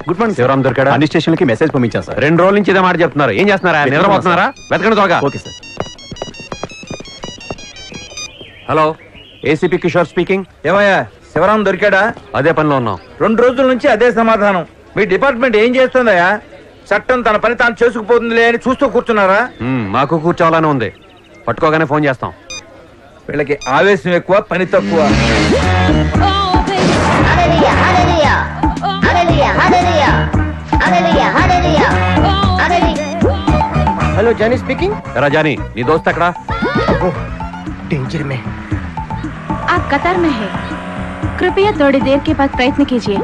Good morning. Sivaram దొరికాడా? అన్ని స్టేషన్లకి message పంపించాను sir. 2 రోజుల నుంచి ఇదే మాట చెప్తున్నారు. ఏం చేస్తున్నారా? నిద్రపోతున్నారా? వెతకండి త్వరగా. Okay sir. Hello, ACP Kishore speaking. ఏమయ్యా, శివరాం దొరికాడా? అదే పనిలో ఉన్నాం. 2 రోజుల నుంచి అదే సమాధానం. మీ డిపార్ట్మెంట్ ఏం చేస్తుందయ్యా? చట్టం తన పని తాను చేసుకుపోతుందిలే అని చూస్తూ కూర్చున్నారా? మాకు కూర్చోవాలని ఉంది. పట్టుకోగానే ఫోన్ చేస్తాం. వీళ్ళకి ఆవేశం ఎక్కువ, పని తక్కువ. हेलो जानी स्पीकिंग. रा जानी, नी दोस्त अकड़ा? डेंजर में. आप कतार में है. कृपया थोड़ी देर के बाद प्रयत्न कीजिए.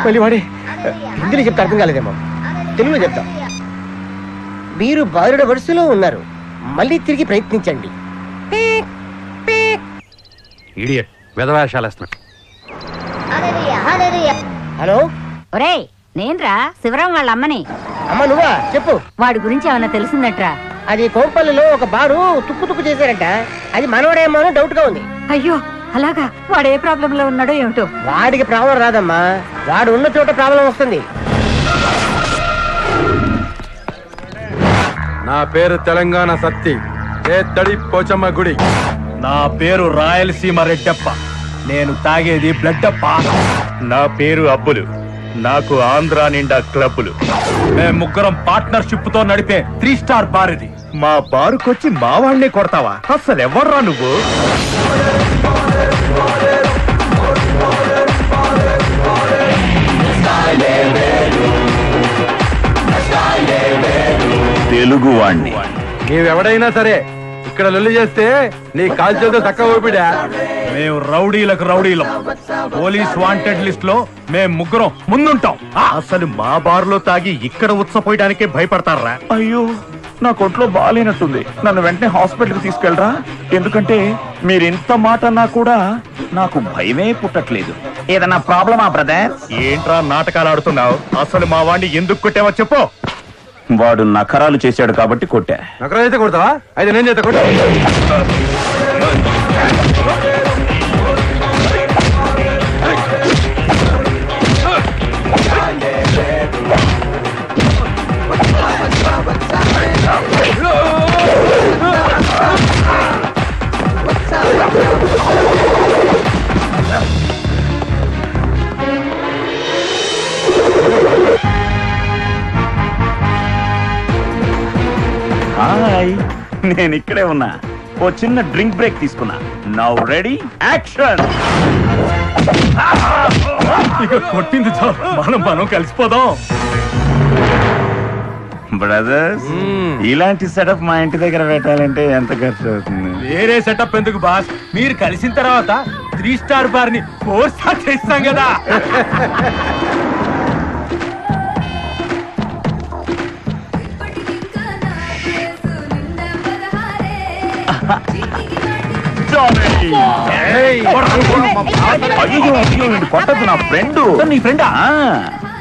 మళ్ళీ వాడే హిందీలో చెప్తే అర్థం కాలేదేమో, తెలుగులో చెప్తా. మీరు బాలుడ వరుసలో ఉన్నారు, మళ్ళీ తిరిగి ప్రయత్నించండి. ఇడియట్, వెధవేషాలేస్తున్నాడు. హలో, ఒరేయ్, నేన్రా శివరాం వాళ్ళ అమ్మని. అమ్మ నువ్వా? చెప్పు. వాడి గురించి ఏమన్నా తెలిసిందట్రా? అది కోంపల్లిలో ఒక బారు తుక్కు తుక్కు చేశారంట. అది మనవడేమో అని డౌట్ గా ఉంది. అయ్యో అలాగా? వాడు ఏ ప్రాబ్లం లో ఉన్నాడో ఏమిటో. వాడికి ప్రాబ్లం రాదమ్మా, వాడు ఉన్న చోట ప్రాబ్లం వస్తుంది. నా పేరు తెలంగాణ సత్తి, తడి పోచమ్మ గుడి. నా పేరు రాయలసీమ రెడ్డప్ప, నేను తాగేది బ్లడ్ అప్ప. నా పేరు అబ్బులు, నాకు ఆంధ్ర నిండా క్లబ్బులు. మేము ముగ్గురం పార్ట్నర్షిప్ తో నడిపే 3 స్టార్ బార్ ఇది. మా బారుకొచ్చి మా వాళ్లే కొడతావా? అసలు ఎవర్రా నువ్వు? తెలుగు వాణ్ణి. నీవెవడైనా సరే ఇక్కడ లొల్లి చేస్తే నీ కాల్చేతో చక్క ఊపిడా. మేము రౌడీలకు రౌడీలం. పోలీస్ వాంటెడ్ లిస్ట్ లో మేము ముగ్గురం ముందుంటాం. అసలు మా బార్లో తాగి ఇక్కడ ఉచ్చపోయడానికే భయపడతారా? అయ్యో, నా కొంట్లో బాగాలేనట్టుంది, నన్ను వెంటనే హాస్పిటల్ కి తీసుకెళ్ళరా. ఎందుకంటే మీరు ఇంత మాట అన్నా కూడా నాకు భయమే పుట్టట్లేదు. ఏదన్నా ప్రాబ్లమా బ్రదర్? ఏంట్రా నాటకాలు ఆడుతున్నావు? అసలు మా వాడిని ఎందుకు కొట్టావో చెప్పు. వాడు నఖరాలు చేశాడు కాబట్టి కొట్టా. నకరా అయితే కొడతావా? అయితే నేను చేస్తా, కొట్ట. హాయ్, నేను ఇక్కడే ఉన్నా. ఓ చిన్న డ్రింక్ బ్రేక్ తీసుకున్నా. Now ready, action. ఇక కొట్టింది మనం కలిసిపోదాం. బ్రదర్స్, ఇలాంటి సెటప్ మా ఇంటి దగ్గర పెట్టాలంటే ఎంత ఖర్చు అవుతుంది? వేరే సెటప్ ఎందుకు బాస్? మీరు కలిసిన తర్వాత 3 స్టార్ బార్ ని 4 స్టార్ చేస్తాం కదా. కొట్టదు, నా ఫ్రెండ్. నీ ఫ్రెండా?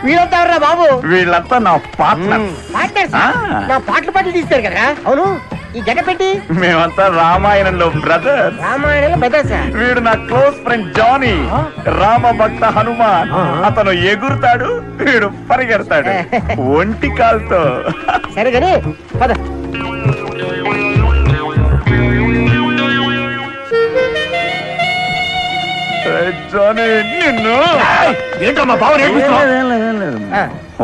వీళ్ళంతా ఎవరా బాబు? వీళ్ళంతా నా పార్ట్నర్. నా పాటలు తీస్తారు కదా. అవును, ఈ గడ్డ పెట్టి. మేమంతా రామాయణంలో బ్రదర్. రామాయణంలో బ్రదర్స్. వీడు నా క్లోజ్ ఫ్రెండ్ జానీ, రామ భక్త హనుమాన్. అతను ఎగురుతాడు, వీడు పరిగెడతాడు ఒంటి కాలుతో. సరే కానీ పద. జానీ, నిన్ను ఏంటో మా బావ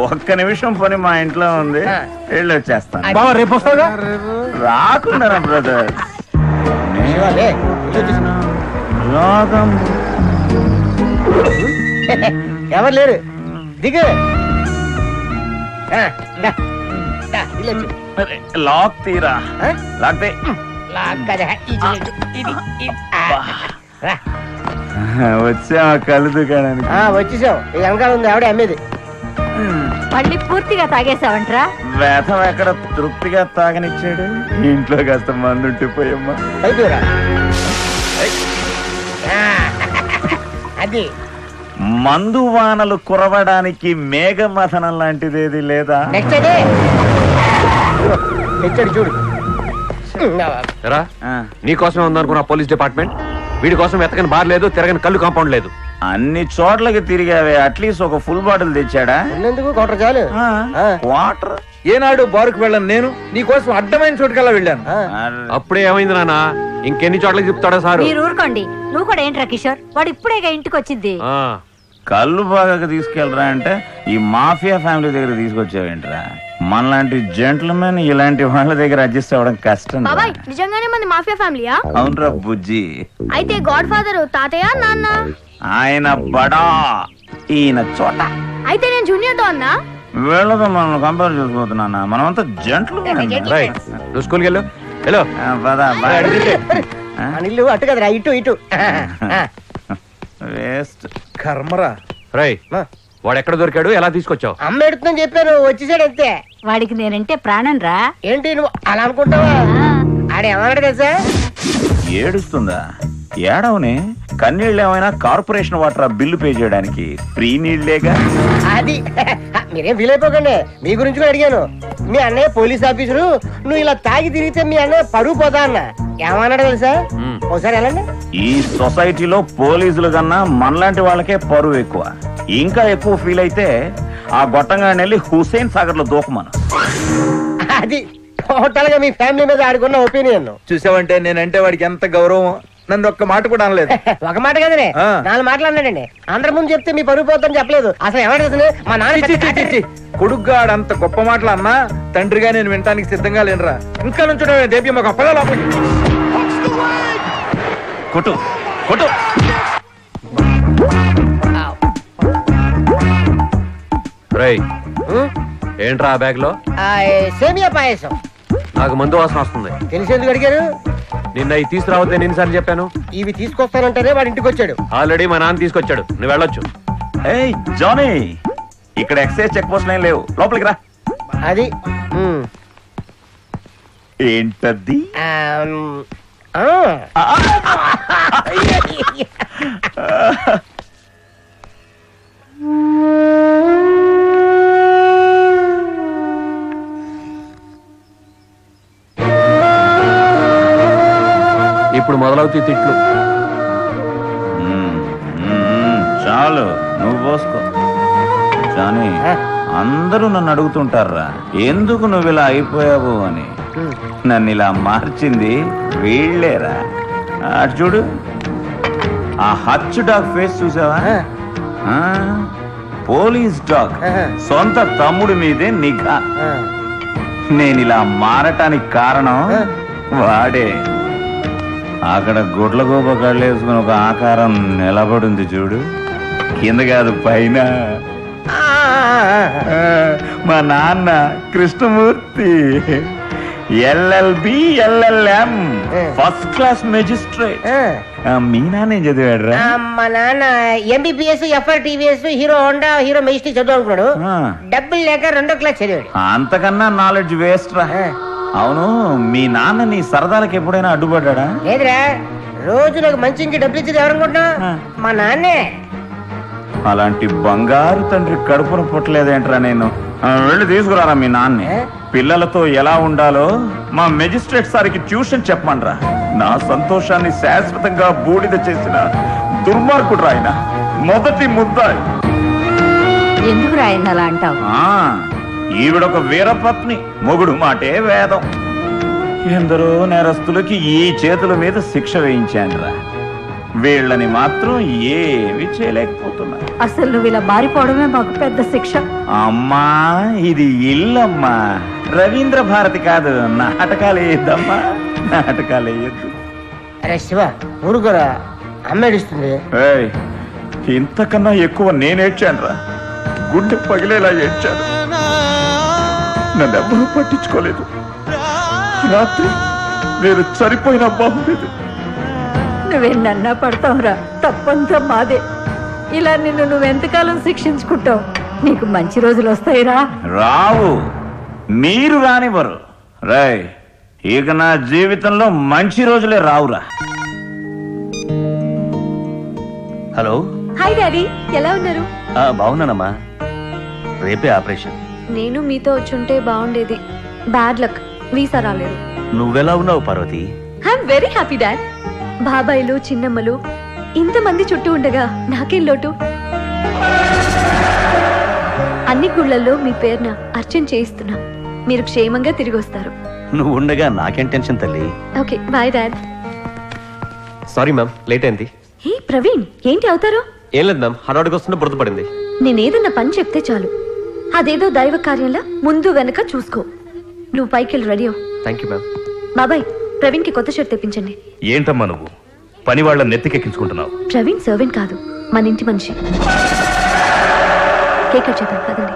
ఒక్క నిమిషం పని మా ఇంట్లో ఉంది, వెళ్ళి వచ్చేస్తాను. బావ రేపు వస్తాగా? రాకుండా బ్రదర్. ఎవరు లేరు, దిగు. లాక్ తీరా. లాక్ తే. వచ్చా కళ్ళు దుకాణానికి. వచ్చేసావు. ఈ వెనకాల ఉంది ఆవిడ అమ్మేది. మళ్ళీ పూర్తిగా తాగేసావంట్రా? వేతం ఎక్కడ తృప్తిగా తాగనిచ్చాడు. ఇంట్లో కాస్త మందుంటే పోయమ్మా. అది మందు వానలు కురవడానికి మేఘమథనం లాంటిదేది లేదా? తెచ్చాడు చూడు. ఎరా నీకోసమే ఉందనుకున్నా పోలీస్ డిపార్ట్మెంట్, వీడి కోసం వెతకని బార్ లేదు, తిరగని కళ్ళు కాంపౌండ్ లేదు. అన్ని చోట్లకి తిరిగావే, అట్లీస్ట్ ఒక ఫుల్ బాటిల్ తెచ్చాడా? ఎందుకు కోటర్ చాలు. వాటర్ ఏనాడు బారుకు వెళ్ళను నేను, నీకోసం అడ్డమైన చోటుకల్లా వెళ్ళాను. అప్పుడే ఏమైంది నాన్న, ఇంకెన్ని చోట్లకి చెప్తాడా సారు? మీరు ఊరుకోండి. నువ్వు కూడా ఏంట్రా కిషోర్, వాడు ఇప్పుడేగా ఇంటికి వచ్చింది. కళ్ళు బాగా తీసుకెళ్ళరా అంటే ఈ మాఫియా ఫ్యామిలీ దగ్గర తీసుకొచ్చావేంట్రా? మనలాంటి జెంట్లమెన్ ఇలాంటి వాళ్ళ దగ్గర అడ్జస్ట్ అవ్వడం కష్టం. బాబాయ్ నిజంగానే మంది మాఫియా ఫ్యామిలీయా? అవునరా బుజ్జి. అయితే గాడ్ ఫాదర్ తాతయ్య నాన్న? ఆయన బడా, ఈయన చోట. అయితే నేను జూనియర్ తో అన్నా? వీళ్ళతో మనం కంపేర్ చేసుకోతున్నా, మనమంతా జంట్లు. నువ్వు స్కూల్కి వెళ్ళు. హలో అనిల్లు అటు కదరా, ఇటు ఇటు. వేస్ట్ కర్మరా. రై వాడు ఎక్కడ దొరికాడు, ఎలా తీసుకొచ్చావు? అమ్మ ఎడుతుందని చెప్పాను, వచ్చేసాడు అంతే. వాడికి నేనంటే ప్రాణం రా. ఏంటి నువ్వు అలా అనుకుంటావా? ఆడేమన్నాడు తెలుసా? ఏడుస్తుందా? ఏడవని కన్నీళ్ళు ఏమైనా కార్పొరేషన్ వాటర్ బిల్లు పే చేయడానికి ఫ్రీ నీళ్లేగా. అది మీరేం ఫీల్ అయిపోకండి, మీ గురించి కూడా అడిగాను. మీ అన్నయ్య పోలీస్ ఆఫీసరు, నువ్వు ఇలా తాగి తిరిగితే మీ అన్నయ్య పరుగు పోతా అన్న. ఏమన్నాడు తెలుసా? ఒకసారి వెళ్ళండి. ఈ సొసైటీలో పోలీసులు కన్నా మనలాంటి వాళ్ళకే పరువు ఎక్కువ. ఇంకా ఎక్కువ ఫీల్ అయితే ఆ గొట్టంగా వెళ్ళి హుసేన్ సాగర్ లో దూకమను. అది టోటల్ గా మీ ఫ్యామిలీ మీద ఆడుకున్న ఒపీనియన్. చూసావంటే నేనంటే వాడికి ఎంత గౌరవం. నన్ను ఒక్క మాట కూడా అనలేదు. ఒక మాట కదనే, 4 మాటలు అన్నాడండి. అందరి ముందు చెప్తే మీ పరుగు పోతుందని చెప్పలేదు. అసలు ఏమంటే మా నాన్న కొడుగ్గా ఆడంత గొప్ప మాటలు అన్నా తండ్రిగా నేను వినటానికి సిద్ధంగా లేనురా. ఇంకా నుంచో దేపి ఒక పద లోపలికి. కొట్టు కొట్టు. రై ఏంట్రా ఆ బ్యాగ్ లో? సేమియా పాయసం. నాకు మందు వాసన వస్తుంది. తెలిసేందుకు అడిగారు? నిన్న ఇవి తీసుకురావద్దని ఎన్నిసార్లు చెప్పాను? ఇవి తీసుకొస్తానంటేనే వాడి ఇంటికి వచ్చాడు. ఆల్రెడీ మా నాన్న తీసుకొచ్చాడు, నువ్వు వెళ్ళొచ్చు. ఏయ్ జానీ, ఇక్కడ ఎక్సైజ్ చెక్ పోస్ట్ ఏం లేవు, లోపలికి రా. అది ఏంటది? ఇప్పుడు మొదలవుతాయి తిట్లు. చాలు నువ్వు పోసుకో. జానీ, అందరూ నన్ను అడుగుతుంటారా ఎందుకు నువ్వు ఇలా అయిపోయావు అని. నన్ను ఇలా మార్చింది వీళ్ళేరా. అటు చూడు, ఆ హచ్ డాగ్ ఫేస్ చూసావా? పోలీస్ డాగ్ సొంత తమ్ముడి మీదే నిఘా. నేను ఇలా మారటానికి కారణం వాడే. అక్కడ గుడ్ల గోప కళ్ళేసుకుని ఒక ఆకారం నిలబడింది చూడు, కింద కాదు పైన. మా నాన్న Krishnamurthy, LLB LLM, first class magistrate. మీ నాన్న ఏం చదివాడు? మా నాన్న MBBS, FRTVS, Hero Honda, Hero మెజిస్ట్రీ చదువు అనుకున్నాడు. డబ్బులు లేక 2వ క్లాస్ చదివాడు. అంతకన్నా నాలెడ్జ్ వేస్ట్ రా. అవును, మీ నాన్న నీ సరదాలకు ఎప్పుడైనా అడ్డుపడ్డా? లేదురా, రోజు నాకు మంచి ఇంటికి డబ్బులు ఇచ్చేది ఎవరనుకుంటున్నా? మా నాన్నే. అలాంటి బంగారు తండ్రి కడుపును పుట్టలేదేంట్రా నేను. వెళ్ళి తీసుకురారా మీ నాన్నే. పిల్లలతో ఎలా ఉండాలో మా మెజిస్ట్రేట్ సార్కి ట్యూషన్ చెప్పమనరా. నా సంతోషాన్ని శాశ్వతంగా బూడిద చేసిన దుర్మార్గుడు రాయన, మొదటి ముద్ద. ఎందుకు రాయన్న అలా అంటావు? ఈవిడొక వీరపత్ని, మొగుడు మాటే వేదం. ఎందరో నేరస్తులకి ఈ చేతుల మీద శిక్ష వేయించానురా. వీళ్ళని మాత్రం ఏమి చేయలేకపోతున్నా. అసలు నువ్వు ఇలా మారిపోవడమే మాకు పెద్ద శిక్ష. అమ్మా, ఇది ఇల్లమ్మా, రవీంద్ర భారతి కాదు. నాటకాలు వేయద్దమ్మా, నాటకాలు వేయద్దు. అరే శివ, ఊరుకోరా, అమ్మ ఏడుస్తుంది. ఇంతకన్నా ఎక్కువ నేనేడ్చానురా. గుండె పగిలేలా ఏడ్చాను. నన్నెవ్వరూ పట్టించుకోలేదు. రాత్రి నేను సరిపోయినా బాగుండేది. నువ్వేనన్నా పడతావురా, తప్పంతా మాదే. ఇలా నిన్ను నువ్వెంతకాలం శిక్షించుకుంటావు? నీకు మంచి రోజులు వస్తాయిరా. రావు, మీరు రానివ్వరు. రాయ్, ఇక నా జీవితంలో మంచి రోజులే రావురా. హలో. హాయ్ డాడీ, ఎలా ఉన్నారు? బాగున్నానమ్మా. రేపే ఆపరేషన్. నేను మీతో వచ్చుంటే బాగుండేది. బ్యాడ్ లక్, వీసా రాలేదు. నువ్వెలా ఉన్నావు Parvati? I'm very happy dad. బాబాయిలు చిన్నమ్మలు ఇంతమంది చుట్టూ ఉండగా నాకేం లోటు. అన్ని గుళ్ళల్లో మీ పేరున అర్చన చేయిస్తున్నా. మీరు క్షేమంగా తిరిగి వస్తారు. నువ్వు ఉండగా నాకేం టెన్షన్ తల్లి. Okay bye dad. Sorry ma'am, late అయింది. హే ప్రవీణ్, ఏంటి అవుతారు? ఏం లేదు మ్యామ్, హడావుడికి వస్తుంటే బురద పడింది. నేనేదన్నా పని చెప్తే చాలు, అదేదో దైవ కార్యంలా ముందు వెనక చూసుకో. నువ్వు పైకి రెడీ అవు. Thank you ma'am. బాబాయ్, ప్రవీణ్ కి కొత్త షర్ట్ తెప్పించండి. ఏంటమ్మా నువ్వు పని వాళ్ళ నెత్తికెక్కించుకుంటున్నావు? ప్రవీణ్ సర్వెంట్ కాదు, మన ఇంటి మనిషి. కేక్ కట్ చేద్దాం పదండి.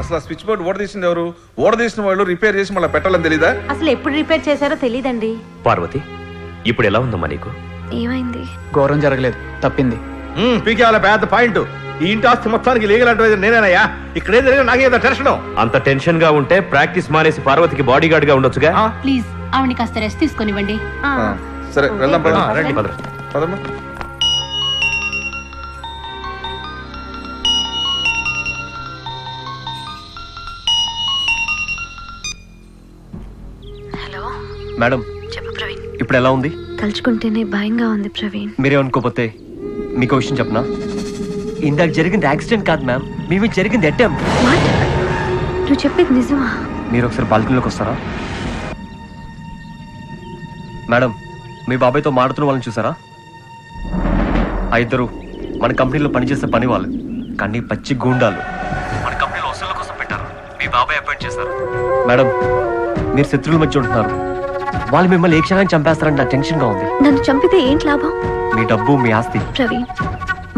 అసలు స్విచ్ బోర్డు ఓడదీసింది ఎవరు? ఓడదీసిన వాళ్ళు రిపేర్ చేసి మళ్ళీ పెట్టాలని తెలీదా? అసలు ఎప్పుడు రిపేర్ చేశారో తెలియదండి. పార్వతి, ఇప్పుడు ఎలా ఉందమ్మా నీకు? ఏమైంది? ఘోరం జరగలేదు, తప్పింది. పీకే వాళ్ళ పెద్ద పాయింట్. ఈ ఇంటి ఆస్తి మొత్తానికి లీగల్ అడ్వైజర్ నేనేనయ్యా. ఇక్కడ ఏం జరిగినా నాకేదో టెన్షన్. అంత టెన్షన్ గా ఉంటే ప్రాక్టీస్ మానేసి పార్వతికి బాడీ గార్డ్ గా ఉండొచ్చుగా. ప్లీజ్ ఆవిడ కాస్త రెస్ట్ తీసుకొనివ్వండి. సరే వెళ్దాం పద. రండి పద. పదమ్మా. హలో మేడం, చెప్పు ప్రవీణ్. ఇప్పుడు ఎలా ఉంది? తలుచుకుంటేనే భయంగా ఉంది ప్రవీణ్. మీరేమనుకోపోతే మీకు విషయం చెప్పనా? ఇందాక జరిగింది యాక్సిడెంట్ కాదు మ్యామ్, మేము జరిగింది అటెంప్ట్. వాట్? నువ్వు చెప్పేది నిజమా? మీరు ఒకసారి బాల్కనీలోకి వస్తారా? మేడం, మీ బాబాయ్తో మాడుతున్న వాళ్ళని చూసారా? ఆ ఇద్దరు మన కంపెనీలో పనిచేసే పని వాళ్ళు, కానీ పచ్చి గూండాలు. మన కంపెనీలో వసూళ్ళ కోసం పెట్టారు, మీ బాబాయ్ అపాయింట్ చేశారు. మేడం, మీరు శత్రువుల మధ్య ఉంటున్నారు, వాళ్ళు మిమ్మల్ని ఏ క్షణాన్ని చంపేస్తారని నాకు టెన్షన్ గా ఉంది. నన్ను చంపితే ఏంటి లాభం? మీ డబ్బు, మీ ఆస్తి. ప్రవీణ్,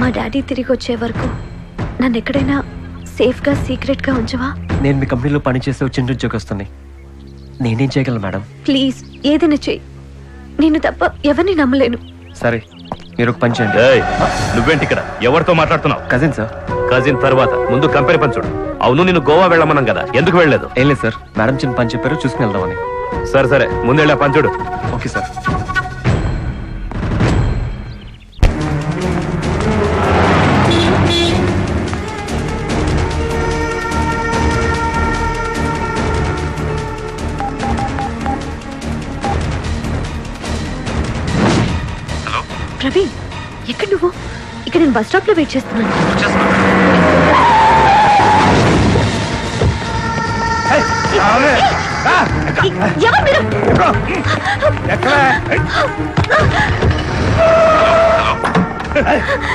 మా డాడీ తిరిగి వచ్చే వరకు నన్ను ఎక్కడైనా సేఫ్ గా సీక్రెట్ గా ఉంచవా? నేను మీ కంపెనీలో పనిచేసే చిన్న ఉద్యోగస్తుని, నేనేం చేయగలను మేడం? ప్లీజ్ ఏదైనా చెయ్యి, నేను తప్ప ఎవరిని నమ్మలేను. సరే, మీరు ఒక పని చేయండి. నువ్వేంటి ఇక్కడ? ఎవరితో మాట్లాడుతున్నావు? Cousin sir. కజిన్ తర్వాత ముందు కంపెనీ పని చూడు. అవును, నిన్ను గోవా వెళ్ళమన్నాం కదా, ఎందుకు వెళ్ళలేదు? ఏం లేదు సార్, మేడం చిన్న పని చెప్పారు, చూసుకుని వెళ్దామని. సరే సరే, ముందెళ్ళా పని చూడు. Okay sir. ప్రవీణ్, ఎక్కడ నువ్వు? ఇక్కడ నేను బస్ స్టాప్ లో వెయిట్ చేస్తున్నాను. ఎవరు మీరు?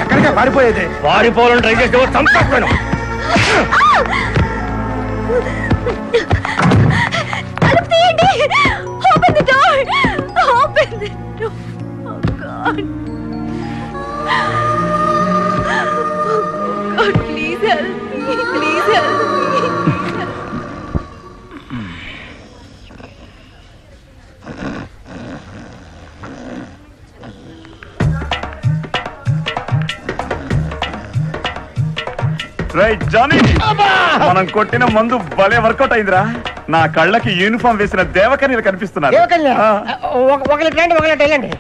ఎక్కడికే పారిపోయేది? పారిపోవాలని ట్రై చేస్తే చంపేస్తాను. తలుపు తీయండి. Open the door. Open the door. Oh God. Oh God, please help me. Please help me. Johnny, మనం కొట్టిన మందు భలే వర్కౌట్ అయిందిరా. నా కళ్ళకి యూనిఫామ్ వేసిన దేవకన్యలు కనిపిస్తున్నారు. ఒక లీటర్ అండి, ఒక లీటర్ వెళ్ళండి.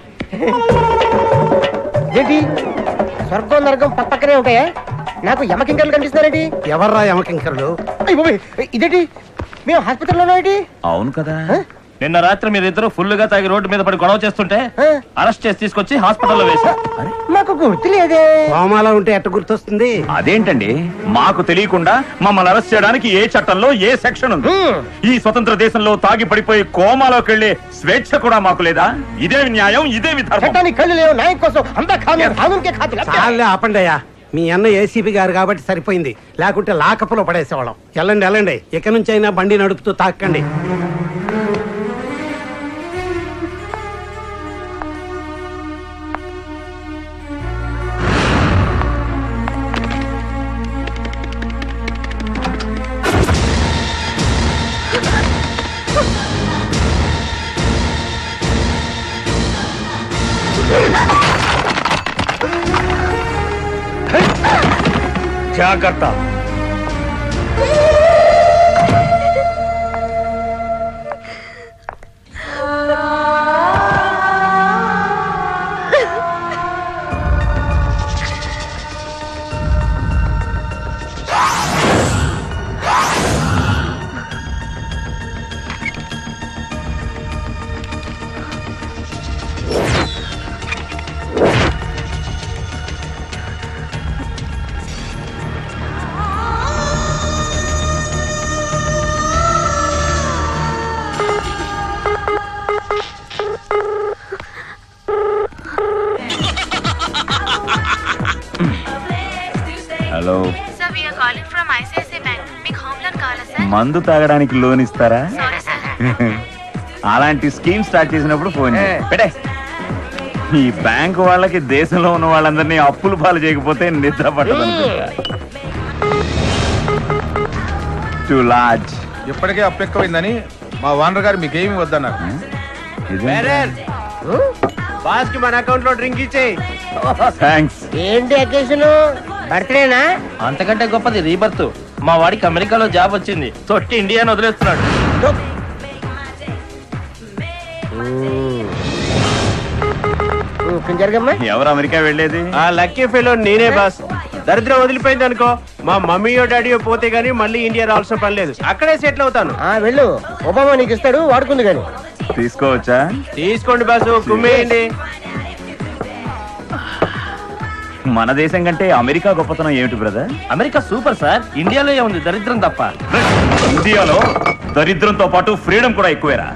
ఏంటి స్వర్గం నరకం పక్కనే ఉంటాయా? నాకు యమకింకర్లు కనిపిస్తున్నారేంటి? ఎవర్రా యమకింకరులు? ఇదేంటి మేము హాస్పిటల్లో ఏంటి? అవును కదా, నిన్న రాత్రి మీరిద్దరు ఫుల్ గా తాగి రోడ్డు మీద పడి గొడవ చేస్తుంటే అరెస్ట్ చేసి తీసుకొచ్చి హాస్పిటల్లో వేశారు. మాకు గుర్తులేదే. కోమాలో ఉంటే ఎట్ట గుర్తొస్తుంది? అదేంటండి, మాకు తెలియకుండా మమ్మల్ని అరెస్ట్ చేయడానికి ఏ చట్టంలో ఏ సెక్షన్ ఉంది? ఈ స్వతంత్ర దేశంలో తాగి పడిపోయి కోమాలోకి వెళ్లే స్వేచ్ఛ కూడా మాకు లేదా? ఇదే న్యాయం, ఇదే విధానం. చట్టానికి కళ్ళు లేవు, న్యాయం కోసం అంతా కానూన్కే ఖాతరు. చాలే ఆపండి అయ్యా. మీ అన్న ఏసీపీ గారు కాబట్టి సరిపోయింది, లేకుంటే లాకప్లో పడేసేవాళ్ళం. వెళ్ళండి వెళ్ళండి, ఇక నుంచి అయినా బండి నడుపుతూ తాకండి. జాగ్రత్త. From ICICI bank. మీకు హోమ్ లోన్ కావాలా సార్? మందు తాగడానికి లోన్ ఇస్తారా? Sorry sir. అలాంటి స్కీమ్ స్టార్ట్ చేసినప్పుడు ఫోన్ పెట్టే. ఈ బ్యాంక్ వాళ్ళకి దేశంలో ఉన్న వాళ్ళందరినీ అప్పులు పాలు చేయకపోతే నిద్ర పట్టదు. Two large. ఇప్పటికే అప్పు ఎక్కువైందని మా ఓనర్ గారు మీకేమి వద్దన్నారు. బాస్ కి మన అకౌంట్ లో డ్రింక్ ఇచ్చేయి. థ్యాంక్స్. ఏంటి అకేషన్? బర్త్డేనా? అంతకంటే గొప్పది రీబర్త్. మా వాడికి అమెరికాలో జాబ్ వచ్చింది. తొట్టి ఇండియాని వదిలేస్తున్నాడు. ఎవరు అమెరికా వెళ్ళేది? ఆ లక్కీ ఫెలో నేనే బాస్. దరిద్రం వదిలిపోయింది అనుకో, మా మమ్మీయో డాడీయో పోతే గానీ మళ్ళీ ఇండియా రావాల్సిన పని లేదు. అక్కడే సెటిల్ అవుతాను. వెళ్ళు, ఒబామా నీకు ఇస్తాడు, వాడుకుంది కానీ. తీసుకోవచ్చా? తీసుకోండి బాసు, కుమ్మేయండి. మన దేశం కంటే అమెరికా గొప్పతనం ఏమిటి బ్రదర్? America super sir. ఇండియాలో ఏముంది దరిద్రం తప్ప. ఇండియాలో దరిద్రంతో పాటు ఫ్రీడమ్ కూడా ఎక్కువేరా.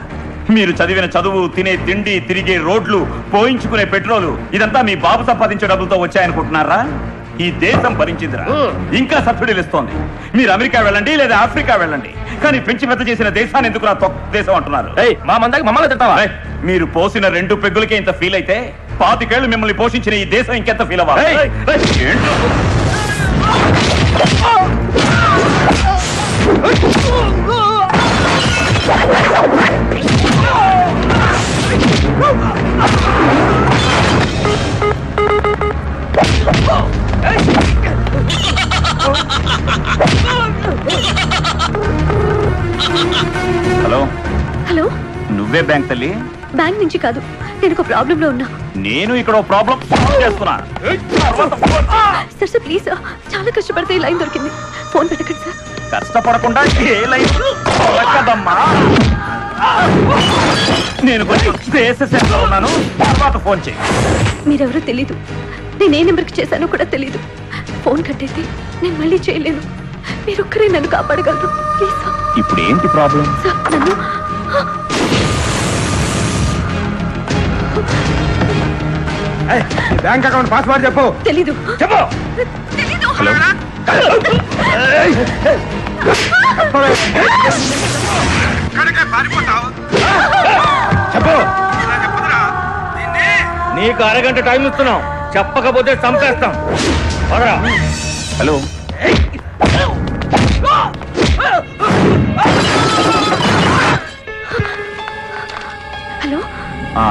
మీరు చదివిన చదువు, తినే తిండి, తిరిగే రోడ్లు, పోయించుకునే పెట్రోలు ఇదంతా మీ బాబు సంపాదించే డబ్బులతో వచ్చాయనుకుంటున్నారా? ఈ దేశం భరించిందిరా, ఇంకా సబ్సిడీలు ఇస్తోంది. మీరు అమెరికా వెళ్ళండి లేదా ఆఫ్రికా వెళ్ళండి, కానీ పెంచి పెద్ద చేసిన దేశాన్ని ఎందుకు తొక్క దేశం అంటున్నారు? మా మందాకి మమ్మల్ని తింటావా? మీరు పోసిన 2 పెగ్గులకే ఇంత ఫీల్ అయితే 25 ఏళ్ళు మిమ్మల్ని పోషించిన ఈ దేశం ఇంకెంత ఫీల్ అవ్వాలి? హలో హలో, నువ్వే బ్యాంక్ తల్లి? బ్యాంక్ నుంచి కాదు, నేను ఒక ప్రాబ్లం లో ఉన్నా. నేను ఇక్కడ ప్రాబ్లం చేస్తున్నా. సార్ సార్ ప్లీజ్, చాలా కష్టపడితే ఈ లైన్ దొరికింది. ఫోన్ పెట్టకండి సార్. కష్టపడకుండా ఏ లైన్ దొరకదమ్మా. నేను కొంచెం దేశంలో ఉన్నాను, తర్వాత ఫోన్ చేయి. మీరెవరో తెలీదు, నేను ఏ నెంబర్కి చేశానో కూడా తెలీదు. ఫోన్ కట్టయితే నేను మళ్ళీ చేయలేను. మీరొక్కరే నన్ను కాపాడగలరు ప్లీజ్ సార్. ఇప్పుడు ఏంటి ప్రాబ్లం? సార్ నన్ను బ్యాంక్ అకౌంట్ పాస్వర్డ్ చెప్పు. తెలీదు. చెప్పు. హలో చెప్పు. నీకు అరగంట టైం ఇస్తున్నాం, చెప్పకపోతే చంపేస్తాం. హలో హలో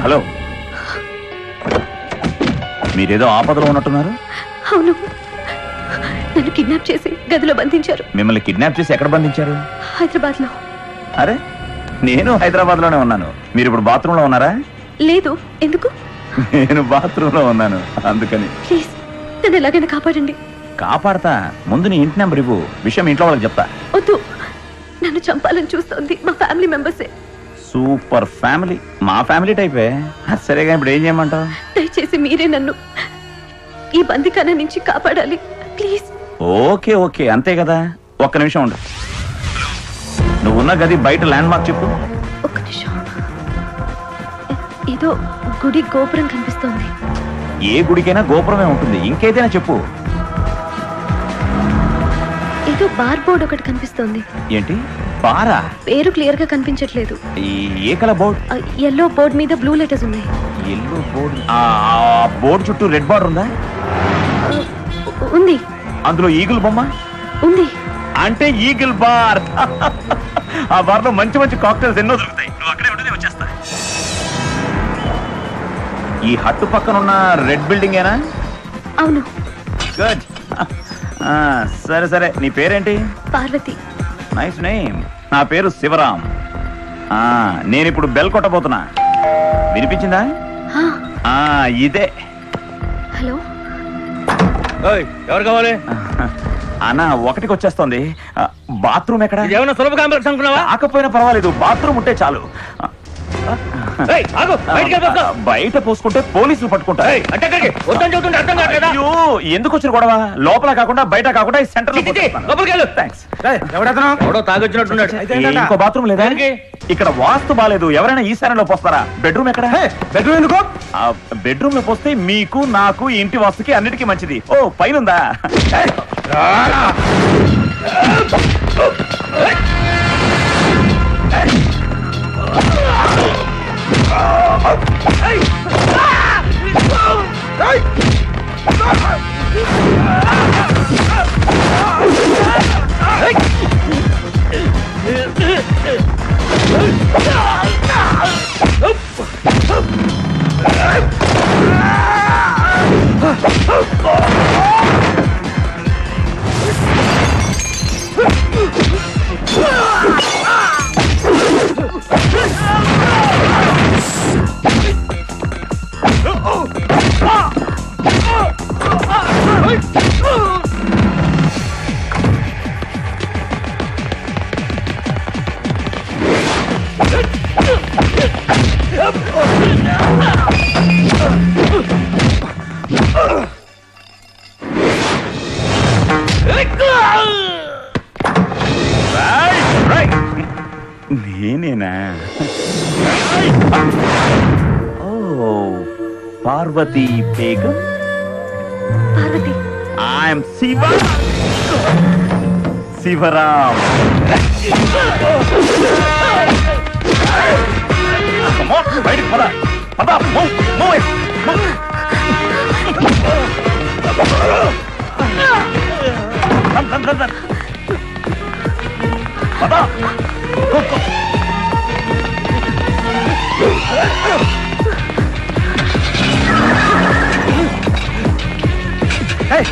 హలో, మీరేదో ఆపదలో ఉన్నట్టున్నారు. అవును, నన్ను కిడ్నాప్ చేసి గదిలో బంధించారు. మిమ్మల్ని కిడ్నాప్ చేసి ఎక్కడ బంధించారు? హైదరాబాద్ లో. అరే, నేను హైదరాబాద్ లోనే ఉన్నాను. మీరు ఇప్పుడు బాత్రూమ్ లో ఉన్నారా? లేదు. ఎందుకు? నేను బాత్రూమ్ లో ఉన్నాను, అందుకని. ప్లీజ్ నన్ను ఎలాగైనా కాపాడండి. కాపాడతా. ముందు నీ ఇంటి నెంబర్ ఇవ్వు, విషయం ఇంట్లో వాళ్ళకి చెప్తా. వద్దు, నన్ను చంపాలని చూస్తోంది మా ఫ్యామిలీ మెంబర్సే. సూపర్ ఫ్యామిలీ, మా ఫ్యామిలీ టైపే. సరేగా, ఇప్పుడు ఏం చేయమంటావు? దయచేసి మీరే నన్ను ఈ బందిఖానా నుంచి కాపాడాలి ప్లీజ్. ఓకే ఓకే, అంతే కదా. ఒక్క నిమిషం ఉండు. నువ్వున్న గది బయట ల్యాండ్ మార్క్ చెప్పు. ఒక్క నిమిషం. ఏదో గుడి గోపురం కనిపిస్తోంది. ఏ గుడికైనా గోపురమే ఉంటుంది, ఇంకేదైనా చెప్పు. ఏదో బార్ బోర్డ్ ఒకటి కనిపిస్తోంది. ఏంటి బారా? పేరు క్లియర్ గా కనిపించట్లేదు. ఏ కలర్ బోర్డ్? ఎల్లో బోర్డ్ మీద బ్లూ లెటర్స్ ఉన్నాయి. Yellow board. బోర్డు చుట్టూ రెడ్ బార్డర్ ఉందా? ఉంది. అందులో ఈగిల్ బొమ్మ ఉంది. అంటే ఈగిల్ బార్. ఆ బార్ లో మంచి మంచి కాక్టైల్స్ ఎన్నో దొరుకుతాయి. నువ్వు అక్కడే ఉంటే వచ్చేస్తా. ఈ హట్టు పక్కన ఉన్న రెడ్ బిల్డింగ్ ఏనా? అవును. గుడ్. సరే సరే, నీ పేరేంటి? పార్వతి. Nice name. నా పేరు శివరాం. నేను ఇప్పుడు బెల్ కొట్టబోతున్నా, వినిపించిందా? ఇదే. హలో, ఎవరు కావాలి? అన్నా, 1కి వచ్చేస్తోంది. బాత్రూమ్ ఎక్కడ? ఏమన్నా సులభ కాంప్లెక్స్ అనుకున్నావా? కాకపోయినా పర్వాలేదు, బాత్రూమ్ ఉంటే చాలు. బయట పోసుకుంటే పోలీసులు పట్టుకుంటారు. ఎందుకు వచ్చిన గొడవ? లోపల కాకుండా బయట కాకుండా సెంటర్. ఇంకో బాత్రూమ్ లేదా? ఇక్కడ వాస్తు బాలేదు, ఎవరైనా ఈశాన్యంలో పోస్తారా? బెడ్రూమ్ ఎక్కడ? బెడ్రూమ్ ఎందుకు? బెడ్రూమ్ లో పోస్తే మీకు, నాకు, ఇంటి వాస్తుకి అన్నిటికీ మంచిది. ఓ, పైనుందా? నేనేనా? ఓ పార్వతీ బేగం. పార్వతి. ఐఎమ్ శివ శివరామ్. బయటికి పద పద.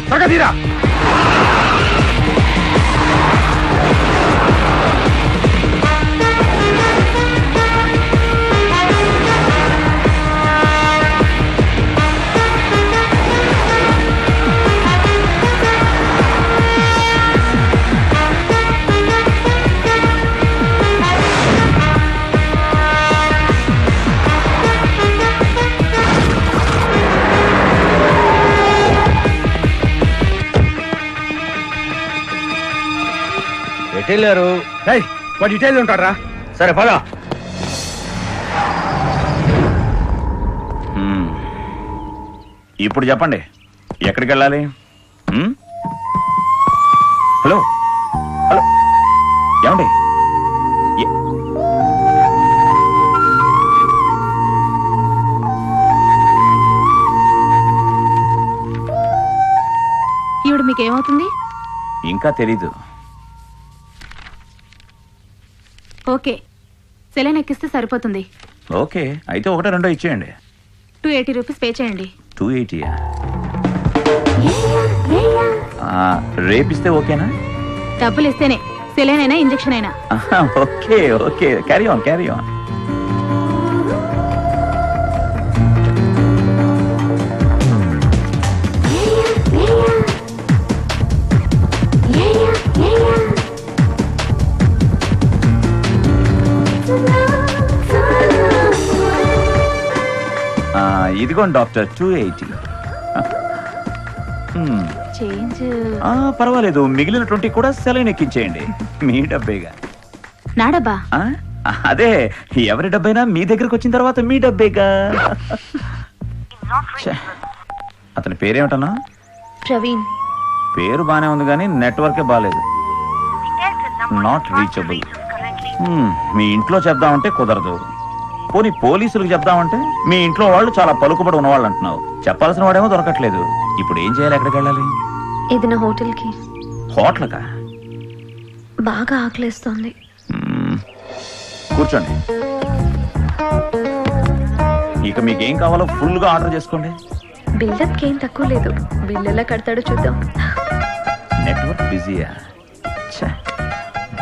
త్వరగా తీరా. వెళ్ళారు. వాడు డీటెయిల్ ఉంటారా? సరే పద. ఇప్పుడు చెప్పండి, ఎక్కడికి వెళ్ళాలి? హలో హలో, ఏమండి? ఈవిడ మీకేమవుతుంది? ఇంకా తెలీదు. ఓకే, సెలైన్ ఎక్కిస్తే సరిపోతుంది. ఓకే, అయితే 1-2 ఇచ్చేయండి. 280 రూపీస్ పే చేయండి. 280? రేపిస్తే ఓకేనా? డబ్బులు ఇస్తేనే, సెలైన్ అయినా ఇంజెక్షన్ అయినా. Okay okay, carry on carry on. ఇదిగోండి డాక్టర్, 280. చేంజ్ పర్వాలేదు, మిగిలిన 20 కూడా సెలైన్ ఎక్కించేయండి. మీ డబ్బేగా. నా డబ్బా? అదే, ఎవరి డబ్బైనా మీ దగ్గరకు వచ్చిన తర్వాత మీ డబ్బేగా. అతని పేరేమిటన్నా? ప్రవీణ్. పేరు బానే ఉంది కానీ నెట్వర్కే బాలేదు. Not reachable. మీ ఇంట్లో చెప్దామంటే కుదరదు. పోనీ పోలీసులకు చెప్దామంటే మీ ఇంట్లో వాళ్ళు చాలా పలుకుబడి ఉన్నవాళ్ళు అంటున్నావు. చెప్పాల్సిన వాడేమో దొరకట్లేదు. ఇప్పుడు ఏం చేయాలి? ఎక్కడికి వెళ్ళాలి? ఏదైనా హోటల్కి. హోటల్కా? బాగా ఆకలేస్తోంది. కూర్చోండి. ఇక మీకేం కావాలో ఫుల్ గా ఆర్డర్ చేసుకోండి. బిల్డప్ ఏం తక్కువ లేదు. బిల్ ఎలా కడతాడో చూద్దాం. నెట్వర్క్ బిజీయా?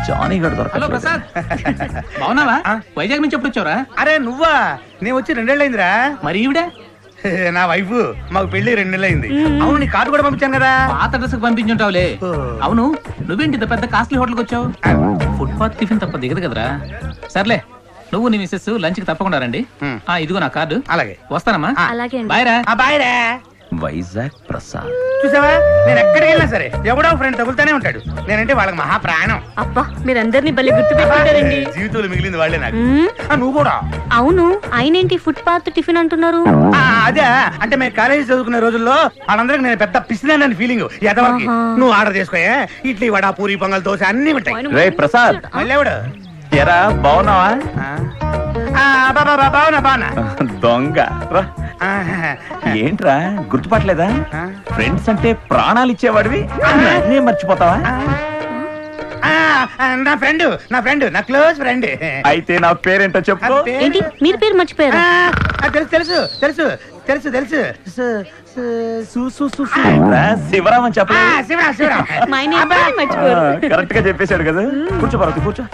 జానీ గడు హలో ప్రసాద్, బాగున్నావా? వైజాగ్ నుంచి ఎప్పుడు వచ్చావురా? అరే నువ్వా? నేను వచ్చి 2 నెలలైందిరా. మరి ఈవిడే నా వైఫ్. మాకు పెళ్లి 2 నెలలైంది. అవును, నీ కార్డు కూడా పంపించాను కదా. పాత అడ్రస్ పంపించుంటావులే. అవును, నువ్వేంటి ఇంత పెద్ద కాస్ట్లీ హోటల్కి వచ్చావు? ఫుట్పాత్ టిఫిన్ తప్ప దిగదు కదరా. సర్లే, నువ్వు నీ మిస్సెస్ లంచ్ కి తప్పకుండా రండి. ఇదిగో నా కార్డు. అలాగే, వస్తానమ్మా. అలాగే. బాయ్ రా. బాయ్ రా. వైజాగ్ ప్రసాద్. చూసావా, నేను ఎక్కడికి వెళ్ళినా సరే ఎవడో ఫ్రెండ్ తగులుతానే ఉంటాడు. నేనంటే వాళ్ళకి మహా ప్రాణం. అబ్బా, మీరందరినీ భలే గుర్తు పెట్టుకుంటారండి. జీవితంలో మిగిలింది వాళ్ళే నాకు. నువ్వు కూడా? అవును, ఆయనేంటి ఫుట్పాత్ టిఫిన్ అంటున్నారు? అదే, అంటే మేము కాలేజీ చదువుకునే రోజుల్లో వాళ్ళందరికి నేను పెద్ద పిసినానని ఫీలింగ్. ఎదవరికి నువ్వు ఆర్డర్ చేసుకోయే. ఇడ్లీ, వడ, పూరి, పొంగల్, దోశ అన్ని ఉంటాయి. రే ప్రసాద్, మళ్ళీ ఎరా బాగున్నావా? బాగున్నా. దొంగ ఏంట్రా గుర్తుపట్టలేదా? ఫ్రెండ్స్ అంటే ప్రాణాలు ఇచ్చేవాడివి అన్నీ మర్చిపోతావా? నా ఫ్రెండ్ నా క్లోజ్ ఫ్రెండ్. అయితే నా పేరేంటో చెప్పు. ఏంటి, మీరు పేరు మర్చిపోయారా? తెలుసు తెలుసు తెలుసు తెలుసు తెలుసు. శివరామ్ అని చెప్పలేదు మర్చిపోరు. కరెక్ట్ గా చెప్పేశాడు కదా. కూర్చో పార్వతి కూర్చో.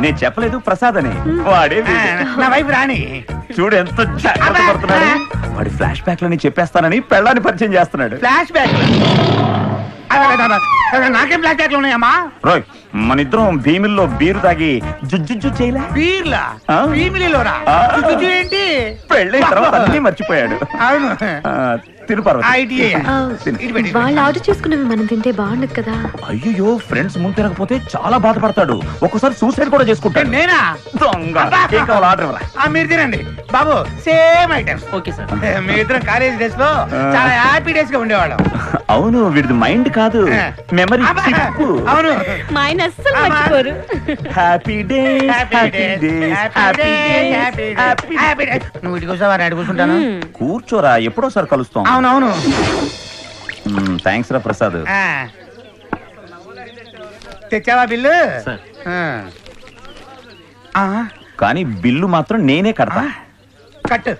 నేను చెప్పలేదు ప్రసాద్ అని. వాడే నా వైపు రాణి. చూడు ఎంత జాగ్రత్త పడుతున్నాడు. వాడి ఫ్లాష్ బ్యాక్ లని చెప్పేస్తానని పెళ్ళాన్ని పరిచయం చేస్తున్నాడు. ఫ్లాష్ బ్యాక్ నాకేం ఫ్లాష్ బ్యాక్ ఉన్నాయమ్మా? రోయ్ మన ఇద్దరం భీమిల్లో బీరు తాగి జుజ్జు చేయలే. బీర్లా భీమిలిలోరా? ఏంటి పెళ్ళైన తర్వాత అన్ని మర్చిపోయాడు. అవును తిను పార్వతి. వాళ్ళు ఆర్డర్ చేసుకున్నవి మనం తింటే బాగుండదు కదా. అయ్యో ఫ్రెండ్స్ ముందు తిరగకపోతే చాలా బాధపడతాడు. ఒక్కోసారి సూసైడ్ కూడా చేసుకుంటాడు. నేనా? దొంగ. ఏం కావాలి ఆర్డర్ ఇవ్వరా? మీరు తినండి బాబు. Same items. Okay sir. మీ ఇద్దరం కాలేజ్ డేస్ లో చాలా హ్యాపీ డేస్ గా ఉండేవాళ్ళం. అవును వీడిది మైండ్ కాదు మెమరీ. అవును మా ఆయన అస్సలు మర్చిపోరు. హ్యాపీ డే నువ్వు ఇటు కూర్చోవా, అటు కూర్చుంటాను. కూర్చోరా ఎప్పుడోసారి కలుస్తాం. అవునవును. థ్యాంక్స్ రా ప్రసాద్. తెచ్చావా బిల్లు? కానీ బిల్లు మాత్రం నేనే కడతా. కట్టు.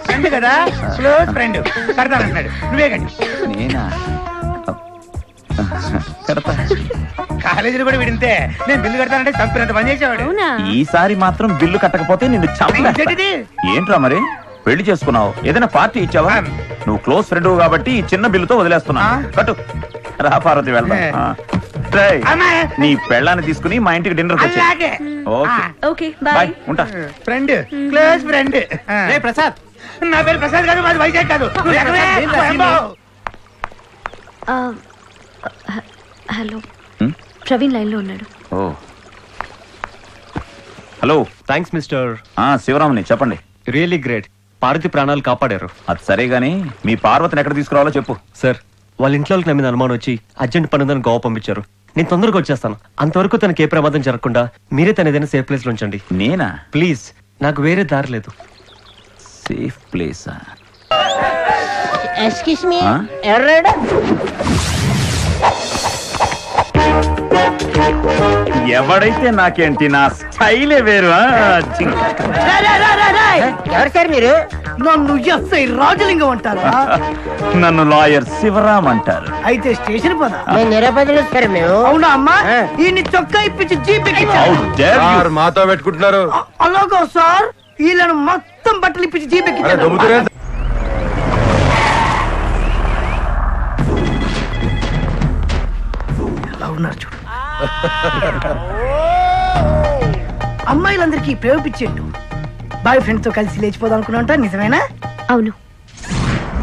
ఫ్రెండ్ కదా, క్లోజ్ ఫ్రెండ్. కడతానంటున్నాడు. నువ్వే కట్టు. నేనా కడతా. కాలేజీలో కూడా విడింతే నేను బిల్లు కడతానంటే చంపినంత పని చేసేవాడు. ఈసారి మాత్రం బిల్లు కట్టకపోతే నిన్ను చంపేస్తా. ఏంట్రా మరి పెళ్లి చేసుకున్నావు? ఏదైనా పార్టీ ఇచ్చావా? నువ్వు క్లోజ్ ఫ్రెండ్ కాబట్టి ఈ చిన్న బిల్లుతో వదిలేస్తున్నా. కట్టు. రా పార్వతి వెళ్దాం. నీ పెళ్ళాన్ని తీసుకుని మా ఇంటికి డిన్నర్ వచ్చి. Okay bye. ఉంటా. Friend, close friend. ప్రసాద్. నా పేరు ప్రసాద్ కాదు, మాది వైజాగ్ కాదు. హలో ప్రవీణ్ లైన్ లో ఉన్నాడు. హలో. Thanks mister. శివరామ్ని చెప్పండి. Really great. పార్వతి ప్రాణాలు కాపాడారు. అది సరే గానీ మీ పార్వతిని ఎక్కడ తీసుకురావాలో చెప్పు. సార్ వాళ్ళ ఇంట్లో నా మీద అనుమానం వచ్చి అర్జెంట్ పనుందని గోవా పంపించారు. నేను తొందరగా వచ్చేస్తాను. అంతవరకు తనకి ఏ ప్రమాదం జరగకుండా మీరే తన ఏదైనా సేఫ్ ప్లేస్ లో ఉంచండి. నేనా? ప్లీజ్, నాకు వేరే దారి లేదు. Safe place? ఎక్స్క్యూజ్ మీ, ఎవరు? ఎవడైతే నాకేంటి, నా స్టైలే వేరు. ఎవరు సార్ మీరు? నన్ను ఎస్ఐ రాజలింగం అంటారా? నన్ను లాయర్ శివరామ్ అంటారు. అయితే స్టేషన్ పద. సార్ మేము. అవునా అమ్మా? ఈ చొక్కా ఇప్పించి జీప్ ఎక్కించారు. మాతో పెట్టుకుంటున్నారు. అలాగా సార్, వీళ్ళను మొత్తం బట్టలు ఇప్పించి జీప్ ఎక్కించారు. ఎలా ఉన్నారు చూడు. అమ్మాయిలందరికీ ప్రేమిపించేట్టు బాయ్ ఫ్రెండ్ తో కలిసి లేచిపోదాం అనుకున్నాంట. నిజమేనా? అవును.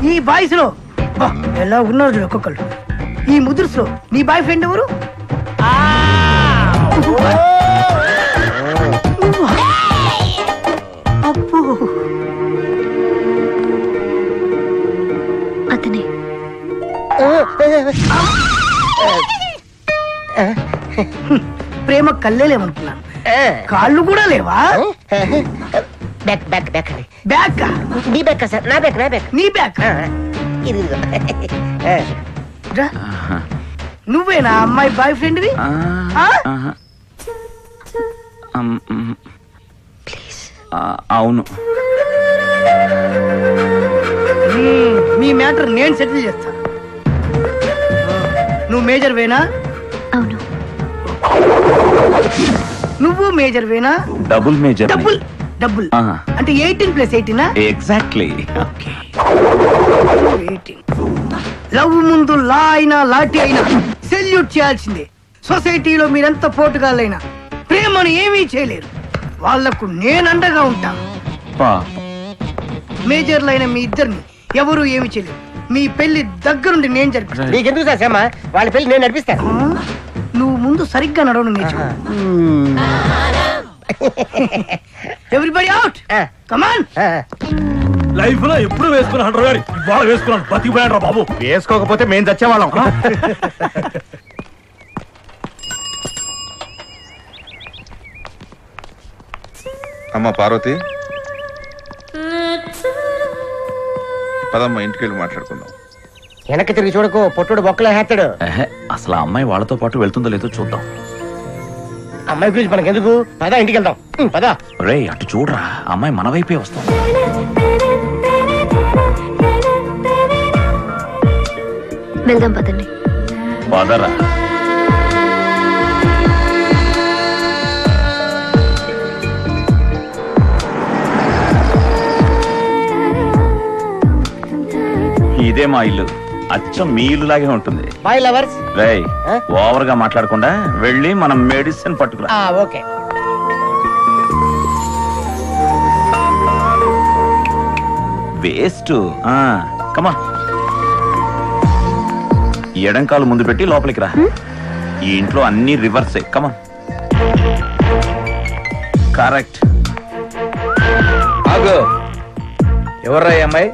ఈ బాయ్స్ లో ఎలా ఉన్నారు చూడు ఒక్కొక్కరు. ఈ ముదుర్స్ లో నీ బాయ్ ఫ్రెండ్ ఎవరు? అప్పు అతనే. ప్రేమ కల్లేలేమనుకున్నాను. కాళ్ళు కూడా లేవా? Back back back back. నీ బ్యాక్ సార్. నా బ్యాక్. నా బ్యాక్. నీ బ్యాక్. నువ్వేనా అమ్మాయి బాయ్ ఫ్రెండ్వి? అవును. మీ మ్యాటర్ నేను సెటిల్ చేస్తాను. నువ్వు మేజర్ వేనా? అవును. నువ్వు మేజర్ వేనా? Double major. డబుల్ డబుల్ అంటే 18+18. ఎగ్జాక్ట్లీ. లవ్ ముందు లా అయినా లాఠీ అయినా సెల్యూట్ చేయాల్సిందే. సొసైటీలో మీరెంత పోటుగాళ్ళైనా ప్రేమను ఏమీ చేయలేరు. వాళ్లకు నేనండగా ఉంటా. మేజర్లైన మీ ఇద్దరిని ఎవరు ఏమి చేయలేరు. మీ పెళ్లి దగ్గరుండి నేను జరిపిస్తాను. నీకెందుకు సార్ శ్రమ? వాళ్ళ పెళ్లి నేను నడిపిస్తాను. నువ్వు ముందు సరిగ్గా నడవడం నేర్చుకో. Everybody out. కమాన్. లైఫ్ లో ఎప్పుడు వేసుకున్నాను గారి, ఇవాళ వేసుకున్నాను. బతికిపోయాడు రా బాబు. వేసుకోకపోతే మేము చచ్చేవాళ్ళం. అమ్మ పార్వతి, పదమ్మ ఇంటికి వెళ్ళి మాట్లాడుకుందాం. వెనక్కి తిరిగి చూడకు, పొట్టుడు బొక్కలే హేస్తాడు. అసలు ఆ అమ్మాయి వాళ్ళతో పాటు వెళ్తుందో లేదో చూద్దాం. అమ్మాయి గురించి మనకెందుకు, పదా ఇంటికి వెళ్దాం. పదా. రే అటు చూడరా, అమ్మాయి మన వైపే వస్తుంది. వెళ్దాం పదండి. పదరా. ఇదే మా ఇల్లు. అచ్చం మీ ఇల్లు లాగే ఉంటుంది. My lovers. రేయ్, ఓవర్ గా మాట్లాడకుండా వెళ్ళి మనం మెడిసిన్ పట్టుకురా. ఓకే. వేస్ట్. కమా, ఎడం కాలు ముందు పెట్టి లోపలికి రా. ఈ ఇంట్లో అన్ని రివర్సే. కమా. కరెక్ట్. ఆగు. ఎవర్రా ఈ అమ్మాయి?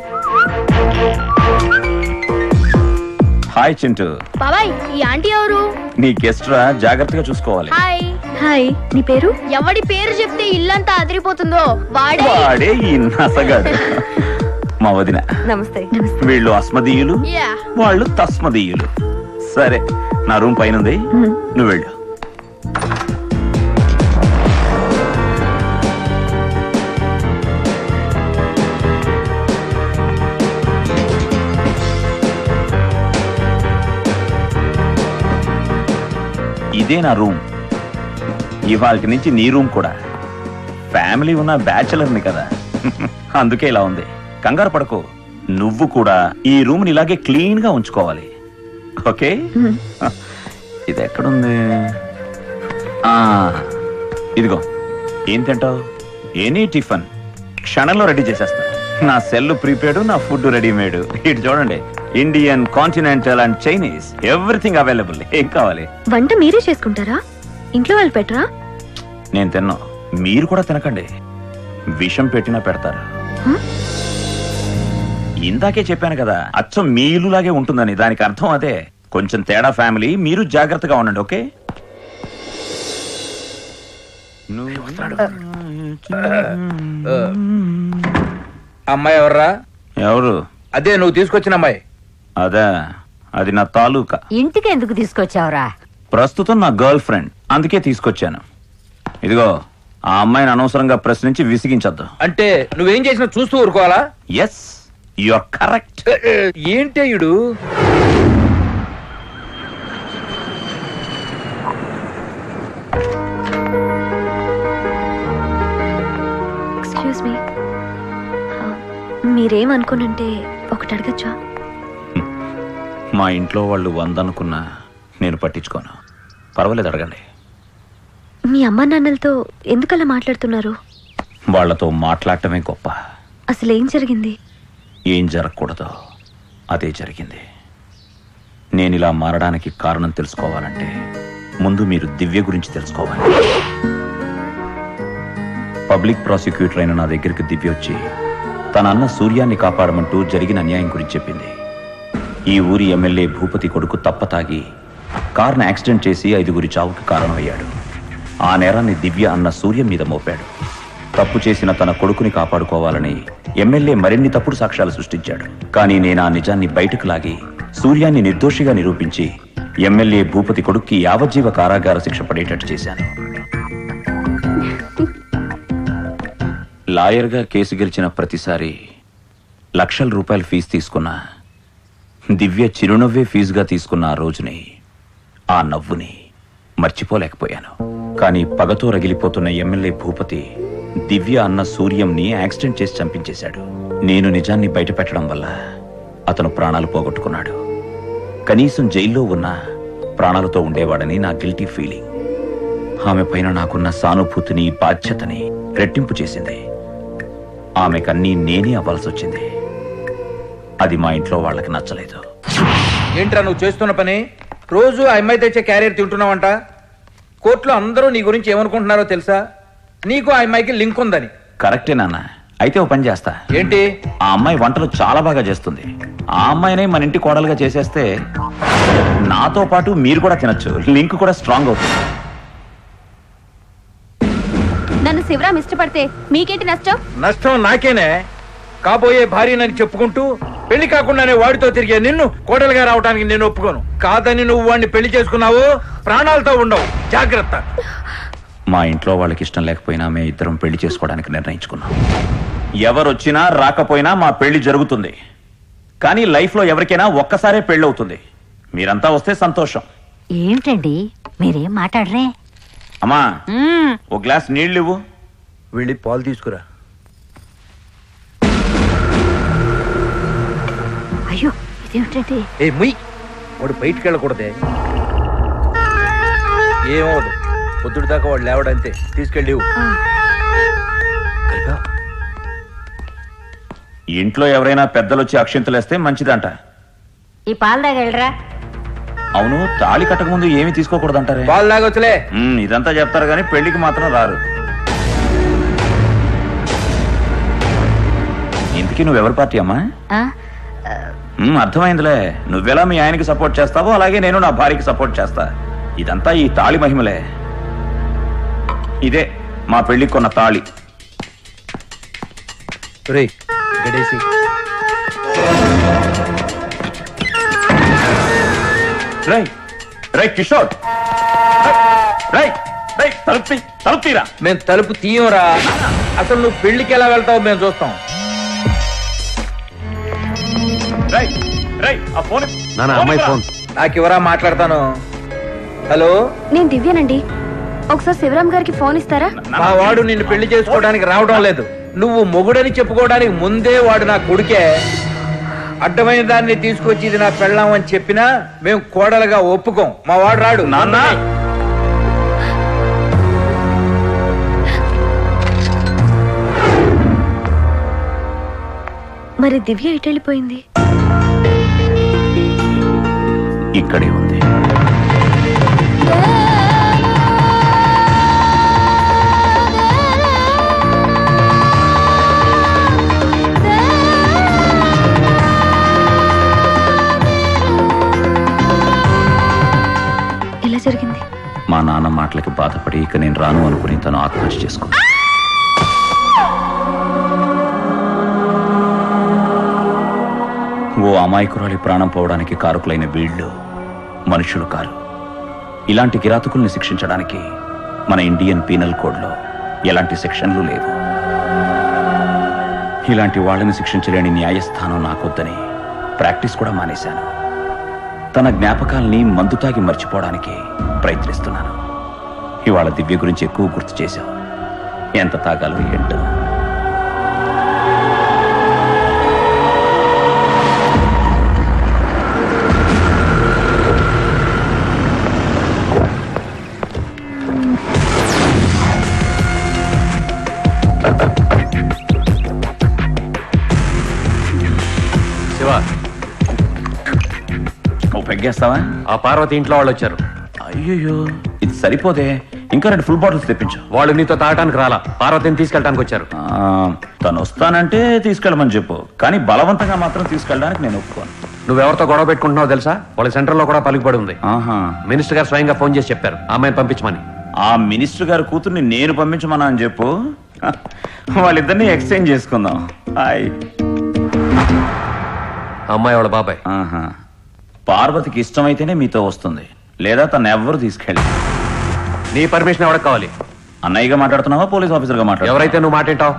హాయ్ చింటూ. బాబాయ్, ఈ ఆంటీ ఎవరు? నీ గెస్ట్ రా, జాగ్రత్తగా చూసుకోవాలి. హాయ్. హాయ్. నీ పేరు? ఎవడి పేరు చెప్తే ఇల్లంతా అదిరిపోతుందో వాడే. వాడే ఈ నసగాడు. మా వదిన. నమస్తే. వీళ్ళు అస్మదీయులు, వాళ్ళు తస్మదీయులు. సరే, నా రూమ్ పైన ఉంది, నువ్వు వెళ్ళు. ఇదే నా రూమ్. ఇవాళ నుంచి నీ రూమ్ కూడా. ఫ్యామిలీ ఉన్న బ్యాచులర్ని కదా, అందుకే ఇలా ఉంది. కంగారు పడకో. నువ్వు కూడా ఈ రూమ్ ని ఇలాగే క్లీన్ గా ఉంచుకోవాలి. ఓకే? ఇది ఎక్కడుంది? ఇదిగో. ఏం తింటావు? ఎనీ టిఫిన్ క్షణంలో రెడీ చేసేస్తా. నా సెల్ ప్రీపేడ్, నా ఫుడ్ రెడీమేడ్. ఇటు చూడండి, Indian, continental and Chinese, everything available. ఏం కావాలి? వంట మీరే చేసుకుంటారా? ఇంట్లో వాళ్ళు పెట్టరా? నేను తిన్నా, మీరు కూడా తినకండి. విషం పెట్టినా పెడతారు. ఇందాకే చెప్పాను కదా, అచ్చం మీ ఇల్లులాగే ఉంటుందని. దానికి అర్థం అదే. కొంచెం తేడా ఫ్యామిలీ, మీరు జాగ్రత్తగా ఉండండి. ఓకే? అమ్మాయి ఎవర్రా? ఎవరు? అదే నువ్వు తీసుకొచ్చిన అమ్మాయి. అదే, అది నా తాలూకా. ఇంటికి ఎందుకు తీసుకొచ్చావురా? ప్రస్తుతం నా గర్ల్ ఫ్రెండ్, అందుకే తీసుకొచ్చాను. ఇదిగో, ఆ అమ్మాయిని అనవసరంగా ప్రశ్నించి విసిగించద్దు. అంటే నువ్వేం చేసినా చూస్తూ ఊరుకోవాలా? Yes, you are correct. ఏంటే ఇడు? ఎక్స్క్యూజ్ మీ, మీరేమనుకోనంటే ఒకటి అడగచ్చా? మా ఇంట్లో వాళ్ళు 100 అనుకున్నా నేను పట్టించుకోను. పర్వాలేదు, అడగండి. మీ అమ్మా నాన్నలతో ఎందుకలా మాట్లాడుతున్నారు? వాళ్లతో మాట్లాడటమే గొప్ప. అసలు ఏం జరిగింది? ఏం జరగకూడదో అదే జరిగింది. నేను ఇలా మారడానికి కారణం తెలుసుకోవాలంటే ముందు మీరు దివ్య గురించి తెలుసుకోవాలి. పబ్లిక్ ప్రాసిక్యూటర్ అయిన నా దగ్గరికి దివ్య వచ్చి తన అన్న సూర్యాన్ని కాపాడమంటూ జరిగిన అన్యాయం గురించి చెప్పింది. ఈ ఊరి ఎమ్మెల్యే భూపతి కొడుకు తప్పతాగి కార్ను యాక్సిడెంట్ చేసి 5గురి చావుకి కారణమయ్యాడు. ఆ నేరాన్ని దివ్య అన్న సూర్యం మీద మోపాడు. తప్పు చేసిన తన కొడుకుని కాపాడుకోవాలని ఎమ్మెల్యే మరిన్ని తప్పుడు సాక్ష్యాలు సృష్టించాడు. కానీ నేను ఆ నిజాన్ని బయటకు లాగి సూర్యాన్ని నిర్దోషిగా నిరూపించి ఎమ్మెల్యే భూపతి కొడుక్కి యావజ్జీవ కారాగార శిక్ష పడేటట్టు చేశాను. లాయర్గా కేసు గెలిచిన ప్రతిసారి లక్షల రూపాయల ఫీజు తీసుకున్నా. దివ్య చిరునవ్వే ఫీజుగా తీసుకున్న ఆ రోజుని, ఆ నవ్వుని మర్చిపోలేకపోయాను. కానీ పగతో రగిలిపోతున్న ఎమ్మెల్యే భూపతి దివ్య అన్న సూర్యంని యాక్సిడెంట్ చేసి చంపించేశాడు. నేను నిజాన్ని బయటపెట్టడం వల్ల అతను ప్రాణాలు పోగొట్టుకున్నాడు. కనీసం జైల్లో ఉన్న ప్రాణాలతో ఉండేవాడని నా గిల్టీ ఫీలింగ్ ఆమె పైన నాకున్న సానుభూతిని, బాధ్యతని రెట్టింపు చేసింది. ఆమెకన్నీ నేనే అవ్వాల్సి వచ్చింది. అది మా ఇంట్లో వాళ్ళకి నచ్చలేదు. ఏంట్రా నువ్వు చేస్తున్న పని? రోజు ఆ అమ్మాయి తెచ్చే క్యారియర్ తింటున్నావంట. కోర్టులో అందరూ నీ గురించి ఏమనుకుంటున్నారో తెలుసా? నీకు ఆ అమ్మాయికి లింక్ ఉందని. కరెక్టే నాన్న. అయితే ఓ పని చేస్తా. ఏంటి? ఆ అమ్మాయి వంటలు చాలా బాగా చేస్తుంది. ఆ అమ్మాయినే మన ఇంటి కోడలుగా చేసేస్తే నాతో పాటు మీరు కూడా తినచ్చు. లింక్ కూడా స్ట్రాంగ్ అవుతుంది. నన్ను శివరాం ఇష్టపడితే మీకేంటి నష్టం? నష్టం నాకేనే. కాబోయే భార్యనని చెప్పుకుంటూ పెళ్లి కాకుండానే వాడితో తిరిగే నిన్ను కోడలుగా రావడానికి నేను ఒప్పుకోను. కాదని నువ్వు వాడిని పెళ్లి చేసుకున్నావు, ప్రాణాలతో ఉండవు. జాగ్రత్త. మా ఇంట్లో వాళ్ళకి ఇష్టం లేకపోయినా మేము ఇద్దరం పెళ్లి చేసుకోవడానికి నిర్ణయించుకున్నాం. ఎవరొచ్చినా రాకపోయినా మా పెళ్లి జరుగుతుంది. కానీ లైఫ్లో ఎవరికైనా ఒక్కసారే పెళ్ళవుతుంది. మీరంతా వస్తే సంతోషం. ఏంటండి మీరేం మాట్లాడరే? అమ్మా ఓ గ్లాస్ నీళ్ళు ఇవ్వు. వెళ్ళి పాలు తీసుకురా. అయ్యో ఇదేమిటండి? ఏ ముయ్, వాడు బయటికి వెళ్ళకూడదే. ఏమవదు, పొద్దుడు దాకా వాడు లేవడంతే. తీసుకెళ్ళి ఇంట్లో ఎవరైనా పెద్దలు వచ్చి అక్షింతలేస్తే మంచిదంట. ఈ పాలు తాగలరా? అవును, తాళి కట్టక ముందు ఏమి తీసుకోకూడదంటారే? పాలు తాగొచ్చులే. ఇదంతా చెప్తారు కానీ పెళ్లికి మాత్రం రారు. ఇంతకీ నువ్వెవరి పార్టీ అమ్మా? అర్థమైందిలే. నువ్వెలా మీ ఆయనకి సపోర్ట్ చేస్తావో అలాగే నేను నా భార్యకి సపోర్ట్ చేస్తా. ఇదంతా ఈ తాళి మహిమలే. ఇదే మా పెళ్లికి కొన్న తాళి. గడేసి కిషోర్, తలుపు తీరా. మేము తలుపు తీయరా. అసలు నువ్వు పెళ్లికి ఎలా వెళ్తావు మేము చూస్తాం. అమ్మాయి ఫోన్ నాకు ఎవరా మాట్లాడతాను. హలో, నేను దివ్యనండి. ఒకసారి శివరాం గారికి ఫోన్ ఇస్తారా? మా వాడు నిన్ను పెళ్లి చేసుకోవడానికి రావడం లేదు. నువ్వు మొగుడని చెప్పుకోవడానికి ముందే వాడు నా కొడుకే. అడ్డమైన దాన్ని తీసుకొచ్చి ఇది నా పెళ్ళాం అని చెప్పినా మేము కోడలుగా ఒప్పుకోం. మా వాడు రాడు. నాన్న, మరి దివ్య ఎటు వెళ్ళిపోయింది? ఇక్కడే ఉంది. ఎలా జరిగింది? మా నాన్న మాటలకి బాధపడి ఇక నేను రాను అనుకుని తను ఆత్మహత్య చేసుకుంది. ఓ అమాయకురాలి ప్రాణం పోవడానికి కారకులైన వీళ్ళు మనుషులు కారు. ఇలాంటి కిరాతకుల్ని శిక్షించడానికి మన ఇండియన్ పీనల్ కోడ్లో ఎలాంటి సెక్షన్లు లేవు. ఇలాంటి వాళ్ళని శిక్షించలేని న్యాయస్థానం నాకొద్దని ప్రాక్టీస్ కూడా మానేశాను. తన జ్ఞాపకాల్ని మందు తాగి మర్చిపోవడానికి ప్రయత్నిస్తున్నాను. ఇవాళ దివ్య గురించి ఎక్కువ గుర్తు చేశావు. ఎంత తాగాలో ఏంటో. పెగ్గేస్తావా? ఆ పార్వతి ఇంట్లో వాళ్ళు వచ్చారు. అయ్యో, ఇది సరిపోదే. ఇంకా 2 ఫుల్ బాటిల్స్ తెప్పించు. వాళ్ళు నీతో తాగడానికి రాలా, పార్వతిని తీసుకెళ్ళడానికి వచ్చారు. తను వస్తానంటే తీసుకెళ్ళమని చెప్పు, కానీ బలవంతంగా మాత్రం తీసుకెళ్ళడానికి నేను ఒప్పుకోను. నువ్వెవరితో గొడవ పెట్టుకుంటున్నావు తెలుసా? వాళ్ళ సెంటర్ లో కూడా పలుకుబడి ఉంది. మినిస్టర్ గారు స్వయంగా ఫోన్ చేసి చెప్పారు అమ్మాయిని పంపించమని. ఆ మినిస్టర్ గారి కూతుర్ని నేను పంపించమన్నా అని చెప్పు. వాళ్ళిద్దరిని ఎక్స్చేంజ్ చేసుకుందాం. అమ్మాయి వాళ్ళ బాబాయ్. పార్వతికి ఇష్టమైతేనే మీతో వస్తుంది, లేదా తను ఎవ్వరు తీసుకెళ్ళి. నీ పర్మిషన్ ఎవరికి కావాలి? అన్నయ్యగా మాట్లాడుతున్నావా, పోలీస్ ఆఫీసర్ గా మాట్లాడు? ఎవరైతే నువ్వు మాట్లాడతావు?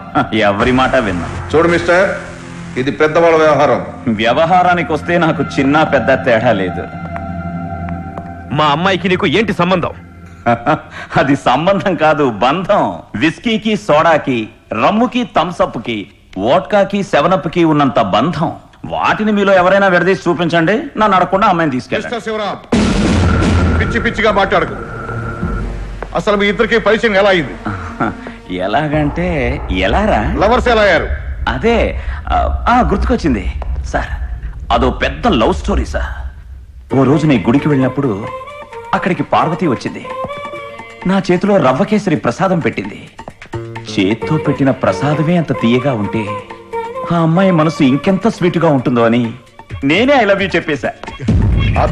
ఎవరి మాట విన్నా. చూడు మిస్టర్, ఇది పెద్దవాళ్ళ వ్యవహారం. వ్యవహారానికి వస్తే నాకు చిన్న పెద్ద తేడా లేదు. మా అమ్మాయికి నీకు ఏంటి సంబంధం? అది సంబంధం కాదు, బంధం. విస్కీకి సోడాకి, రమ్ముకి థమ్సప్కి, వోడ్కాకి 7-Up-కి ఉన్నంత బంధం. వాటిని మీలో ఎవరైనా విడదీసి చూపించండి. నన్ను అడగకుండా అమ్మాయిని తీసుకెళ్ళండి. శివరాం, పిచ్చి పిచ్చిగా మాట్లాడకు. అసలు మీ ఇద్దరికి పరిచయం ఎలా అయింది? ఎలాగంటే ఎలారా? లవర్స్ ఎలా అయ్యారు? అదే గుర్తుకొచ్చింది సార్. అదో పెద్ద లవ్ స్టోరీ సార్. ఓ రోజు నేను గుడికి వెళ్ళినప్పుడు అక్కడికి పార్వతి వచ్చింది. నా చేతిలో రవ్వ కేసరి ప్రసాదం పెట్టింది. చేత్తో పెట్టిన ప్రసాదమే అంత తీయగా ఉంటే ఆ అమ్మాయి మనసు ఇంకెంత స్వీట్ గా ఉంటుందో అని నేనే ఐ లవ్ యూ చెప్పేశా. ఆ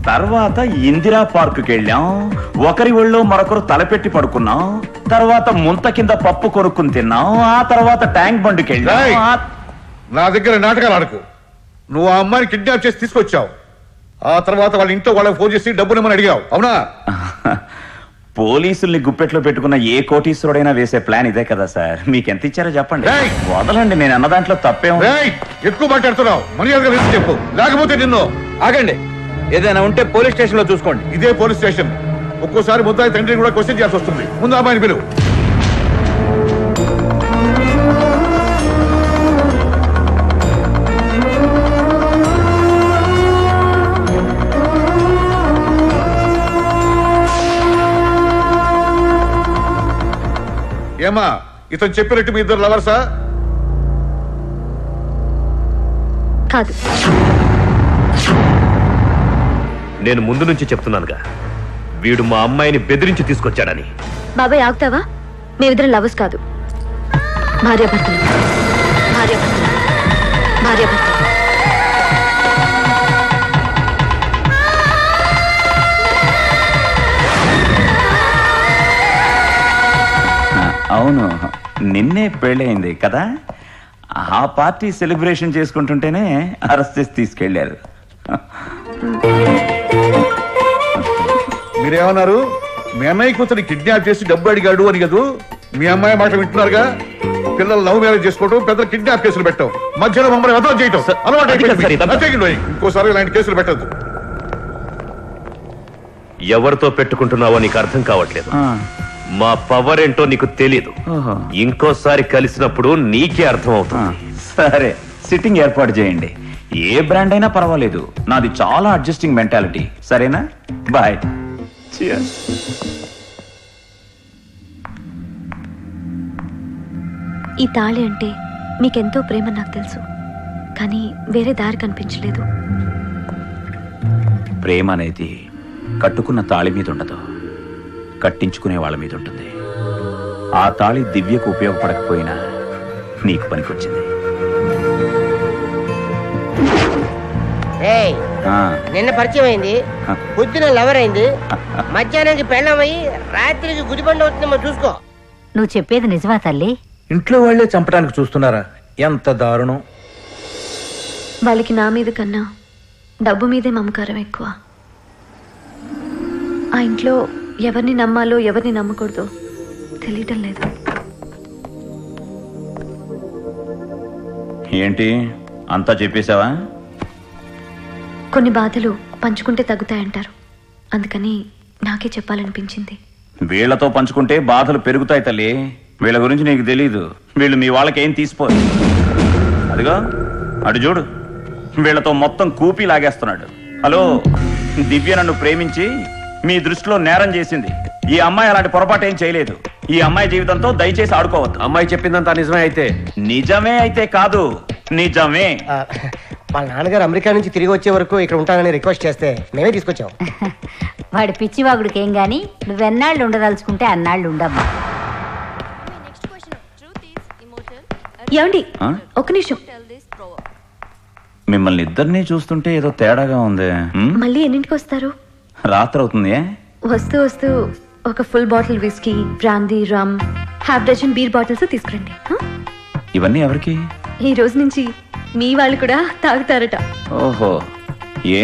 తర్వాత ఇందిరా పార్కుకి వెళ్ళాం. ఒకరి ఒళ్ళో మరొకరు తలపెట్టి పడుకున్నాం. తర్వాత ముంత కింద పప్పు కొనుక్కుని తిన్నాం. ఆ తర్వాత ట్యాంక్ బండికి వెళ్ళాం. నా దగ్గర నాటకాలు ఆడకు. నువ్వు ఆ అమ్మాయిని కిడ్నాప్ చేసి తీసుకొచ్చావు. ఆ తర్వాత వాళ్ళ ఇంట్లో వాళ్ళకి ఫోన్ చేసి డబ్బునేమని అడిగావు, అవునా? పోలీసుల్ని గుప్పెట్లో పెట్టుకున్న ఏ కోటీశ్వరుడైనా వేసే ప్లాన్ ఇదే కదా సార్. మీకెంత ఇచ్చారో చెప్పండి. వదలండి, నేను అన్న దాంట్లో తప్పే ఉంది. ఎక్కువ మాట్లాడుతున్నావు, మర్యాదగా చెప్పు, లేకపోతే నిన్ను. ఆగండి, ఏదైనా ఉంటే పోలీస్ స్టేషన్ లో చూసుకోండి. ఇదే పోలీస్ స్టేషన్. ఒక్కోసారి ముద్దాయి తండ్రిని కూడా క్వశ్చన్ చేయాల్సి వస్తుంది. ముందు అమ్మాయిని పిలువు. ఏమా ఇతను చెప్పినట్టు మీ ఇద్దరు లవర్సా? కాదు. నేను ముందు నుంచి చెప్తున్నానుగా, వీడు మా అమ్మాయిని బెదిరించి తీసుకొచ్చాడని. బాబాయ్ ఆగుతావా? మేమిద్దరం లవర్స్ కాదు, భార్యాభర్తలు. భార్యాభర్తలు. భార్యాభర్తలు. అవును, నిన్నే పెళ్ళయింది కదా. ఆ పార్టీ సెలబ్రేషన్ చేసుకుంటుంటేనే అరెస్ట్ చేసి తీసుకెళ్లారు. మీరేమన్నారు? మీ అమ్మాయి కూతురిని కిడ్నాప్ చేసి డబ్బు అడిగాడు అని కదూ? మీ అమ్మాయి మాట వింటున్నారుగా? పిల్లలు లవ్ మ్యారేజ్ చేసుకోవడం, పెద్ద కిడ్నాప్ కేసులు పెట్టడం, మధ్యలో మమ్మల్ని వదలు చేయటం అలవాటు. ఇంకోసారి ఇలాంటి కేసులు పెట్టద్దు. ఎవరితో పెట్టుకుంటున్నావో నీకు అర్థం కావట్లేదు. మా పవర్ ఏంటో నీకు తెలీదు. ఇంకోసారి కలిసినప్పుడు నీకే అర్థం అవుతుంది. సరే, సిట్టింగ్ ఏర్పాటు చేయండి. ఏ బ్రాండ్ అయినా పర్వాలేదు, నాది చాలా అడ్జస్టింగ్ మెంటాలిటీ. సరేనా? బాయ్. ఈ తాళి అంటే మీకెంతో ప్రేమ నాకు తెలుసు, కానీ వేరే దారి కనిపించలేదు. ప్రేమ అనేది కట్టుకున్న తాళి మీద ఉండదు, కట్టించుకునే వాళ్ళ మీద ఉంటుంది. ఆ తాళి దివ్యకు ఉపయోగపడకపోయినా నీకు పనికొచ్చింది. నిన్న పరిచయం అయింది, పొద్దున లవర్ అయింది, మధ్యాహ్నానికి పెళ్ళమయ్యి రాత్రికి గుదిబండ అవుతుందేమో చూసుకో. నువ్వు చెప్పేది నిజమా తల్లి? ఇంట్లో వాళ్లే చంపడానికి చూస్తున్నారా? ఎంత దారుణం. వాళ్ళకి నా మీద కన్నా డబ్బు మీదే మమకారం ఎక్కువ. ఆ ఇంట్లో ఎవరిని నమ్మాలో ఎవరిని నమ్మకూడదో తెలియటం లేదు. ఏంటి అంతా చెప్పేశావా? కొన్ని బాధలు పంచుకుంటే తగ్గుతాయంటారు, అందుకని నాకే చెప్పాలనిపించింది. వీళ్లతో పంచుకుంటే బాధలు పెరుగుతాయి తల్లి. వీళ్ళ గురించి నీకు తెలీదు. వీళ్ళు మీ వాళ్ళకేం తీసిపోరు. అదిగో అటు చూడు, వీళ్లతో మొత్తం కూపి లాగేస్తున్నాడు. హలో, దివ్య నన్ను ప్రేమించి మీ దృష్టిలో నేరం చేసింది. ఈ అమ్మాయి అలాంటి పొరపాటు ఏం చేయలేదు. ఈ అమ్మాయి జీవితంతో దయచేసి ఆడుకోవద్దు. అమ్మాయి చెప్పిందంతా నిజమే అయితే? నిజమే అయితే కాదు, నిజమే. వాళ్ళ నాన్నగారు అమెరికా నుంచి తిరిగి వచ్చే వరకు ఇక్కడ ఉంటానని రిక్వెస్ట్ చేస్తే మేమే తీసుకొచ్చాం. వాడి పిచ్చివాగుడికి ఏం గాని, నువ్వెన్నాళ్ళు ఉండదలుచుకుంటే అన్నాళ్ళు ఉండమ్మా. ఏమండి, ఒక నిమిషం. మిమ్మల్ని ఇద్దరినీ చూస్తుంటే ఏదో తేడాగా ఉంది. మళ్ళీ ఎన్నింటికి వస్తారు? రాత్రి అవుతుంది. వస్తూ వస్తూ ఒక ఫుల్ బాటిల్ విస్కీ, బ్రాందీ, రమ్, హాఫ్ డజన్ బీర్ బాటిల్స్ తీసుకురండి. ఇవన్నీ ఎవరికి? ఈ రోజు నుంచి మీ వాళ్ళు కూడా తాగుతారట. ఓహో, ఏ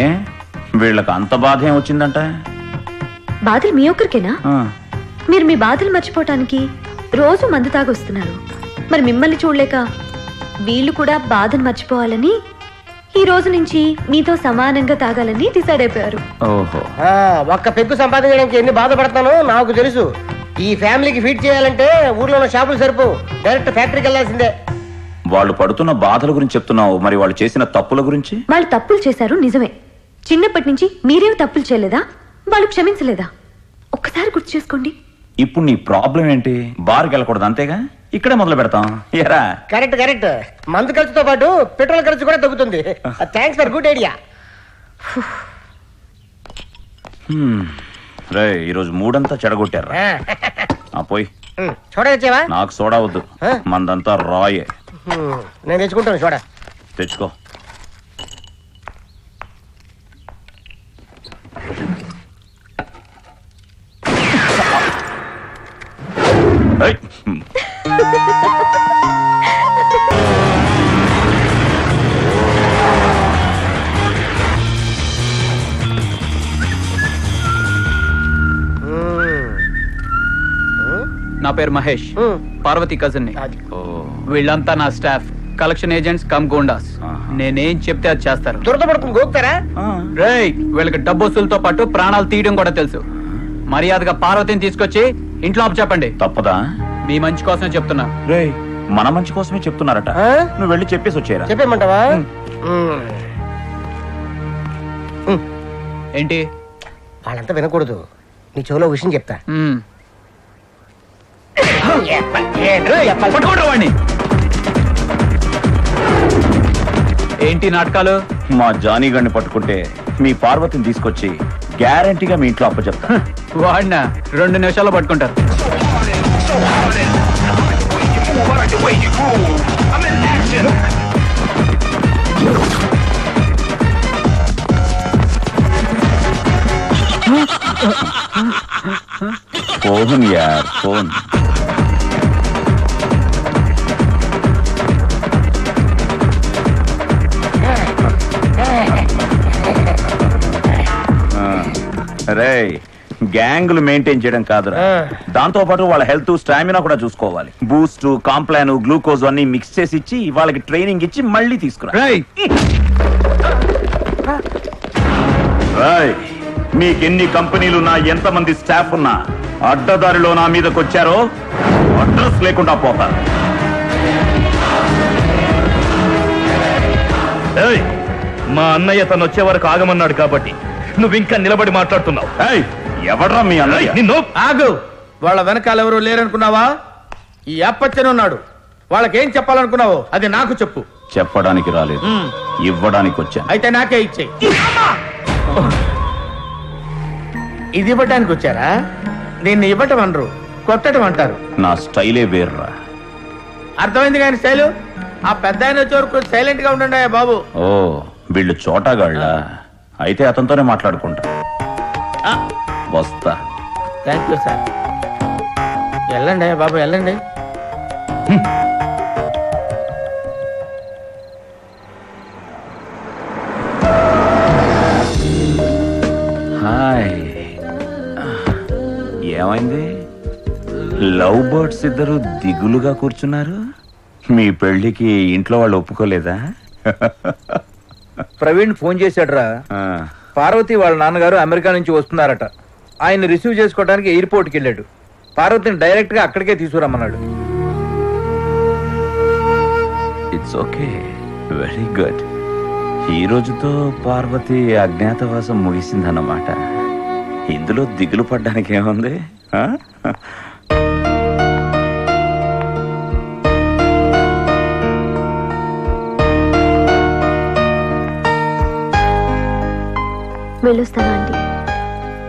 వీళ్ళకి అంత బాధ ఏం వచ్చిందంట? బాధలు మీ ఒక్కరికేనా? మీరు మీ బాధలు మర్చిపోవటానికి రోజు మందు తాగొస్తున్నారు. మరి మిమ్మల్ని చూడలేక వీళ్ళు కూడా బాధను మర్చిపోవాలని ఈ రోజు నుంచి మీతో సమానంగా తాగాలని డిసైడ్ అయిపోయారు. ఓహో, ఒక్క పెగ్గు సంపాదించడానికి ఎన్ని బాధపడతానో నాకు తెలుసు. ఈ ఫ్యామిలీకి ఫీడ్ చేయాలంటే ఊర్లో ఉన్న షాపులు సరిపో, డైరెక్ట్ ఫ్యాక్టరీకి వెళ్ళాల్సిందే. వాళ్ళు పడుతున్న బాధల గురించి చెప్తున్నావు, మరి వాళ్ళు చేసిన తప్పుల గురించి? వాళ్ళు తప్పులు చేశారు నిజమే. చిన్నప్పటి నుంచి మీరేం తప్పులు చేయలేదా? వాళ్ళు క్షమించలేదా? ఒక్కసారి గుర్తు చేసుకోండి. ఇప్పుడు నీ ప్రాబ్లం ఏంటి? బార్కి వెళ్ళకూడదు అంతేగా, ఇక్కడే మొదలు పెడతాం. ఎరా? Correct correct. మందు ఖర్చుతో పాటు పెట్రోల్ ఖర్చు కూడా తగ్గుతుంది. Thanks for good idea. రే, ఈరోజు మూడంతా చెడగొట్టారు. పోయి సోడా తెచ్చావా? నాకు సోడా వద్దు, మందంతా రాయే. నేను తెచ్చుకుంటాను సోడా. తెచ్చుకో. నా పేరు మహేష్, పార్వతి కజిన్ ని. వీళ్ళంతా నా staff. Collection agents come goondas. నేనేం చెప్తే అది చేస్తారు. దురదపడుకుని గోపుతారా? రేయ్, వీళ్ళకి డబ్బు వసూలుతో పాటు ప్రాణాలు తీయడం కూడా తెలుసు. మర్యాదగా పార్వతిని తీసుకొచ్చి ఇంట్లో చెప్పండి. తప్పదా? మీ మంచి కోసమే చెప్తున్నా. రేయ్, మన మంచి కోసమే చెప్తున్నారట. నువ్వు వెళ్ళి చెప్పేసి వచ్చేరా. చెప్పేమంటావా? ఏంటి? వాళ్ళంతా వినకూడదు. నీ చెవులో విషయం చెప్తా. ఏంటి నాటకాలు? మా జానీ గడిని పట్టుకుంటే మీ పార్వతిని తీసుకొచ్చి గ్యారంటీగా మీ ఇంట్లో అప్పచెప్తా. వాడినా 2 నిమిషాల్లో పట్టుకుంటారు. ఫోన్ యార్, ఫోన్. రే, గ్యాంగులు మెయింటైన్ చేయడం కాదురా, దాంతో పాటు వాళ్ళ హెల్త్ స్టామినా కూడా చూసుకోవాలి. బూస్ట్, కాంప్లాన్, గ్లూకోజ్ అన్ని మిక్స్ చేసి ఇచ్చి వాళ్ళకి ట్రైనింగ్ ఇచ్చి మళ్ళీ తీసుకురా. మీకెన్ని కంపెనీలున్నా, ఎంతమంది స్టాఫ్ ఉన్నా, అడ్డదారిలో నా మీదకి వచ్చారో అడ్రస్ లేకుండా పోతారు. మా అన్నయ్య తను వచ్చే వరకు ఆగమన్నాడు కాబట్టి నువ్వు ఇంకా నిలబడి మాట్లాడుతున్నావు. ఎవడ్రా మీ అన్నయ్య? నిన్ను ఆగు. వాళ్ళ వెనకాల ఎవరు లేరనుకున్నావా? ఈ అప్పచ్చని ఉన్నాడు. వాళ్ళకేం చెప్పాలనుకున్నావో అది నాకు చెప్పు. చెప్పడానికి రాలేదు, ఇవ్వడానికి వచ్చాను. అయితే నాకే ఇచ్చేయి. ఇది ఇవ్వటానికి వచ్చారా? దీన్ని ఇవ్వటం అనరు, కొట్టడం అంటారు. నా స్టైలే వేర్రా. అర్థమైంది కానీ స్టైలు. ఆ పెద్ద ఆయన వచ్చే వరకు సైలెంట్ గా ఉండండి బాబు. ఓ, వీళ్ళు చోటాగాళ్ళ. అయితే అతనితోనే మాట్లాడుకుంటా. వస్తా. Thank you sir. వెళ్ళండి బాబు, వెళ్ళండి. హాయ్. ఏమైంది? లవ్ బర్డ్స్ ఇద్దరు దిగులుగా కూర్చున్నారు. మీ పెళ్లికి ఇంట్లో వాళ్ళు ఒప్పుకోలేదా? ప్రవీణ్ ఫోన్ చేశాడ్రా. పార్వతి వాళ్ళ నాన్నగారు అమెరికా నుంచి వస్తున్నారట. ఆయన రిసీవ్ చేసుకోవడానికి ఎయిర్పోర్ట్కి వెళ్ళాడు. పార్వతిని డైరెక్ట్ గా అక్కడికే తీసుకురమ్మన్నాడు. It's okay, very good. ఈ రోజుతో పార్వతి అజ్ఞాతవాసం ముగిసిందన్నమాట. ఇందులో దిగులు పడ్డానికి ఏముంది? వెళ్ళొస్తానా ఆంటీ?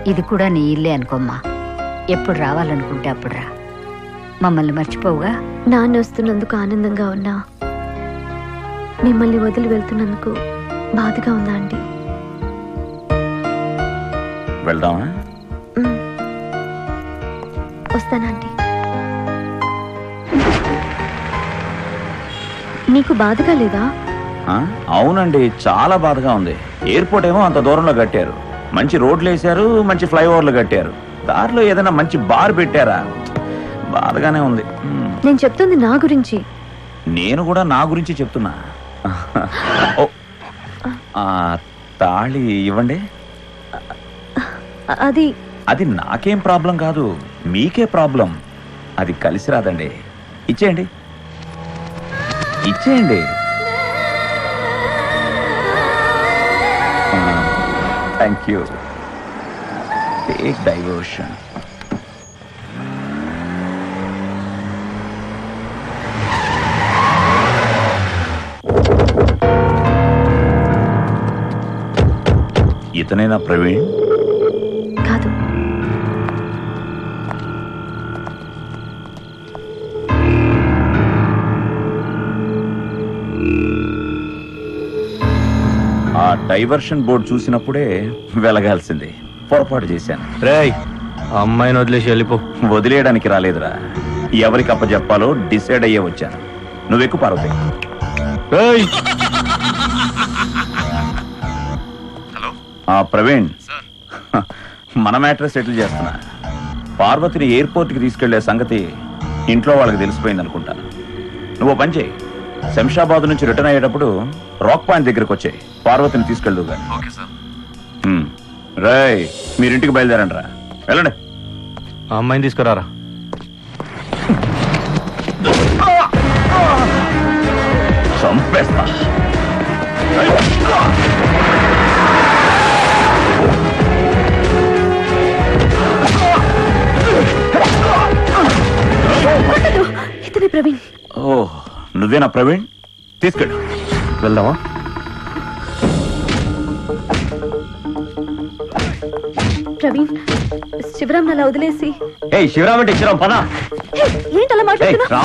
ఇది కూడా నీ ఇల్లే అనుకోమ్మా. ఎప్పుడు రావాలనుకుంటే అప్పుడు రా. మమ్మల్ని మర్చిపోవుగా. నాన్న వస్తున్నందుకు ఆనందంగా ఉన్నా, మిమ్మల్ని వదిలి వెళ్తున్నందుకు బాధగా ఉందా ఆంటీ? వెళ్దామా? వస్తానా ఆంటీ? నీకు బాధగా లేదా? అవునండి, చాలా బాధగా ఉంది. ఎయిర్పోర్ట్ ఏమో అంత దూరంలో కట్టారు, మంచి రోడ్లు వేశారు, మంచి ఫ్లైఓవర్లు కట్టారు. దారిలో ఏదైనా మంచి బార్ పెట్టారా? బాధగానే ఉంది. నేను చెప్తుంది నా గురించి. నేను కూడా నా గురించి చెప్తున్నా. తాళి ఇవ్వండి. అది అది నాకేం ప్రాబ్లం కాదు, మీకే ప్రాబ్లం. అది కలిసి రాదండి. ఇచ్చేయండి, ఇచ్చేయండి. Thank you. Take diversion. ఇతనేనా ప్రవీణ్? కాదు. ఆ డైవర్షన్ బోర్డు చూసినప్పుడే వెలగాల్సింది. పొరపాటు చేశాను. రేయ్, అమ్మాయిని వదిలేసి వెళ్ళిపో. వదిలేయడానికి రాలేదురా, ఎవరికి అప్పచెప్పాలో డిసైడ్ అయ్యే వచ్చాను. నువ్వెక్కు పార్వతి. ప్రవీణ్, మన మ్యాటర్ సెటిల్ చేస్తున్నా. పార్వతిని ఎయిర్పోర్ట్కి తీసుకెళ్లే సంగతి ఇంట్లో వాళ్ళకి తెలిసిపోయింది అనుకుంటా. నువ్వు పని చేయి, శంషాబాద్ నుంచి రిటర్న్ అయ్యేటప్పుడు రాక్ పాయింట్ దగ్గరకు వచ్చాయి. పార్వతిని తీసుకెళ్ళు గాని. రాయ్ మీరింటికి బయలుదేరండి రా. వెళ్ళండి. ఆ అమ్మాయిని తీసుకురారా. చంపేస్తా. ఇతనే ప్రవీణ్. ఓ నువ్వేనా ప్రవీణ్? తీసుకెళ్ళు. వెళ్దామా? ప్రవీణ్, శివరాం అలా వదిలేసి. ఏ శివరాం అంటే శివరాం పదా. ఏంటలా మాట్లాడుతున్నా?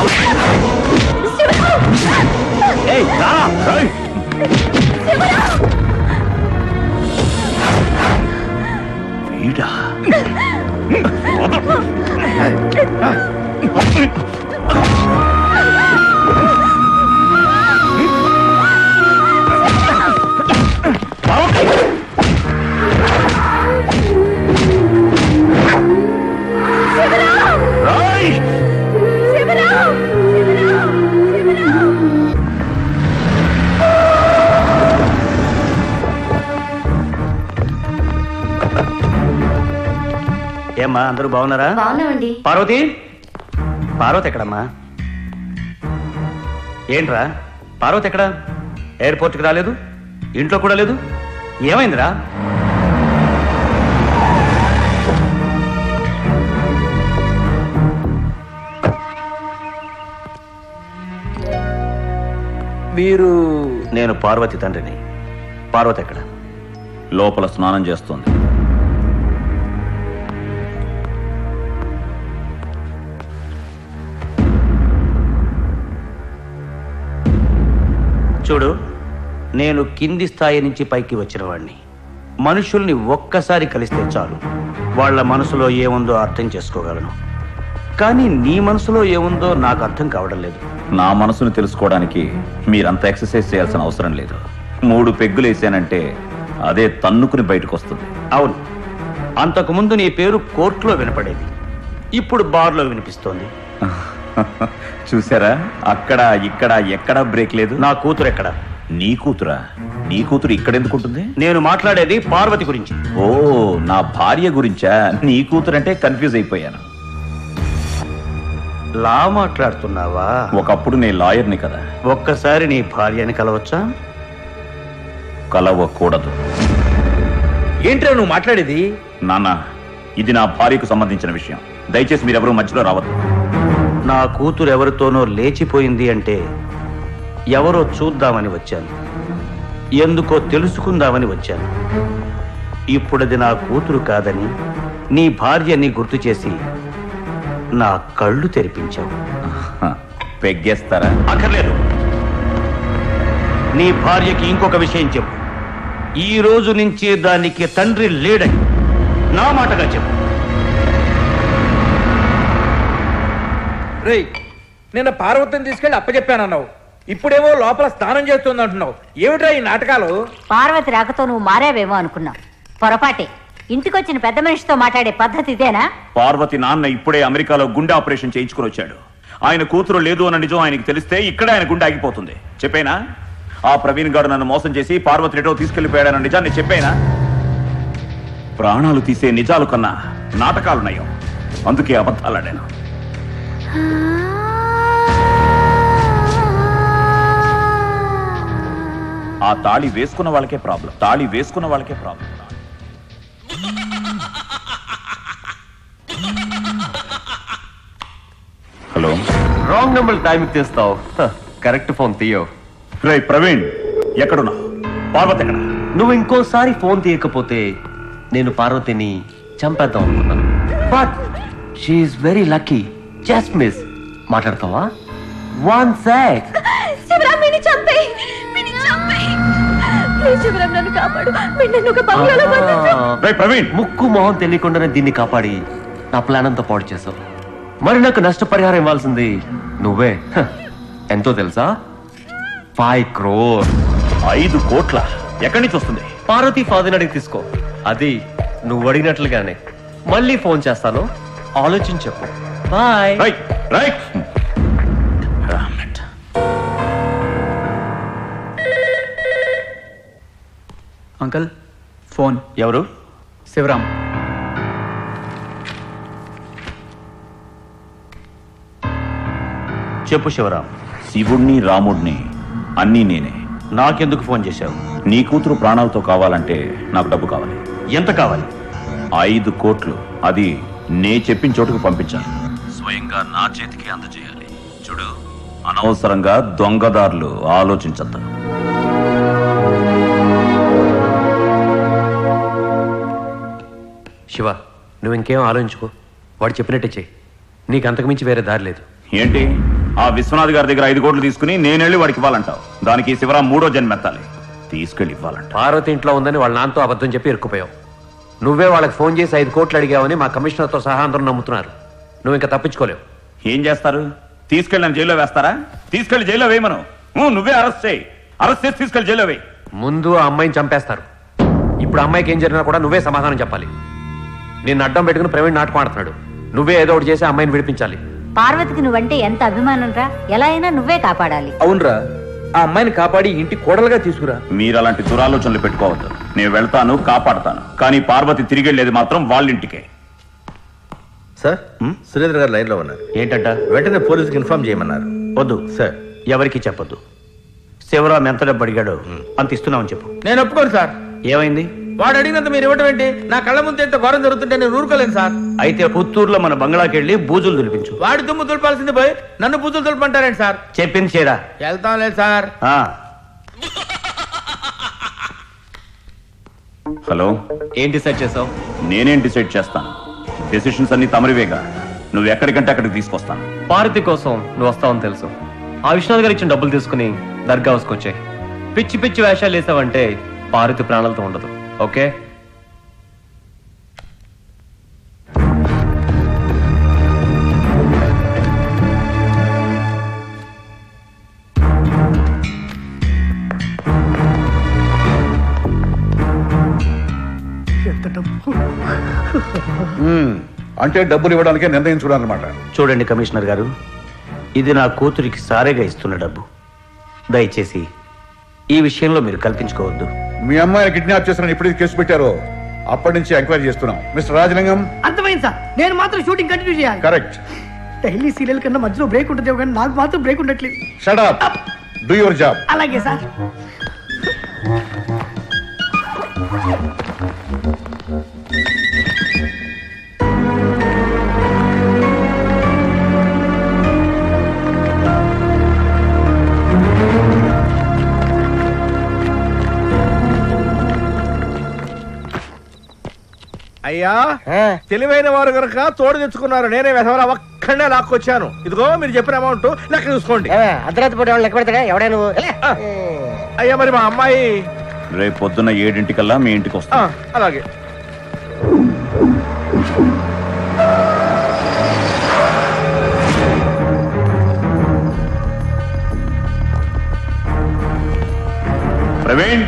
వీడా? ఏమ్మా అందరూ బాగున్నారా? బాగున్నామండి. పార్వతి, పార్వతి ఎక్కడమ్మా? ఏంట్రా పార్వతి ఎక్కడ? ఎయిర్పోర్ట్కి రాలేదు, ఇంట్లో కూడా లేదు. ఏమైందిరా? మీరు? నేను పార్వతి తండ్రిని. పార్వతి ఎక్కడ? లోపల స్నానం చేస్తోంది. చూడు, నేను కింది స్థాయి నుంచి పైకి వచ్చిన వాడిని. మనుషుల్ని ఒక్కసారి కలిస్తే చాలు వాళ్ళ మనసులో ఏముందో అర్థం చేసుకోగలను. కానీ నీ మనసులో ఏముందో నాకు అర్థం కావడం లేదు. నా మనసును తెలుసుకోవడానికి మీరంతా ఎక్సర్సైజ్ చేయాల్సిన అవసరం లేదు. 3 పెగ్గులు వేసానంటే అదే తన్నుకుని బయటకు వస్తుంది. అవును, అంతకుముందు నీ పేరు కోర్టులో వినపడేది, ఇప్పుడు బార్లో వినిపిస్తోంది. చూసారా? అక్కడ ఇక్కడ ఎక్కడా బ్రేక్ లేదు. నా కూతురు ఎక్కడ? నీ కూతురా? నీ కూతురు ఇక్కడెందుకుంటుంది? నేను మాట్లాడేది పార్వతి గురించి. ఓ, నా భార్య గురించా? నీ కూతురు అంటే కన్ఫ్యూజ్ అయిపోయాను. లా మాట్లాడుతున్నావా? ఒకప్పుడు నేను లాయర్ని కదా. ఒక్కసారి నీ భార్యని కలవచ్చా? కలవకూడదు. ఏంట్రా నువ్వు మాట్లాడేది? నాన్న, ఇది నా భార్యకు సంబంధించిన విషయం. దయచేసి మీరెవరూ మధ్యలో రావద్దు. నా కూతురు ఎవరితోనో లేచిపోయింది అంటే ఎవరో చూద్దామని వచ్చాను, ఎందుకో తెలుసుకుందామని వచ్చాను. ఇప్పుడది నా కూతురు కాదని నీ భార్యని గుర్తు చేసి నా కళ్ళు తెరిపించావు. పెగ్గేస్తారా? అక్కర్లేదు. నీ భార్యకి ఇంకొక విషయం చెప్పు. ఈ రోజు నుంచి దానికి తండ్రి లేడని నా మాటగా చెప్పు. రేయ్, నిన్న పార్వతిని తీసుకెళ్లి అప్పచెప్పానన్నావు, ఇప్పుడేమో లోపల స్నానం చేస్తుంది అంటున్నావు. ఏమిట్రా ఈ నాటకాలు? పార్వతి రాకతో నువ్వు మారావేమో అనుకున్నావు. పొరపాటే. ఇంటికొచ్చిన పెద్ద మనిషితో మాట్లాడే పద్ధతి ఇదేనా? పార్వతి నాన్న ఇప్పుడే అమెరికాలో గుండె ఆపరేషన్ చేయించుకుని వచ్చాడు. ఆయన కూతురు లేదు అన్న నిజం ఆయనకి తెలిస్తే ఇక్కడే ఆయన గుండె ఆగిపోతుంది. చెప్పేనా? ఆ ప్రవీణ్ గారు నన్ను మోసం చేసి పార్వతి రేటో తీసుకెళ్లిపోయాడన్న నిజాన్ని చెప్పేనా? ప్రాణాలు తీసే నిజాలు కన్నా నాటకాలు నయం. అందుకే అబద్ధాలాడాను. ఆ తాళి వేసుకున్న వాళ్ళకే ప్రాబ్లం. తాళి వేసుకున్న వాళ్ళకే ప్రాబ్లం. హలో. రాంగ్ నెంబర్ టైంకి తీస్తావు. కరెక్ట్ ఫోన్ తీయవు. రే ప్రవీణ్, ఎక్కడున్నావు? పార్వతి ఎక్కడ? నువ్వు ఇంకోసారి ఫోన్ తీయకపోతే నేను పార్వతిని చంపేద్దాం అనుకున్నాను. But she's very lucky. Just miss. మాట్లాడతావా? 1 sec. శివరాం, వీడిని చంపేయ్. వీడిని చంపేయ్. ప్లీజ్ శివరాం, నన్ను కాపాడు. వీడిని ఒక బంగ్లాలో బంధించు. రే ప్రవీణ్, ముక్కు మొహం తెలియకుండానే దీన్ని కాపాడి నా ప్లాన్ అంతా పాడు చేసావు. మరి నాకు నష్టపరిహారం ఇవ్వాల్సింది నువ్వే. ఎంతో తెలుసా? 5 crore. 5 కోట్ల ఎక్కడి నుంచి వస్తుంది? పార్వతి ఫాదర్ అడిగి తీసుకో. అది నువ్వు అడిగినట్లుగానే. మళ్ళీ ఫోన్ చేస్తాను, ఆలోచించి చెప్పు. బాయ్. Uncle phone. ఎవరు? శివరామ్. చెప్పు శివరామ్. శివుణ్ణి రాముడిని అన్నీ నేనే. నాకెందుకు ఫోన్ చేశావు? నీ కూతురు ప్రాణాలతో కావాలంటే నాకు డబ్బు కావాలి. ఎంత కావాలి? 5 కోట్లు. అది నే చెప్పిన చోటుకు పంపించాలి. స్వయంగా నా చేతికి అందజేయాలి. చూడు, అనవసరంగా దొంగదారులు ఆలోచించద్దు. శివ, నువ్వు ఇంకేం ఆలోచించుకో. వాడు చెప్పినట్టే చెయ్యి. నీకు అంతకుమించి వేరే దారి లేదు. ఏంటి, ఆ విశ్వనాథ్ గారి దగ్గర 5 కోట్లు తీసుకుని నేనెళ్ళి వాడికి ఇవ్వాలంటావు? దానికి శివరాం 3వ జన్మెత్తాలి. తీసుకెళ్ళి ఇవ్వాలంట. పార్వతి ఇంట్లో ఉందని వాళ్ళ నాన్నతో అబద్ధం చెప్పి ఇరుక్కుపోయావు. నువ్వే వాళ్ళకి ఫోన్ చేసి 5 కోట్లు అడిగావని మా కమిషనర్తో సహా అందరూ నమ్ముతున్నారు. నువ్వు ఇంకా తప్పించుకోలేవు. ఏం చేస్తారు? తీసుకెళ్ళి నన్ను జైల్లో వేస్తారా? తీసుకెళ్లి జైల్లో వేయమను. నువ్వే అరెస్ట్ చేయి. అరెస్ట్ చేసి తీసుకెళ్లి జైల్లో వేయి. ముందు ఆ అమ్మాయిని చంపేస్తారు. ఇప్పుడు అమ్మాయికి ఏం జరిగినా కూడా నువ్వే సమాధానం చెప్పాలి. నిన్ను అడ్డం పెట్టుకుని ప్రవీణ్ నాటకం ఆడుతున్నాడు. నువ్వే ఏదో ఒకటి చేసి అమ్మాయిని విడిపించాలి. పార్వతికి నువ్వంటే ఎంత అభిమానం రా, ఎలా అయినా నువ్వే కాపాడాలి. అవునరా, ఆ అమ్మాయిని కాపాడి ఇంటి కోడలుగా తీసుకురా. మీరు అలాంటి దురాలోచనలు పెట్టుకోవద్దు. నేను వెళ్తాను, కాపాడతాను. కానీ పార్వతి తిరిగి వెళ్ళేది మాత్రం వాళ్ళింటికే. సార్, సురేంద్ర గారు లైన్లో ఉన్నారు. ఏంటంట? వెంటనే పోలీసుకి ఇన్ఫార్మ్ చేయమన్నారు. వద్దు సార్, ఎవరికి చెప్పొద్దు. శివరాం ఎంత డబ్బు అడిగాడో అంత ఇస్తున్నామని చెప్పు. నేను ఒప్పుకోను సార్. ఏమైంది? వాడు అడిగినంత మీరు ఇవ్వటం ఏంటి? నా కళ్ళ ముందు ఎంత ఘోరం జరుగుతుంటే నేను ఊరుకోలేను సార్. అయితే పుత్తూరులో మన బంగ్లాకి వెళ్ళి బూజులు దులిపించు. వాడి దుమ్ము దులపాల్సింది పోయి నన్ను బూజులు దులపంటారేంటి సార్? చెప్పింది చేరా. వెళ్తాం లేదు సార్. హలో, ఏం డిసైడ్ చేసావు? నేనేం డిసైడ్ చేస్తాను? డెసిషన్స్ అన్ని తమరివేగా. నువ్వు ఎక్కడికంటే అక్కడికి తీసుకొస్తాను. పార్వతి కోసం నువ్వు వస్తావని తెలుసు. ఆ విశ్వనాథ్ గారు ఇచ్చిన డబ్బులు తీసుకుని దర్గా హౌస్కొచ్చాయి. పిచ్చి పిచ్చి వేషాలు వేసావంటే పార్వతి ప్రాణాలతో ఉండదు. ఓకే? ఎంత డబ్బు! అంటే డబ్బులు ఇవ్వడానికే నిర్ణయించుకోవాలన్నమాట. చూడండి కమిషనర్ గారు, ఇది నా కూతురికి సారేగా ఇస్తున్న డబ్బు. దయచేసి ఈ విషయంలో మీరు కల్పించుకోవద్దు. మీ అమ్మాయిని కిడ్నాప్ చేసిన ఎప్పుడైతే కేసు పెట్టారో అప్పటి నుంచి ఎంక్వైరీ చేస్తున్నాం. మిస్టర్ రాజలింగం, అర్థమైంది సార్. నేను మాత్రం షూటింగ్ కంటిన్యూ చేయాలి. కరెక్ట్. డైలీ సీరియల్ కన్నా మధ్యలో బ్రేక్ ఉంటుంది కానీ నాకు మాత్రం బ్రేక్ ఉండట్లేదు. Shut up, do your job. అలాగే సార్. అయ్యా, తెలివైన వారు కనుక తోడు తెచ్చుకున్నారు. నేనే వెధవరా ఒక్కడే లాక్కొచ్చాను. ఇదిగో మీరు చెప్పిన అమౌంట్ లెక్క చూసుకోండి. అర్ధరాత్రి పూట లెక్క పెడతాడా ఎవడా నువ్వు? అయ్యా, మరి మా అమ్మాయి రేపు పొద్దున్న 7 మీ ఇంటికి వస్తా. అలాగే. ప్రవీణ్,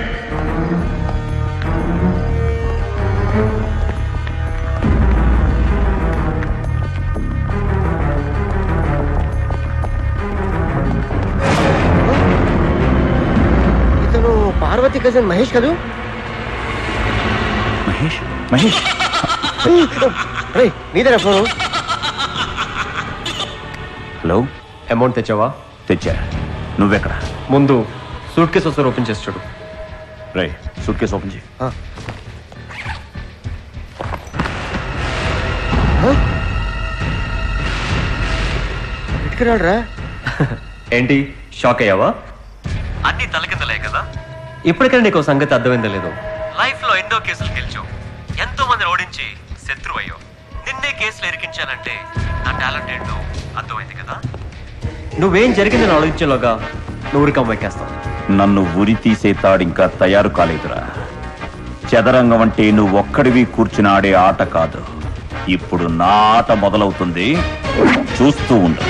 పార్వతి కజిన్ మహేష్ కదూ? మహేష్ మహేష్ నీదేనా ఫోను? హలో, అమౌంట్ తెచ్చావా? తెచ్చా. నువ్వెక్కడ? ముందు సూట్ కేసు వస్తారు, ఓపెన్ చేసి చూడు. రే, సూట్ కేసు ఓపెన్ చేయి. ఎట్టుకురాడురా. ఏంటి, షాక్ అయ్యావా? అన్ని తలకిందలే కదా. ఇప్పటికైనా నీకు సంగతి అర్థమైందో లేదు. లైఫ్ లో ఎన్నో కేసులు గెలిచావు, ఎంతో మందిని ఓడించి శత్రువు అయ్యావు. నిన్నే కేసులు ఎరికించానంటే నా టాలెంట్ ఏంటో అర్థమైంది కదా. నువ్వేం జరిగిందని ఆలోచించేలోగా నువ్వు రికం ఎక్కేస్తావు. నన్ను ఉరి తీసే తాడింకా తయారు కాలేదురా. చదరంగం అంటే నువ్వు ఒక్కడివి కూర్చుని ఆడే ఆట కాదు. ఇప్పుడు నా ఆట మొదలవుతుంది, చూస్తూ ఉండు.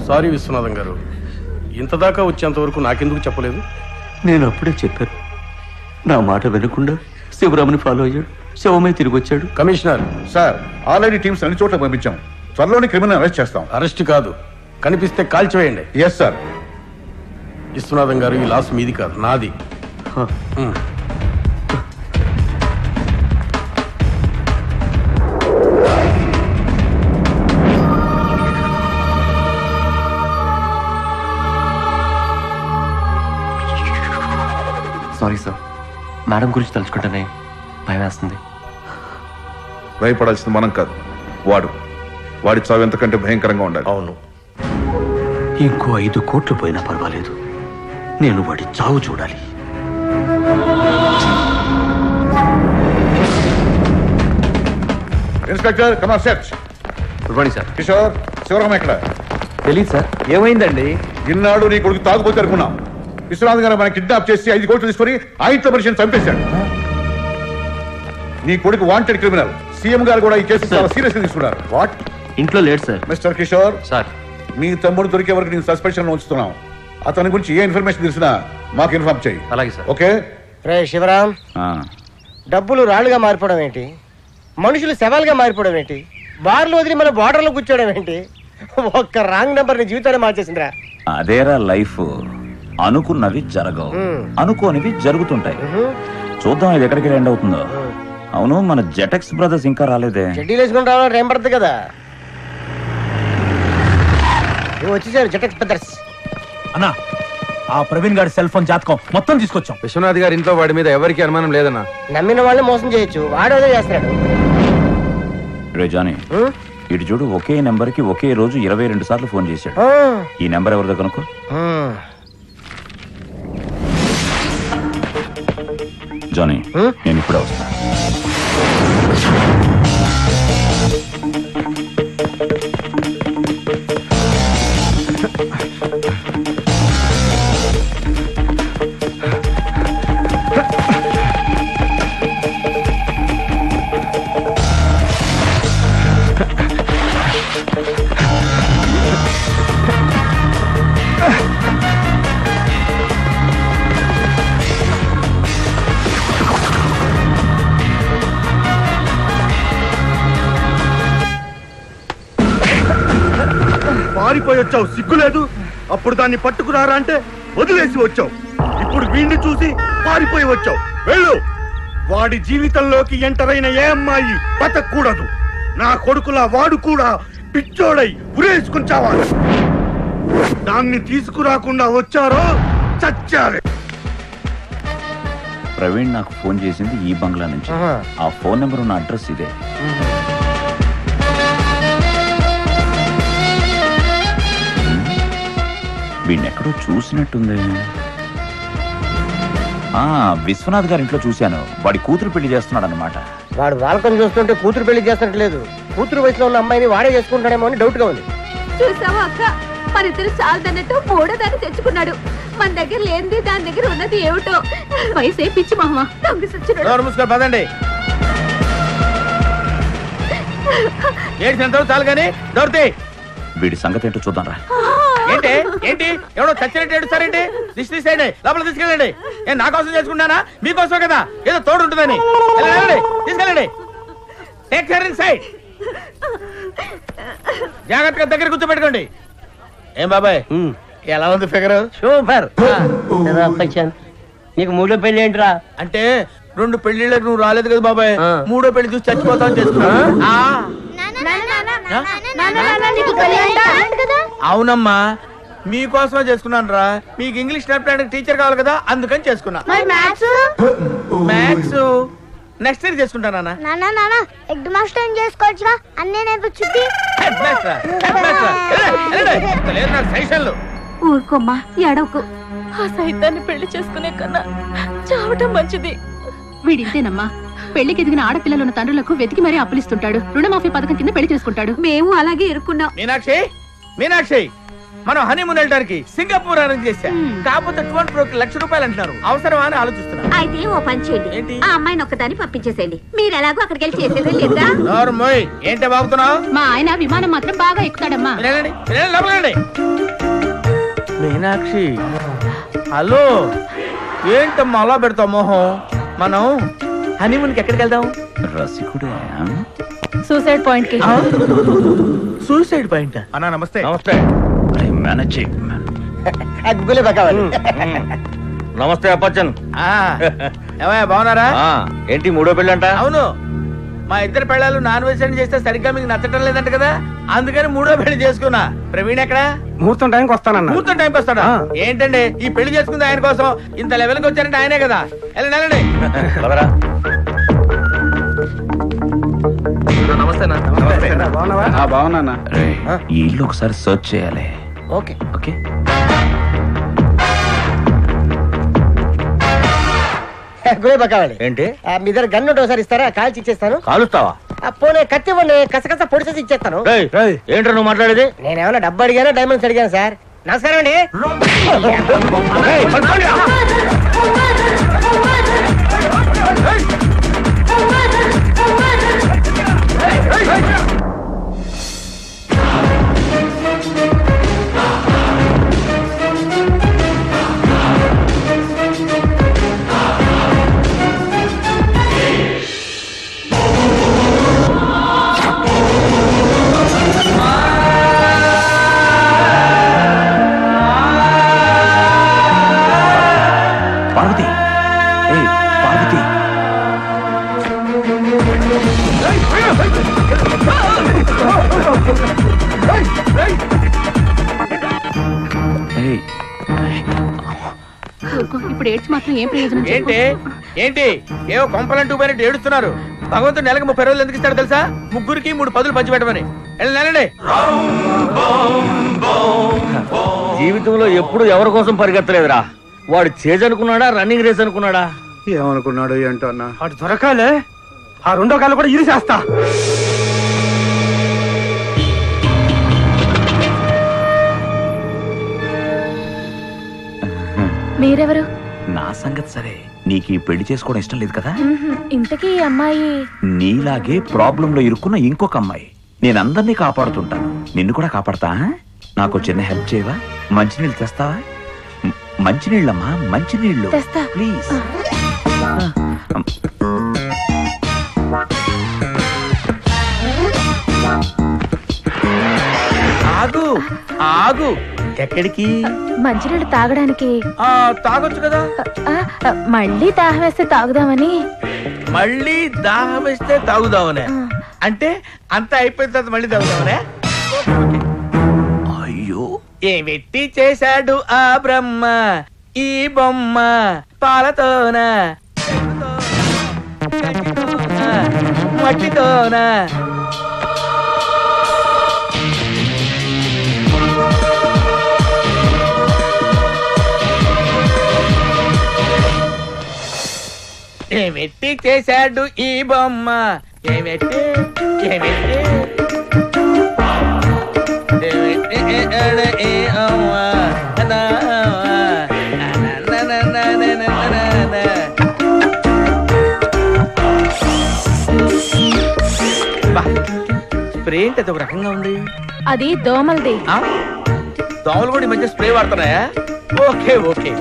సారీ విశ్వనాథం గారు, ఇంతదాకా వచ్చేంత వరకు నాకెందుకు చెప్పలేదు? నేను అప్పుడే చెప్పాను. నా మాట వినకుండా శివరాముని ఫాలో అయ్యాడు. శవమే తిరిగి వచ్చాడు. కమిషనర్ సార్, ఆల్రెడీ టీమ్స్ అన్ని చోట్ల పంపించాం. త్వరలోనే క్రిమినల్ అరెస్ట్ చేస్తాం. అరెస్ట్ కాదు, కనిపిస్తే కాల్చివేయండి. Yes sir. విశ్వనాథం గారు, ఈ లాస్ మీది కాదు, నాది. సారీ సార్, మేడం గురించి తలుచుకుంటేనే భయం వేస్తుంది. భయపడాల్సింది మనం కాదు, వాడి చావు ఎంతకంటే భయంకరంగా ఉండాలి. అవును, ఇంకో 5 కోట్లు పోయినా పర్వాలేదు, నేను వాడి చావు చూడాలి. Inspector come on search. Good morning sir. Kishore, Sivaram ఎక్కడ? తెలియదు సార్. ఏమైందండి? ఇన్నాడు నీ కొడుకు తాగుపోతే అనుకున్నాం. విశ్వనాథ్ గారు మన కిడ్నాప్ చేసి 5 కోట్లు తీసుకొని ఆ ఇంట్లో మనిషిని చంపేశాడు. నీ కొడుకు వాంటెడ్ క్రిమినల్. సీఎం గారు కూడా ఈ కేసు చాలా సీరియస్ గా తీసుకున్నారు. వాట్? ఇంట్లో లేడు సార్. మిస్టర్ కిషోర్ సార్, మీ తమ్ముడు దొరికే వరకు నేను సస్పెన్షన్ లో ఉంచుతున్నాం. అతని గురించి ఏ ఇన్ఫర్మేషన్ తెలిసినా మాకు ఇన్ఫార్మ్ చేయి. అలాగే సార్. ఓకే. రే శివరాం, డబ్బులు రాళ్ళుగా మారిపోవడం ఏంటి? మనుషులు శవాలుగా మారిపోవడం ఏంటి? బార్లు వదిలి మన బార్డర్లో కూర్చోవడం ఏంటి? ఒక్క రాంగ్ నెంబర్ నీ జీవితాన్ని మార్చేసిందిరా. అదేరా లైఫ్. అనుకున్నవి జరగవు, అనుకోనివి జరుగుతుంటాయి. చూద్దాం ఇది ఎక్కడికి ఎండ్ అవుతుందో. అవును, మన జెటెక్స్ బ్రదర్స్ ఇంకా రాలేదే. చెడ్డీలు వేసుకుని రావడం ఏం పడుతుంది కదా. వచ్చేసారు జెటెక్స్ బ్రదర్స్. అన్నా, ఆ ప్రవీణ్ గారి సెల్ ఫోన్ జాతకం మొత్తం తీసుకొచ్చాం. విశ్వనాథ్ గారి ఇంట్లో వాడి మీద ఎవరికి అనుమానం లేదన్నా. నమ్మిన వాళ్ళని మోసం చేయొచ్చు, వాడు అదే చేస్తాడు. రే జానీ, ఇటు చూడు, ఒకే నెంబర్ కి ఒకే రోజు 22 సార్లు ఫోన్ చేశాడు. ఈ నెంబర్ ఎవరిదో కనుక్కో. జానీ, నేను ఇప్పుడే వస్తాను. పారిపోయి వచ్చావు, సిగ్గులేదు? అప్పుడు దాన్ని పట్టుకురారా అంటే వదిలేసి వచ్చావు. ఇప్పుడు వీడిని చూసి పారిపోయి వచ్చావు. వెళ్ళు. వాడి జీవితంలోకి ఎంటర్ అయిన ఏ అమ్మాయి బతకూడదు. నా కొడుకులా వాడు కూడా పిచ్చోడై ఉరేసుకుని చావాలి. దాన్ని తీసుకురాకుండా వచ్చారో చచ్చారు. ప్రవీణ్ నాకు ఫోన్ చేసింది ఈ బంగ్లా నుంచి. ఆ ఫోన్ నెంబర్ ఉన్న అడ్రస్ ఇదే. వీడిని ఎక్కడో చూసినట్టుంది. విశ్వనాథ్ గారి ఇంట్లో చూశాను. వాడి కూతురు పెళ్లి చేస్తున్నాడు అనమాట. వాడు వాళ్ళకం చూస్తుంటే కూతురు పెళ్లి చేస్తున్నట్లేదు. కూతురు వయసులో ఉన్న అమ్మాయిని వాడే చేసుకుంటాడేమో అని డౌట్ గా ఉంది. చూసావా అక్క, మన ఇద్దరు చాలదన్నట్టు 3వ దాన్ని తెచ్చుకున్నాడు. మన దగ్గర లేనిది దాని దగ్గర ఉన్నది ఏమిటో. వయసే పిచ్చి మహమ్మ. పదండి. చాలు కానీ దొరికితే వీడి సంగతి ఏంటో చూద్దాం రా. ఏంటి ఏంటి ఎవడో చచ్చినట్టు ఏడుస్తారేంటి? తీసేయండి, లోపల తీసుకెళ్ళండి. నేను నా కోసం చేసుకుంటానా? మీకోసం కదా, ఏదో తోడు ఉంటుందని. తీసుకెళ్ళండి. Take care inside. జాగ్రత్తగా దగ్గర కూర్చోబెట్టుకోండి. ఏం బాబాయ్, ఎలా ఉంది ఫిగర్? సూపర్. నీకు 3వ పెళ్లి ఏంట్రా? అంటే 2 పెళ్లిళ్ళకి నువ్వు రాలేదు కదా బాబాయ్, 3వ పెళ్లి చూసి చచ్చిపోతావు చేసుకున్నా. అవునమ్మా, మీకోసమే చేసుకున్నాను రా. మీకు ఇంగ్లీష్ నేర్పడానికి టీచర్ కావాలి కదా, అందుకని చేసుకున్నా. మ్యాథ్స్ నెక్స్ట్ ఇయర్ చేసుకుంటానా? హెడ్ మాస్టర్ చేసుకోవచ్చుగా, అన్నీ నేర్పించుద్ది. ఊరుకోమ్మా, ఎడవకు. ఆ సైతాన్ని పెళ్లి చేసుకునే కన్నా చావటం మంచిది. వీడింతేనమ్మా, పెళ్లికి ఎదిగిన ఆడపిల్లలున్న తండ్రులకు వెతికి మరీ అప్పులిస్తుంటాడు. రుణమాఫీ పథకం కింద పెళ్లి చేసుకుంటాడు. మేము అలాగే ఇరుక్కున్నాం. మీనాక్షి, మనం హనీమూన్ వెళ్ళడానికి సింగపూర్ అరేంజ్ చేశా. కాకపోతే 1,00,000 రూపాయలు అంటున్నారు. అవసరమా అని ఆలోచిస్తున్నా. అయితే ఓ పని చేయండి, ఆ అమ్మాయిని ఒక్కదాన్ని పంపించేసేయండి. మీరు ఎలాగో అక్కడికి వెళ్ళి చేసేదే లేదా? ఏంటే బాగుతున్నావు? మా ఆయన విమానం మాత్రం బాగా ఎక్కుతాడమ్మా. మీనాక్షి హలో, ఏంటమ్మా అలా పెడతావు మొహం? మనం హనీమూన్కి ఎక్కడికి వెళ్దాం? రసికుడే సూసైడ్ పాయింట్ కి. సూసైడ్ పాయింట్ అన్నా నమస్తే. నమస్తే. నమస్తే అప్పచ్చన్. ఏమయ్యా బాగున్నారా? ఏంటి మూడో పెళ్ళి అంట? అవును, మా ఇద్దరు పెళ్ళాలు నాన్ వెజ్ చేస్తే సరిగ్గా మీకు నచ్చటం లేదంట కదా, అందుకని మూడో పెళ్లి చేసుకున్నా. ప్రవీణ్ ఎక్కడ? ముహూర్తం టైంకి వస్తానన్నా. ముహూర్తం టైంకి వస్తాడా? ఏంటండి ఈ పెళ్లి చేసుకుంది ఆయన కోసం, ఇంత లెవెల్కి వచ్చారంటే ఆయనే కదా. వెళ్ళండి. బాగున్నా. ఈ ఇల్లు ఒకసారి సర్చ్ చేయాలి. Okay okay. గులేబా కావాలి ఏంటి? మీ దగ్గర గన్ను ఒకసారి ఇస్తారా? కాల్చి ఇచ్చేస్తాను. కాలుస్తావా? పోనీ కత్తి ఇవ్వండి, కసకస పొడి చేసి ఇచ్చేస్తాను. ఏంట్రా నువ్వు మాట్లాడేది? నేనేమన్నా డబ్బు అడిగానా డైమండ్స్ అడిగాను సార్. నమస్కారం అండి. పార్వతి, పార్వతి, ఇప్పుడు ఏడ్చి మాత్రం ఏం ప్రయోజనం? ఏంటి ఏంటి ఏవో కొంపలంటూ పోయినట్టు ఏడుస్తున్నారు. భగవంతుడు నెలకు 30 రోజులు ఎందుకు ఇస్తాడు తెలుసా? ముగ్గురికి 3 పదులు పంచి పెట్టమని. వెళ్ళండి. జీవితంలో ఎప్పుడు ఎవరి కోసం పరిగెత్తలేదురా. వాడు చేజ్ అనుకున్నాడా, రన్నింగ్ రేస్ అనుకున్నాడా? ఏమనుకున్నాడు ఏంటో అన్న. అటు దొరకాలే, ఆ రెండో కాలు కూడా ఇరిసేస్తా. మీరెవరు? నా సంగతి సరే, నీకు ఈ పెళ్లి చేసుకోవడం ఇష్టం లేదు కదా? ఇంతకీ ఈ అమ్మాయి నీలాగే ప్రాబ్లం లో ఇరుక్కున్న ఇంకొక అమ్మాయి. నేను అందరినీ కాపాడుతుంటాను, నిన్ను కూడా కాపాడతా. నాకు చిన్న హెల్ప్ చేయవా? మంచినీళ్ళు తెస్తావా? మంచినీళ్ళమ్మా, మంచినీళ్ళు ప్లీజ్. ఆగు ఆగు. ఎక్కడికి? మంచినీళ్ళు తాగడానికి. తాగొచ్చు కదా. మళ్ళీ దాహం వేస్తే తాగుదామని. మళ్ళీ దాహం వేస్తే తాగుదామనే అంటే అంతా అయిపోయిన తర్వాత మళ్ళీ తాగుదామనే? అయ్యో, ఏమిటి చేశాడు ఆ బ్రహ్మ ఈ బొమ్మ? పాలతోన మట్టితోన ఏమిటి చేశాడు ఈ బొమ్మ? ఏమిటి ఏమిటి స్ప్రే ఏంటి అది ఒక రకంగా ఉంది? అది దోమలది. దోమలు కూడా ఈ మధ్య స్ప్రే వాడుతున్నాయా? Okay okay.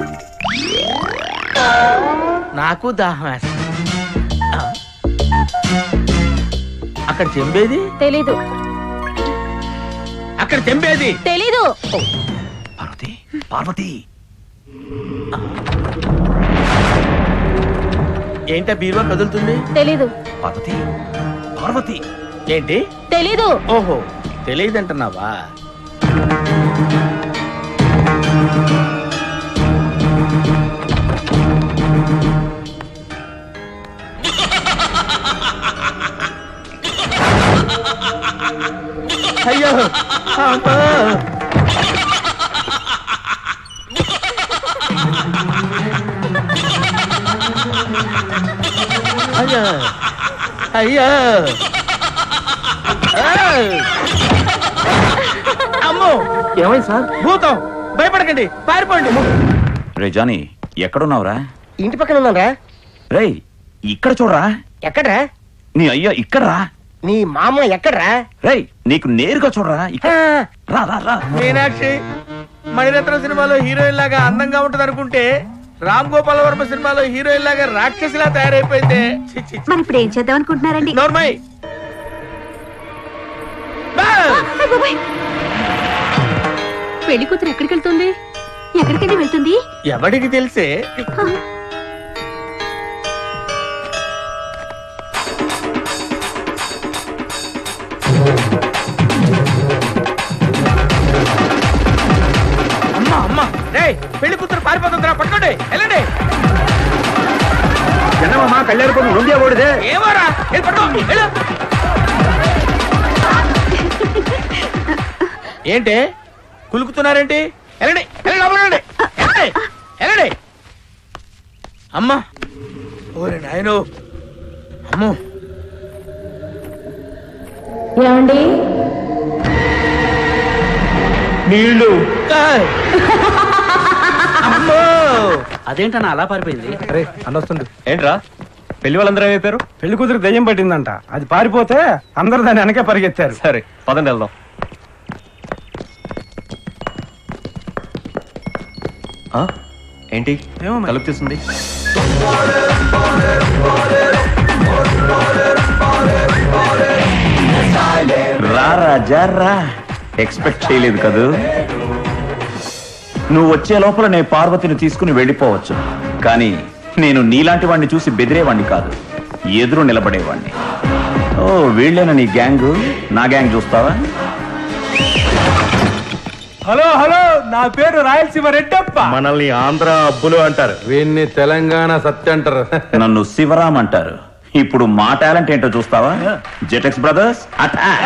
నాకు దాహం వేస్తుంది. అక్కడ చెంబేది తెలీదు. అక్కడ చెంబేది తెలీదు. పార్వతి, పార్వతి. ఏంటా బీరువా కదులుతుంది? తెలీదు. పార్వతి, పార్వతి. ఏంటి? తెలీదు. ఓహో, తెలియదంటున్నావా? అయ్యో అమ్మా. అయ్యా అయ్యా అమ్మో. ఏమైంది సార్? భూతం. భయపడకండి, పారిపోండి. రే జానీ, ఎక్కడున్నావురా? ఇంటి పక్కన ఉన్నారా? రే ఇక్కడ చూడరా. ఎక్కడ్రా? నీ అయ్యా ఇక్కడ్రా. నీ మామ ఎక్కడ్రా? రే నీకు నేరుగా చూడరా. ఇక్కడ రా రా రా. మీనాక్షి మణిరత్నం సినిమాలో హీరోయిన్ లాగా అందంగా ఉంటది అనుకుంటే రామ్ గోపాల్ వర్మ సినిమాలో హీరోయిన్ లాగా రాక్షసిలా తయారైపోయింది. మరి ఇప్పుడు ఏం చేద్దాం అనుకుంటున్నారండి? నోర్మై పెళ్లి కూతురు ఎక్కడికి వెళ్తుంది? ఎక్కడికండి వెళ్తుంది? ఎవడికి తెలిసే? అమ్మా అమ్మా రే పెళ్లి కూతురు పారిపోతుందిరా, పట్టుకోండి వెళ్ళండి. என்னமாமா கல்யாணம் பொண்ணு நொண்டியா ஓடுது? ఏమోరా పట్టుకో వెళ్ళు. ఏంటి కులుకుతున్నారేంటి? వెళ్ళండి వెళ్ళండి వెళ్ళండి. అమ్మా ఓరే నాయనో అమ్మో. ఏమండి నీళ్ళు అమ్మో. అదేంటన్నా అలా పారిపోయింది? అరే అన్నొస్తుంది ఏంట్రా? పెళ్లి వాళ్ళందరూ ఏమైపోయారు? పెళ్లి కూతురు దయ్యం పట్టిందంట, అది పారిపోతే అందరూ దాన్ని వెనకే పరిగెత్తారు. సరే పదండి వెళ్దాం. ఏంటి తలుపు తీస్తుంది? రా రాజా రా, ఎక్స్పెక్ట్ చేయలేదు కదూ. నువ్వు వచ్చే లోపల నేను పార్వతిని తీసుకుని వెళ్ళిపోవచ్చు, కానీ నేను నీలాంటి వాడిని చూసి బెదిరేవాడిని కాదు, ఎదురు నిలబడేవాడిని. ఓ వీళ్ళేనా నీ గ్యాంగు? నా గ్యాంగ్ చూస్తావా? హలో హలో, నా పేరు రాయలసీమ రెడ్డప్ప. మనల్ని ఆంధ్ర అబ్బులు అంటారు, వీన్ని తెలంగాణ సత్య అంటారు. నన్ను శివరాం అంటారు. ఇప్పుడు మా టాలెంట్ ఏంటో చూస్తావా? Jetix brothers attack.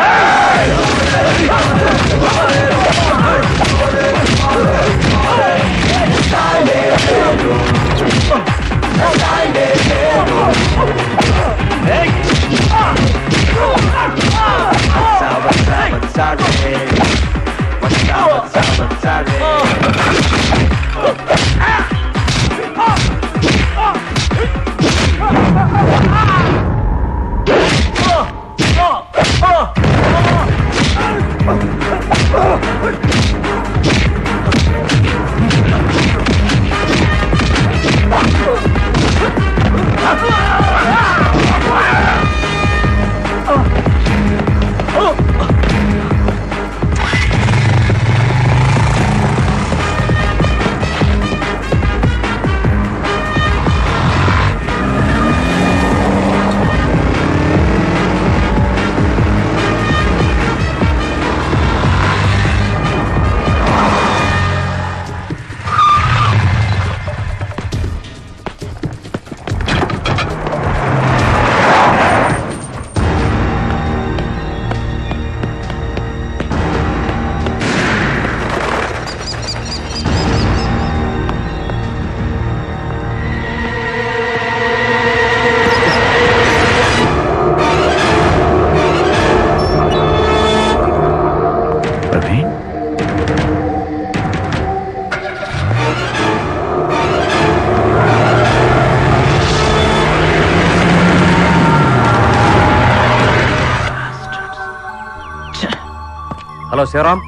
Hello Shivaram.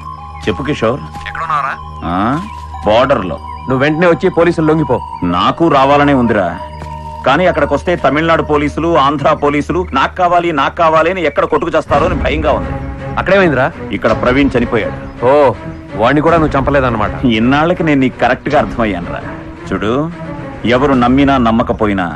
చెప్పు కిషోర్. ఎక్కడున్నారా? బార్డర్ లో. నువ్వు వెంటనే వచ్చి పోలీసులు లొంగిపో. నాకు రావాలనే ఉందిరా, కానీ అక్కడికి వస్తే తమిళనాడు పోలీసులు, ఆంధ్ర పోలీసులు నాకు కావాలి అని ఎక్కడ కొట్టుకు చేస్తారో అని భయంగా ఉంది. అక్కడేమైందిరా? ఇక్కడ ప్రవీణ్ చనిపోయాడు. ఓ, వాడిని కూడా నువ్వు చంపలేదన్నమాట. ఇన్నాళ్ళకి నేను నీకు కరెక్ట్ గా అర్థమయ్యాను రా. చూడు, ఎవరు నమ్మినా నమ్మకపోయినా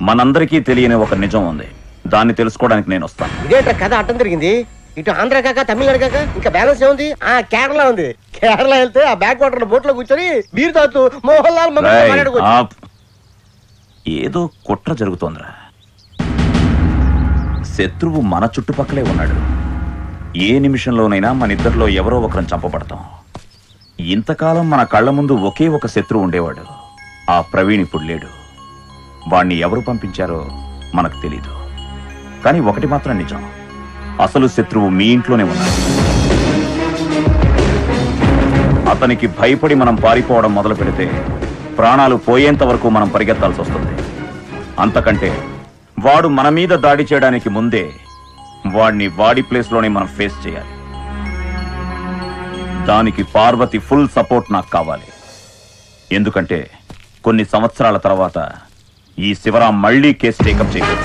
మనందరికీ తెలియని ఒక నిజం ఉంది, దాన్ని తెలుసుకోవడానికి నేను వస్తాను. ఇదేంట కథ అట్టం జరిగింది? ఇటు ఆంధ్ర కాక తమిళనాడు కాక ఇంకా బ్యాలెన్స్ ఏముంది? కేరళ ఉంది. కేరళ వెళ్తే ఆ బ్యాక్ వాటర్ బోట్ లో కూర్చొని బీరు తాగుతూ మోహన్ లాల్ ఏదో కుట్ర జరుగుతోందిరా. శత్రువు మన చుట్టుపక్కలే ఉన్నాడు. ఏ నిమిషంలోనైనా మన ఇద్దరిలో ఎవరో ఒకరిని చంపబడతాం. ఇంతకాలం మన కళ్ళ ముందు ఒకే ఒక శత్రువు ఉండేవాడు. ఆ ప్రవీణ్ ఇప్పుడు లేడు. వాణ్ణి ఎవరు పంపించారో మనకు తెలీదు. కానీ ఒకటి మాత్రం నిజం, అసలు శత్రువు మీ ఇంట్లోనే ఉన్నాడు. అతనికి భయపడి మనం పారిపోవడం మొదలు పెడితే ప్రాణాలు పోయేంత వరకు మనం పరిగెత్తాల్సి వస్తుంది. అంతకంటే వాడు మన మీద దాడి చేయడానికి ముందే వాడిని వాడి ప్లేస్లోనే మనం ఫేస్ చేయాలి. దానికి పార్వతి ఫుల్ సపోర్ట్ నాకు కావాలి. ఎందుకంటే కొన్ని సంవత్సరాల తర్వాత ఈ శివరాం మళ్ళీ కేసు టేకప్ చేయలేదు.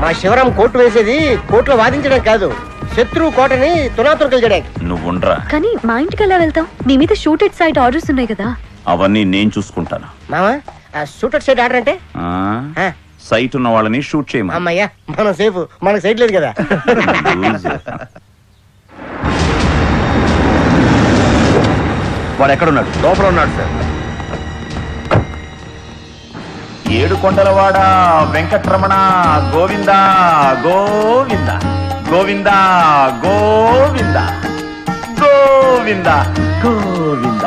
మా శివరాం కోర్టు వేసేది కోర్టులో వాదించడం కాదు, శత్రువు కోటని తునాతురకలు చేయడానికి. నువ్వుండ్రా, కానీ మా ఇంటికి ఎలా వెళ్తాం? మీ మీద షూటెడ్ సైట్ ఆర్డర్స్ ఉన్నాయి కదా. అవన్నీ నేను చూసుకుంటాను. మామా షూటర్ సైడ్ ఆర్డర్ అంటే సైట్ ఉన్న వాళ్ళని షూట్ చేయమా. అమ్మయ్యా మనం సేఫ్, మనకు సైట్ లేదు కదా. వాడు ఎక్కడున్నాడు? లోపల ఉన్నాడు సార్. ఏడుకొండలవాడ వెంకట్రమణ గోవింద గోవింద గోవింద గోవింద గోవింద గోవింద.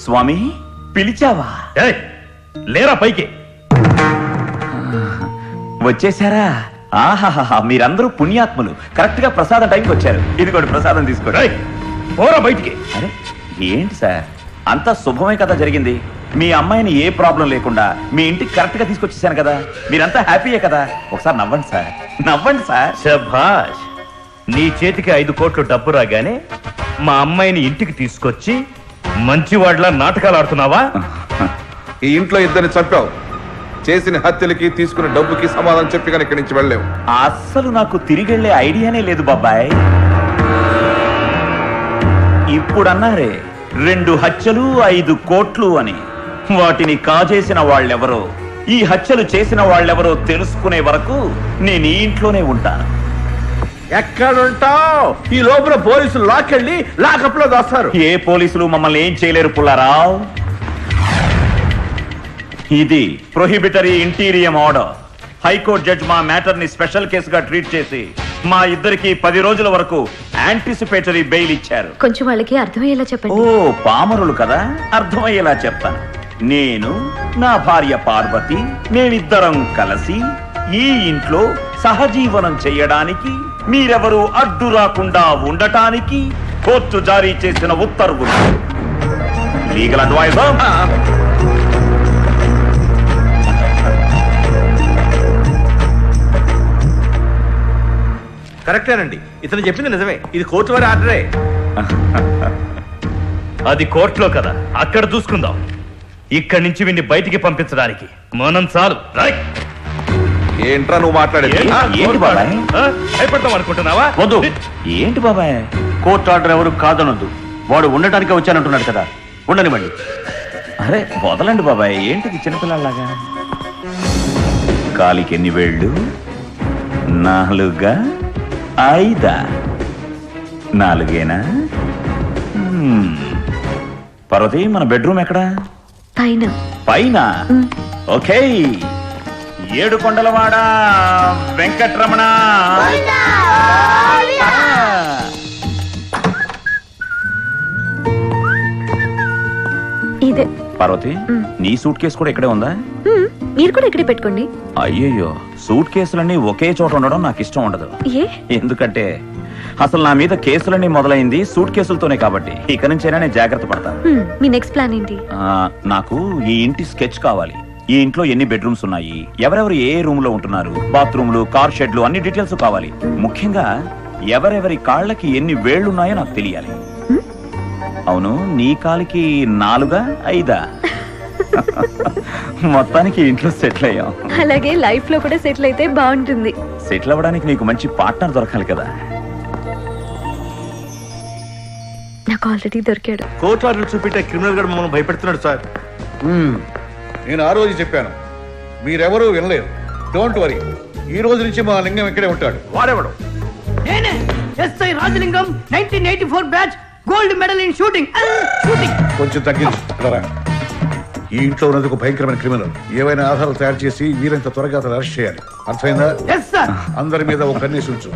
స్వామి పిలిచావా? లేరా పైకి. వచ్చేసారా? ఆహాహా, మీరందరూ పుణ్యాత్ములు. కరెక్ట్ గా ప్రసాదం టైంకి వచ్చారు. ఇదిగోండి ప్రసాదం తీసుకోండి. పోరా బయటికి. అరే ఏంటి సార్, అంతా శుభమే కదా జరిగింది. మీ అమ్మాయిని ఏ ప్రాబ్లం లేకుండా మీ ఇంటికి కరెక్ట్ గా తీసుకొచ్చేసాను కదా. మీరంతా హ్యాపీయే కదా. ఒకసారి నవ్వండి సార్, నవ్వండి సార్. శభాష్. నీ చేతికి 5 కోట్లు డబ్బు రాగానే మా అమ్మాయిని ఇంటికి తీసుకొచ్చి మంచివాడ్లా నాటకాలు ఆడుతున్నావా? ఈ ఇంట్లో ఇద్దరిని చంపావు. చేసిన హత్యలకి తీసుకున్న డబ్బుకి సమాధానం చెప్పి కానీ ఇక్కడి నుంచి వెళ్ళలేవు. అస్సలు నాకు తిరిగి వెళ్లే ఐడియానే లేదు బాబాయ్. ఇప్పుడన్నారే 2 హత్యలు 5 కోట్లు అని. వాటిని కాజేసిన వాళ్ళెవరో, ఈ హత్యలు చేసిన వాళ్ళెవరో తెలుసుకునే వరకు నేను ఈ ఇంట్లోనే ఉంటాను. ఎక్కడుంటావు? ఈ లోపల పోలీసులు లాక్కెళ్ళి లాకప్ లో దాస్తారు. ఏ పోలీసులు మమ్మల్ని ఏం చేయలేరు పుల్లారావు. ఇది prohibitory interim order. High court judge మా మ్యాటర్ ని స్పెషల్ కేసుగా ట్రీట్ చేసి మా ఇద్దరికి 10 రోజుల వరకు యాంటిసిపేటరీ బెయిల్ ఇచ్చారు. కొంచెం వాళ్ళకి అర్థమయ్యేలా చెప్పండి. ఓ పామరులు కదా, అర్థమయ్యేలా చెప్తాను. నేను, నా భార్య పార్వతి, మేమిద్దరం కలిసి ఈ ఇంట్లో సహజీవనం చేయడానికి, మీరెవరూ అడ్డు రాకుండా ఉండటానికి కోర్టు జారీ చేసిన ఉత్తర్వులు. లీగల్ అడ్వైజర్ కరెక్టేనండి. ఇతను చెప్పింది నిజమే. ఇది కోర్టు వారి ఆర్డరే. అది కోర్టులో కదా, అక్కడ చూసుకుందాం. ఇక్కడి నుంచి వీడిని బయటికి పంపించడానికి మనం చాలు. ఏంట్రా నువ్వు మాట్లాడేది? ఏంటి బాబాయ్? భయపడతాం అనుకుంటున్నావా? వద్దు. ఏంటి బాబాయ్, కోర్టు ఆర్డర్ ఎవరు కాదనొద్దు. వాడు ఉండటానికి వచ్చానంటున్నాడు కదా, ఉండనివ్వండి. అరే వదలండి బాబాయ్, ఏంటిది చిన్నపిల్లలాగా? కాలికి ఎన్ని వేళ్ళు? 4, 5, 4 పార్వతి, మన బెడ్రూమ్ ఎక్కడా? పైన. పైన? ఓకే. ఏడుకొండలవాడ వెంకట్రమణ. ఇదే. పార్వతి, నీ సూట్ కేసు కూడా ఇక్కడే ఉందా? మీరు కూడా ఇక్కడే పెట్టుకోండి. అయ్యయ్యో, సూట్ కేసులన్నీ ఒకే చోట ఉండడం నాకు ఇష్టం ఉండదు. ఎందుకంటే అసలు నా మీద కేసులన్నీ మొదలైంది సూట్ కేసులతోనే కాబట్టి ఇక నుంచైనా నేను జాగ్రత్త పడతాను. మీ నెక్స్ట్ ప్లాన్ ఏంటి? నాకు ఈ ఇంటి స్కెచ్ కావాలి. ఈ ఇంట్లో ఎన్ని బెడ్రూమ్స్ ఉన్నాయి, ఎవరెవరు ఏ రూమ్ లో ఉంటున్నారు, బాత్రూమ్లు, కార్ షెడ్లు, అన్ని డీటెయిల్స్ కావాలి. ముఖ్యంగా ఎవరెవరి కాళ్ళకి ఎన్ని వేళ్లున్నాయో నాకు తెలియాలి. అవును, నీ కాలికి 4, 5? మొత్తానికి ఇంట్లో సెటిల్ అయ్యాం. అలాగే లైఫ్ లో కూడా సెటిల్ అయితే బాగుంటుంది. సెటిల్ అవ్వడానికి నీకు మంచి పార్ట్నర్ దొరకాలి కదా. నాకు ఆల్రెడీ దొరికాడు. కోర్టు ఆర్డర్ చూపెట్టే క్రిమినల్ గా మమ్మల్ని భయపెడుతున్నాడు సార్. నేను ఆ రోజు చెప్పాను, మీరెవరూ వినలేరు. డోంట్ వరీ, ఈ రోజు నుంచి మా లింగం ఇక్కడే ఉంటాడు. వాడెవడు? నేనే SI Rajalingam, 1984 batch, gold medal in shooting. కొంచెం తగ్గించు. ఈ ఇంట్లో ఉన్నందుకు భయంకరమైన క్రిమినల్. ఏవైనా ఆధారాలు తయారు చేసి వీరంత త్వరగా అతను అరెస్ట్ చేయాలి. అర్థమైందా? అందరి మీద ఒక కన్నేసి ఉంచు.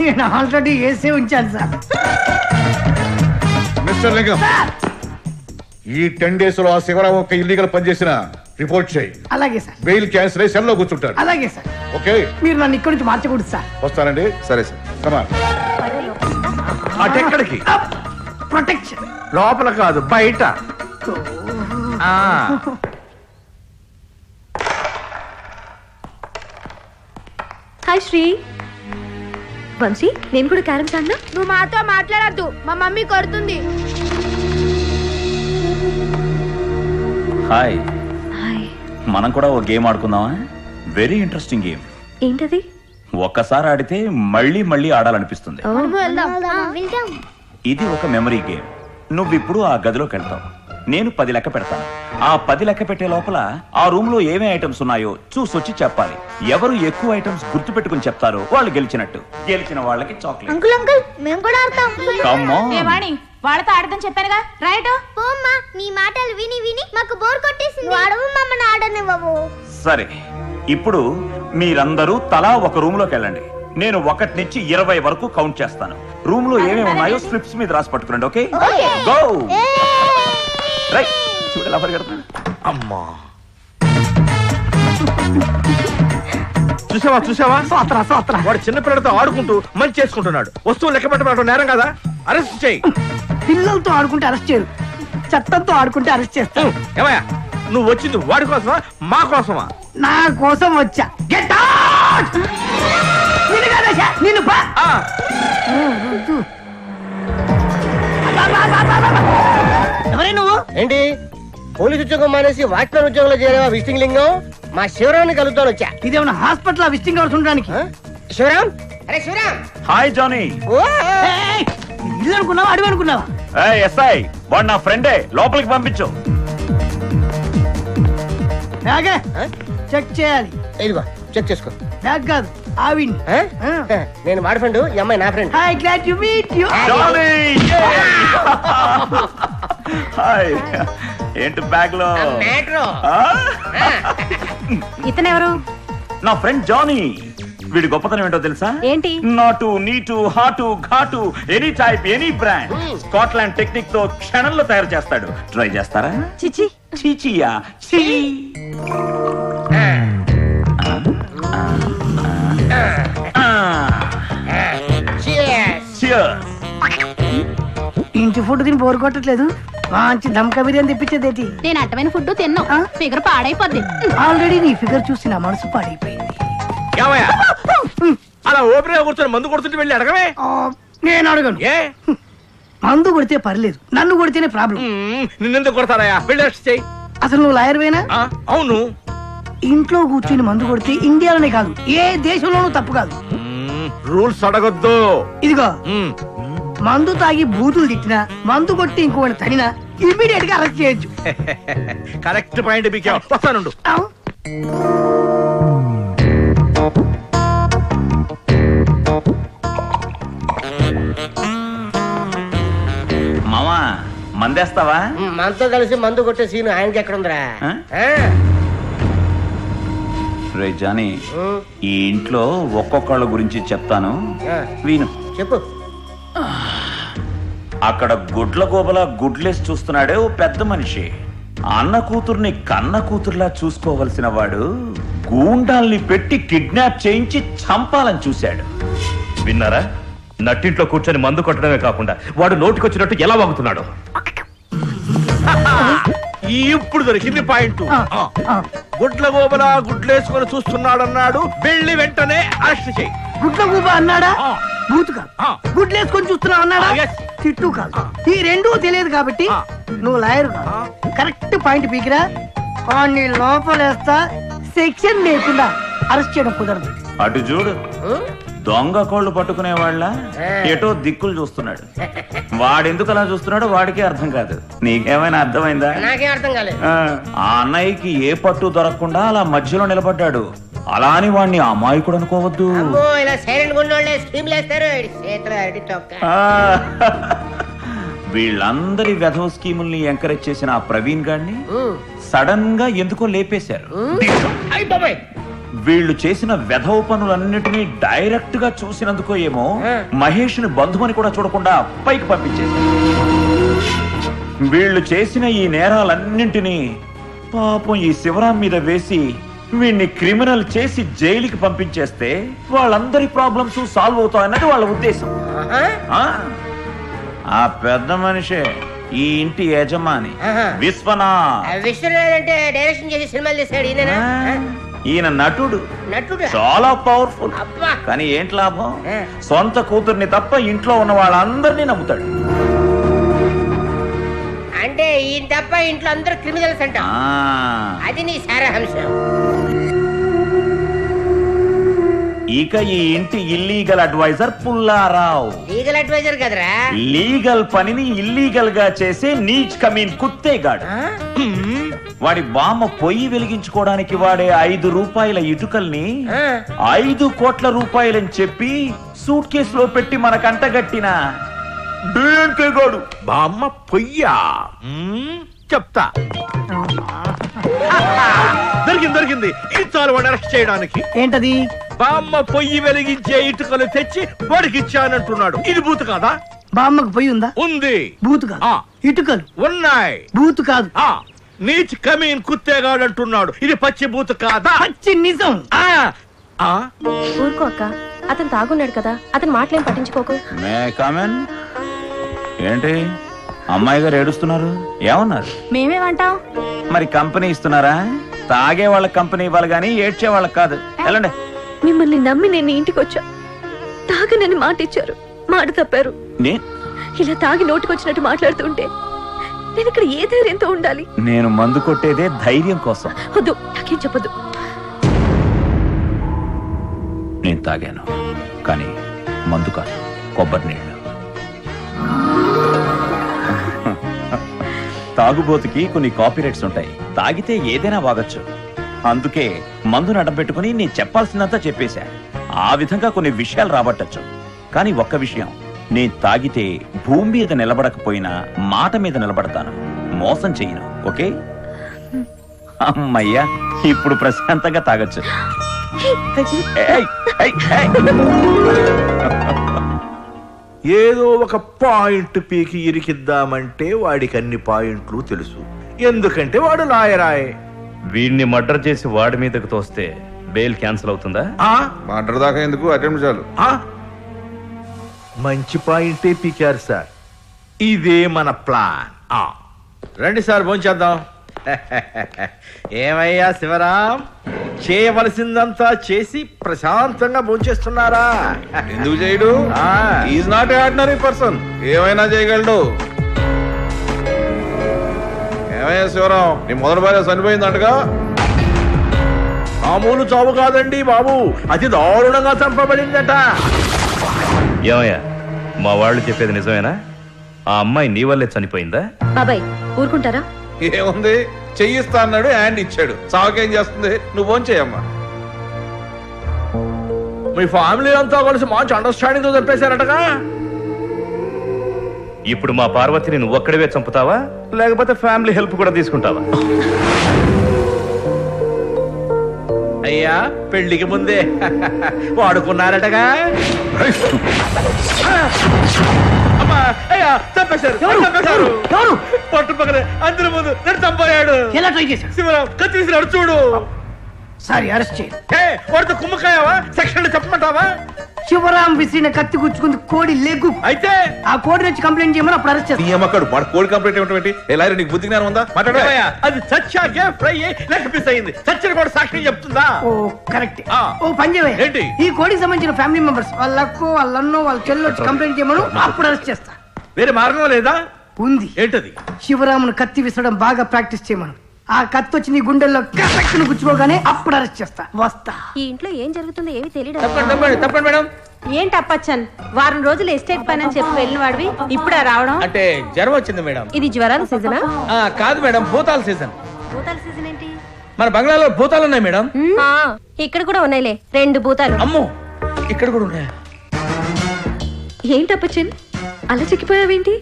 నేను ఆల్రెడీ వేసే ఉంచాను సార్. మిస్టర్ లింగం, ఈ 10 days లో ఆ శివరాం ఒక ఇల్లీగల్ పనిచేసిన రిపోర్ట్ చేయి. అలాగే సార్. బెయిల్ క్యాన్సిల్ అయ్యి సెల్లో కూర్చుంటాడు. అలాగే సార్. ఓకే, మీరు నన్ను ఇక్కడి నుంచి మార్చకూడదు సార్. వస్తానండి. సరే సార్, కమాన్. అటెక్కడికి? ప్రొటెక్షన్. లోపల కాదు, బయట. హాయ్ శ్రీ. వంశీ, నేను కూడా క్యారమ్స్ ఆడినా? నువ్వు మాతో మాట్లాడద్దు, మా మమ్మీ కొడుతుంది. హాయ్. హాయ్. మనం కూడా ఓ గేమ్ ఆడుకుందామా? Very interesting game. ఏంటది? ఒక్కసారి ఆడితే మళ్ళీ మళ్ళీ ఆడాలనిపిస్తుంది. ఇది ఒక మెమరీ గేమ్. నువ్విప్పుడు ఆ గదిలోకి వెళ్తావు, నేను 10 లెక్క పెడతాను. ఆ 10 లెక్క పెట్టే లోపల ఆ రూమ్ లో ఏమేం ఐటమ్స్ ఉన్నాయో చూసొచ్చి చెప్పాలి. ఎవరు ఎక్కువ ఐటమ్స్ గుర్తు పెట్టుకుని చెప్తారో వాళ్ళు గెలిచినట్టు. గెలిచిన వాళ్ళకి చాక్లెట్. అంకుల్ అంకుల్ మేము కూడా ఆడతాం. Come on. ఏ వాణి, వాళ్ళతో ఆడదని చెప్పానుగా, రైట్? పోమ్మా, నీ మాటలు విని విని మాకు బోర్ కొట్టేసింది. ఆడవు మమ్మల్ని ఆడనివ్వవు. సరే, ఇప్పుడు మీరందరూ తలా ఒక రూమ్ లోకి వెళ్ళండి. నేను 1 నుంచి 20 వరకు కౌంట్ చేస్తాను. రూమ్ లో ఏమేమి ఉన్నాయో స్ట్రిప్స్ మీద రాసి పట్టుకోండి. Okay, go. రైట్, చూడలా పరిగెడుతున్నా. అమ్మా, చూసావా చూసావా? వాడు చిన్నపిల్లలతో ఆడుకుంటూ మంచి చేసుకుంటున్నాడు. వస్తువులు లెక్క పెట్టడం నేరం కదా? అరెస్ట్ చేయి. పిల్లలతో ఆడుకుంటే అరెస్ట్ చేయరు, చట్టంతో ఆడుకుంటే అరెస్ట్ చేస్తాను. ఏమయ్యా, నువ్వు వచ్చింది వాడి కోసమా మా కోసమా? నా కోసం వచ్చా. Get out! నిన్ను ఎవరే నువ్వు? ఏంటి పోలీస్ ఉద్యోగం మానేసి వాచ్మెన్ ఉద్యోగంలో చేరేవా? విజిటింగ్ లింగం. మా శివరాన్ని కలుద్దాను వచ్చా. ఇదేమన్నా హాస్పిటల్ విజిటింగ్ అవర్స్ ఉండడానికి? శివరాం, అరే శివరాం. Hi Johnny. ఇల్లు అనుకున్నావా, అడవి అనుకున్నావా? ఎస్ఐ, వాడు నా ఫ్రెండే, లోపలికి పంపించు. బ్యాగే చెక్ చేయాలి. ఇదిగో చెక్ చేసుకో. బ్యాగ్ కాదు, ఆవిన్. నేను వాడి ఫ్రెండ్, ఈ అమ్మాయి నా friend. Hi, glad to meet you. Hi. ఏంటి బ్యాగ్ లో? ఇతనెవరు? నా ఫ్రెండ్ జానీ. వీడి గొప్పతనం ఏంటో తెలుసా? ఏంటి? నాటు, నీటు, హాటు, ఘాటు, any type, any brand Scotland technique తో క్షణంలో తయారు చేస్తాడు. ట్రై చేస్తారా? చిచి. చీచియా చీ. ఇంటి ఫుడ్ తిని బోర్ కొట్టట్లేదు, మంచి దమ్కా బిర్యానీ తెప్పించేదేటి. నేను అడ్డమైన ఫుడ్ తిన్నా, ఫిగర్ పాడైపోద్ది. ఆల్రెడీ నీ ఫిగర్ చూసి నా మనసు పాడైపోయింది. ఏమయ్యా, అలా ఓపెన్ గా కూర్చొని మందు కొడుతుంటే వెళ్ళి అడగవే. నేను అడగను. ఏ మందు కొడితే పర్లేదు, నన్ను కొడితేనే ప్రాబ్లం. నిన్నెందుకు కొడతారయ్యా? వెళ్ళి అరెస్ట్ చేయి. అసలు నువ్వు లాయర్వేనా? అవును. ఇంట్లో కూర్చుని మందు కొడితే ఇండియాలోనే కాదు, ఏ దేశంలోనూ తప్పు కాదు. రూల్స్ అడగొద్దు. ఇదిగో, మందు తాగి బూతులు తిట్టినా, మందు కొట్టి ఇంకోటి తడినా ఇమ్మీడియట్ గా అరెస్ట్ చేయొచ్చు. Correct point BK. వస్తానుండు. మామా, మందేస్తావా? మనతో కలిసి మందు కొట్టే సీన్ ఆయనకి ఎక్కడుందిరా? రే జానీ, ఈ ఇంట్లో ఒక్కొక్కళ్ళ గురించి చెప్తాను, విను. చెప్పు. అక్కడ గుడ్ల గోబలా గుడ్లేసి చూస్తున్నాడే ఓ పెద్ద మనిషి. అన్న కూతుర్ని కన్న కూతుర్లా చూసుకోవలసిన వాడు గూండాల్ని పెట్టి కిడ్నాప్ చేయించి చంపాలని చూశాడు. విన్నారా? నట్టింట్లో కూర్చొని మందు కొట్టడమే కాకుండా వాడు నోటికొచ్చినట్టు ఎలా వాగుతున్నాడు. ఇప్పుడు దొరికింది పాయింట్. గుడ్ల గోబల గుడ్లేసుకొని చూస్తున్నాడన్నాడు, వెళ్ళి వెంటనే అరెస్ట్ చేయి. గుడ్ల గూబ అన్నాడా? బూతు కాదు, గుడ్లేసుకొని చూస్తున్నావు అన్నాడా? తిట్టు కాదు. ఈ రెండూ తెలియదు కాబట్టి నువ్వు లాయర్ కాదు. కరెక్ట్ పాయింట్ పీకిరా. వాడిని లోపలేస్తా, సెక్షన్ లేకుండా అరెస్ట్ చేయడం కుదరదు. అటు చూడు, దొంగ కోళ్ళు పట్టుకునే వాళ్ళ ఎటో దిక్కులు చూస్తున్నాడు. వాడెందుకు అలా చూస్తున్నాడో వాడికే అర్థం కాదు. నీకేమైనా అర్థమైందా? నాకేం అర్థం కాలేదు. ఆ అన్నయ్యకి ఏ పట్టు దొరకకుండా అలా మధ్యలో నిలబడ్డాడు. అలా అని వాడిని అమాయకుడు అనుకోవద్దు. ఇలా సైలెంట్ గున్నోళ్ళే స్కీమ్ లేస్తారు. వీళ్ళందరి వెధవ స్కీముల్ని ఎంకరేజ్ చేసిన ఆ ప్రవీణ్ గారిని సడన్ గా ఎందుకో లేపేశారు. వీళ్ళు చేసిన వెధవ పనులన్నిటినీ డైరెక్ట్ గా చూసినందుకో ఏమో మహేష్ ని బంధుమని కూడా చూడకుండా పైకి పంపించేశారు. వీళ్ళు చేసిన ఈ నేరాలన్నింటినీ పాపం ఈ శివరాం మీద వేసి వీడిని క్రిమినల్ చేసి జైలుకి పంపించేస్తే వాళ్ళందరి ప్రాబ్లమ్స్ సాల్వ్ అవుతాయన్నది వాళ్ళ ఉద్దేశం. ఆ పెద్ద మనిషే ఈ ఇంటి యజమాని విశ్వనాథ్. విశ్వనాథ్ అంటే డైరెక్షన్ చేసి సినిమాలు తీసాడు ఈయన. ఈయన నటుడు, చాలా పవర్ఫుల్. కానీ ఏంటి లాభం? సొంత కూతుర్ని తప్ప ఇంట్లో ఉన్న వాళ్ళందరినీ నమ్ముతాడు. అంటే ఈయన తప్ప ఇంట్లో అందరూ క్రిమినల్స్ అంట. అది నీ సారాంశం. ఇక ఈ ఇంటి illegal adviser Pullarao. Legal adviser కదరా, లీగల్ పనిని ఇల్లీగల్ గా చేసే నీచ్ కమీన్ కుత్తేగాడు. వాడి బామ్మ పొయ్యి వెలిగించుకోవడానికి వాడే 5 రూపాయల ఇటుకల్ని 5 కోట్ల రూపాయలని చెప్పి సూట్ కేసులో పెట్టి మనకంటగట్టిన బామ్మ పొయ్యా చెప్తా. దొరికింది. ఈ చాలు వాడు అరెస్ట్ చేయడానికి. ఏంటది? బామ్మ పొయ్యి వెలిగించే ఇటుకలు తెచ్చి వాడికి ఇచ్చానంటున్నాడు. ఇది బూతు కాదా? బామ్మకు పొయ్యి ఉందా? ఉంది. బూతు కాదు. ఇటుకలు ఉన్నాయి. బూతు కాదు. నీచ్ కమీన్ కుత్తేగాడు అంటున్నాడు. ఇది పచ్చి బూతు కాదా? పచ్చి నిజం. ఊరుకో అక్క, అతను తాగున్నాడు కదా, అతను మాటలేం పట్టించుకోకు. ఏంటి అమ్మాయి గారు ఏడుస్తున్నారు? ఏమన్నారు? మేమేమంటాం? మరి కంపెనీ ఇస్తున్నారా? తాగే వాళ్ళకి కంపెనీ ఇవ్వాలి గానీ ఏడ్చే వాళ్ళకి కాదు. వెళ్ళండి. మిమ్మల్ని నమ్మి నేను ఇంటికి వచ్చా. తాగనని మాట ఇచ్చారు, మాట తప్పారు. ఇలా తాగి నోటికొచ్చినట్టు మాట్లాడుతుంటే నేను ఇక్కడ ఏ ధైర్యంతో ఉండాలి? నేను మందు కొట్టేదే ధైర్యం కోసం. వద్దు, నాకేం చెప్పదు. నేను తాగాను, కానీ మందు కాదు, కొబ్బరి నీళ్ళు. తాగుబోతుకి కొన్ని కాపీరైట్స్ ఉంటాయి. తాగితే ఏదైనా వాగచ్చు. అందుకే మందును అడ్డం పెట్టుకుని నేను చెప్పాల్సిందంతా చెప్పేశా. ఆ విధంగా కొన్ని విషయాలు రాబట్టచ్చు. కానీ ఒక్క విషయం, నేను తాగితే భూమి మీద నిలబడకపోయినా మాట మీద నిలబడతాను. మోసం చెయ్యను. ఓకే? అమ్మయ్యా, ఇప్పుడు ప్రశాంతంగా తాగొచ్చు. ఏదో ఒక పాయింట్ పీకి ఇరికిద్దామంటే వాడికి అన్ని పాయింట్లు తెలుసు. ఎందుకంటే వాడు లాయరాయే. వీడిని మర్డర్ చేసి వాడి మీదకు తోస్తే బెయిల్ క్యాన్సిల్ అవుతుందా? మర్డర్ దాకా ఎందుకు, అటెంప్ట్ చాలు. మంచి పాయింటే పీకారు సార్. ఇదే మన ప్లాన్. రండి సార్, భోంచేద్దాం. ఏమయ్యా శివరాం, చేయవలసిందంతా చేసి ప్రశాంతంగా భోంచేస్తున్నారా? ఎందుకు చేయడు? ఈజ్ నాట్ ఆర్డినరీ పర్సన్, ఏమైనా చేయగలడు. ఏమయ్యా శివరాం, నీ మొదటి భార్య చనిపోయిందంటగా? మామూలు చావు కాదండి బాబు, అతి దారుణంగా చంపబడిందట. ఏమయ్యా, మా వాళ్ళు చెప్పేది నిజమేనా? ఆ అమ్మాయి నీ వల్లే చనిపోయిందా? బాబాయ్ ఊరుకుంటారా? ఏముంది, చెయ్యిస్తా అన్నాడు, హ్యాండ్ ఇచ్చాడు. చావుకేం చేస్తుంది? నువ్వు ఫోన్ చేయమ్మా. మీ ఫ్యామిలీ అంతా కలిసి మంచి అండర్స్టాండింగ్ తో చంపేశారటగా? ఇప్పుడు మా పార్వతిని నువ్వు ఒక్కడివే చంపుతావా, లేకపోతే ఫ్యామిలీ హెల్ప్ కూడా తీసుకుంటావా? అయ్యా, పెళ్లికి ముందే వాడుకున్నారటగా? అమ్మా, అయ్యా, చంపేశారు. పట్టుపక్కన అందరి ముందు నన్ను చంపాడు. ఎలా ట్రై చేశాడు? శివరాం కత్తి తీసినాడు చూడు. సారీ, అరెస్ట్ చేయండి. వాడితో కుమ్మకాయవా? సెక్షన్ చెప్పమంటావా? శివరాం విసిరిన కత్తి గుచ్చుకుంది కోడి లెగ్గు. అయితే ఆ కోడి నుంచి కంప్లైంట్ చేయమని అప్పుడు అరెస్ట్ చేస్తాను. అమ్మకాడు వాడు కోడి కంప్లైంట్ ఏమిటి? ఎలా నీకు బుద్ధి జ్ఞానం ఉందా? మాట్లాడవయ్యా, అది చచ్చాకే ఫ్రై లెగ్ పీస్ అయింది. చచ్చిన కూడా సాక్షి చెప్తుందా? ఓ కరెక్ట్. ఓ పని చేయవయ్యా, ఏంటి? ఈ కోడికి సంబంధించిన ఫ్యామిలీ మెంబర్స్ వాళ్ళ అక్కో వాళ్ళ అన్నో వాళ్ళ చెల్లి వచ్చి కంప్లైంట్ చేయమను, అప్పుడు అరెస్ట్ చేస్తా. వేరే మార్గం లేదా? ఉంది. ఏంటది? శివరామును కత్తి విసరడం బాగా ప్రాక్టీస్ చేయమను. ఆ కత్తి వచ్చి నీ గుండెల్లో కరెక్ట్ గుచ్చుకోగానే అప్పుడు అరెస్ట్ చేస్తా. వస్తా. ఈ ఇంట్లో ఏం జరుగుతుందో ఏమీ తెలియదు. తప్పండి మేడం. ఏంటి అప్పచ్చన్, వారం రోజులు ఎస్టేట్ పని అని చెప్పి వెళ్ళిన వాడివి ఇప్పుడా రావడం? అంటే జ్వరం వచ్చింది మేడం. ఇది జ్వరాల సీజనా? కాదు మేడం, భూతాల సీజన్. భూతాల సీజన్ ఏంటి? మన బంగ్లాలో భూతాలు ఉన్నాయి మేడం. ఇక్కడ కూడా ఉన్నాయిలే 2 భూతాలు. అమ్మో, ఇక్కడ కూడా ఉన్నాయా? ఏంటప్పచ్చన్ అలా చిక్కిపోయావేంటి?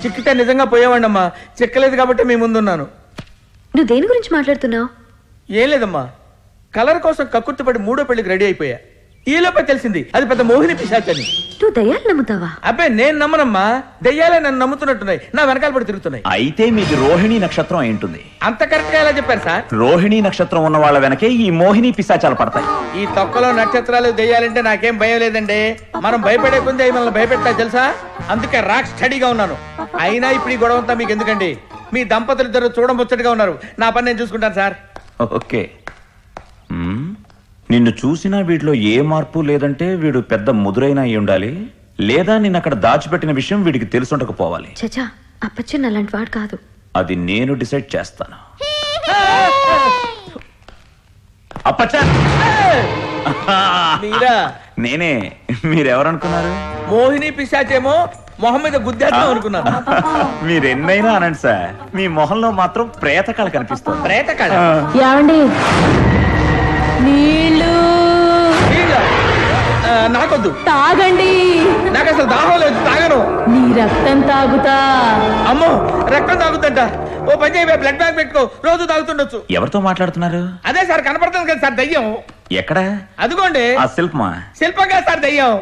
చిక్కితే నిజంగా పోయేవాడమ్మా, చిక్కలేదు కాబట్టి మీ ముందున్నాను. నువ్వు దేని గురించి మాట్లాడుతున్నావు? ఏం లేదమ్మా, కలర్ కోసం కక్కుర్తిపడి 3వ పెళ్లికి రెడీ అయిపోయా. ఈ లోపే తెలిసింది అది పెద్ద మోహిని పిశాచని. నువ్వు దయ్యాలు నమ్ముతావా? అబ్బాయి నేను నమ్మనమ్మా, దెయ్యాలే నన్ను నమ్ముతున్నట్టున్నాయి, నా వెనకాల పడి తిరుగుతున్నాయి. అయితే మీది రోహిణి నక్షత్రం ఏంటుంది? అంత కరెక్ట్ గా ఎలా చెప్పారు సార్? రోహిణి నక్షత్రం ఉన్న వాళ్ళ వెనకే ఈ మోహిని పిశాచాలు పడతాయి. ఈ తొక్కలో నక్షత్రాలు దెయ్యాలంటే నాకేం భయం లేదండి. మనం భయపడే కొంది అవి మనల్ని భయపెడతా తెలుసా? అందుకే రాక్ స్టడీగా ఉన్నాను. అయినా ఇప్పుడు ఈ గొడవంతా మీకు ఎందుకండి? మీ దంపతులు ఇద్దరు చూడముచ్చటగా ఉన్నారు, నా పని నేను చూసుకుంటాను సార్. ఓకే. నిన్ను చూసినా వీడిలో ఏ మార్పు లేదంటే వీడు పెద్ద ముదురైన అయి ఉండాలి, లేదా నిన్ను అక్కడ దాచిపెట్టిన విషయం వీడికి తెలుసుండకపోవాలి. చచా, అప్పచ్చన్ అలాంటి వాడు కాదు. అది నేను డిసైడ్ చేస్తాను. అప్పచ్చా, మీరా? నేనే. మీరెవరనుకున్నారు? మోహిని పిశాచేమో మొహం మీద గుద్దేద్దాం అనుకున్నాను. మీరెన్నైనా అనండి సార్, మీ మొహంలో మాత్రం ప్రేతకాళ కనిపిస్తుంది. ప్రేతకాళ? ఏమండి, నీళ్ళు నాకొద్దు. తాగండి. నాకు అసలు దాహం లేదు, తాగను. నీ రక్తం తాగుతా. అమ్మో, రక్తం తాగుతుంట. ఓ పని చేయ, బ్లడ్ బ్యాంక్ పెట్టుకో, రోజు తాగుతుండొచ్చు. ఎవరితో మాట్లాడుతున్నారు? అదే సార్, కనపడుతుంది కదా సార్ దయ్యం. ఎక్కడ? అదిగోండి. ఆ శిల్పమా? శిల్పంగా సార్ దయ్యం.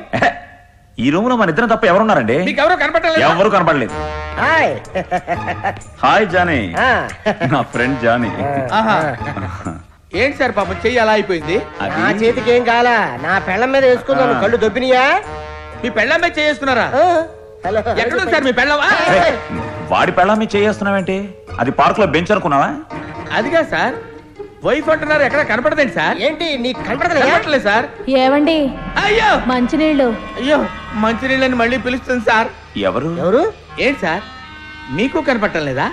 ఈ రూమ్ లో మన ఇద్దరం తప్ప ఎవరున్నారండి? మీకు ఎవరు కనపడలేదు? ఎవరు కనపడలేదు. హాయ్ జానీ, నా ఫ్రెండ్ జానీ. ఏంటి సార్ పాపం చెయ్యి అలా అయిపోయింది? నా చేతికి ఏం కాలా, నా పెళ్ళం మీద వేసుకున్నాను. కళ్ళు దొబ్బినియా? మీ పెళ్ళం మీద చేసుకున్నారా? ఎక్కడ సార్ మీ పెళ్ళం? వాడి పెళ్ళం మీద చేస్తున్నావేంటి? అది పార్క్ లో బెంచ్ అనుకున్నావా? అదిగా సార్, వైఫ్ అంటున్నారు, ఎక్కడ కనపడదండి సార్. ఏంటి నీకు కనపడలేదు సార్? ఏవండి, అయ్యో మంచినీళ్ళు. అయ్యో, మంచినీళ్ళని మళ్ళీ పిలుస్తుంది సార్. ఎవరు? ఎవరు? ఏంటి సార్, మీకు కనపడటం లేదా?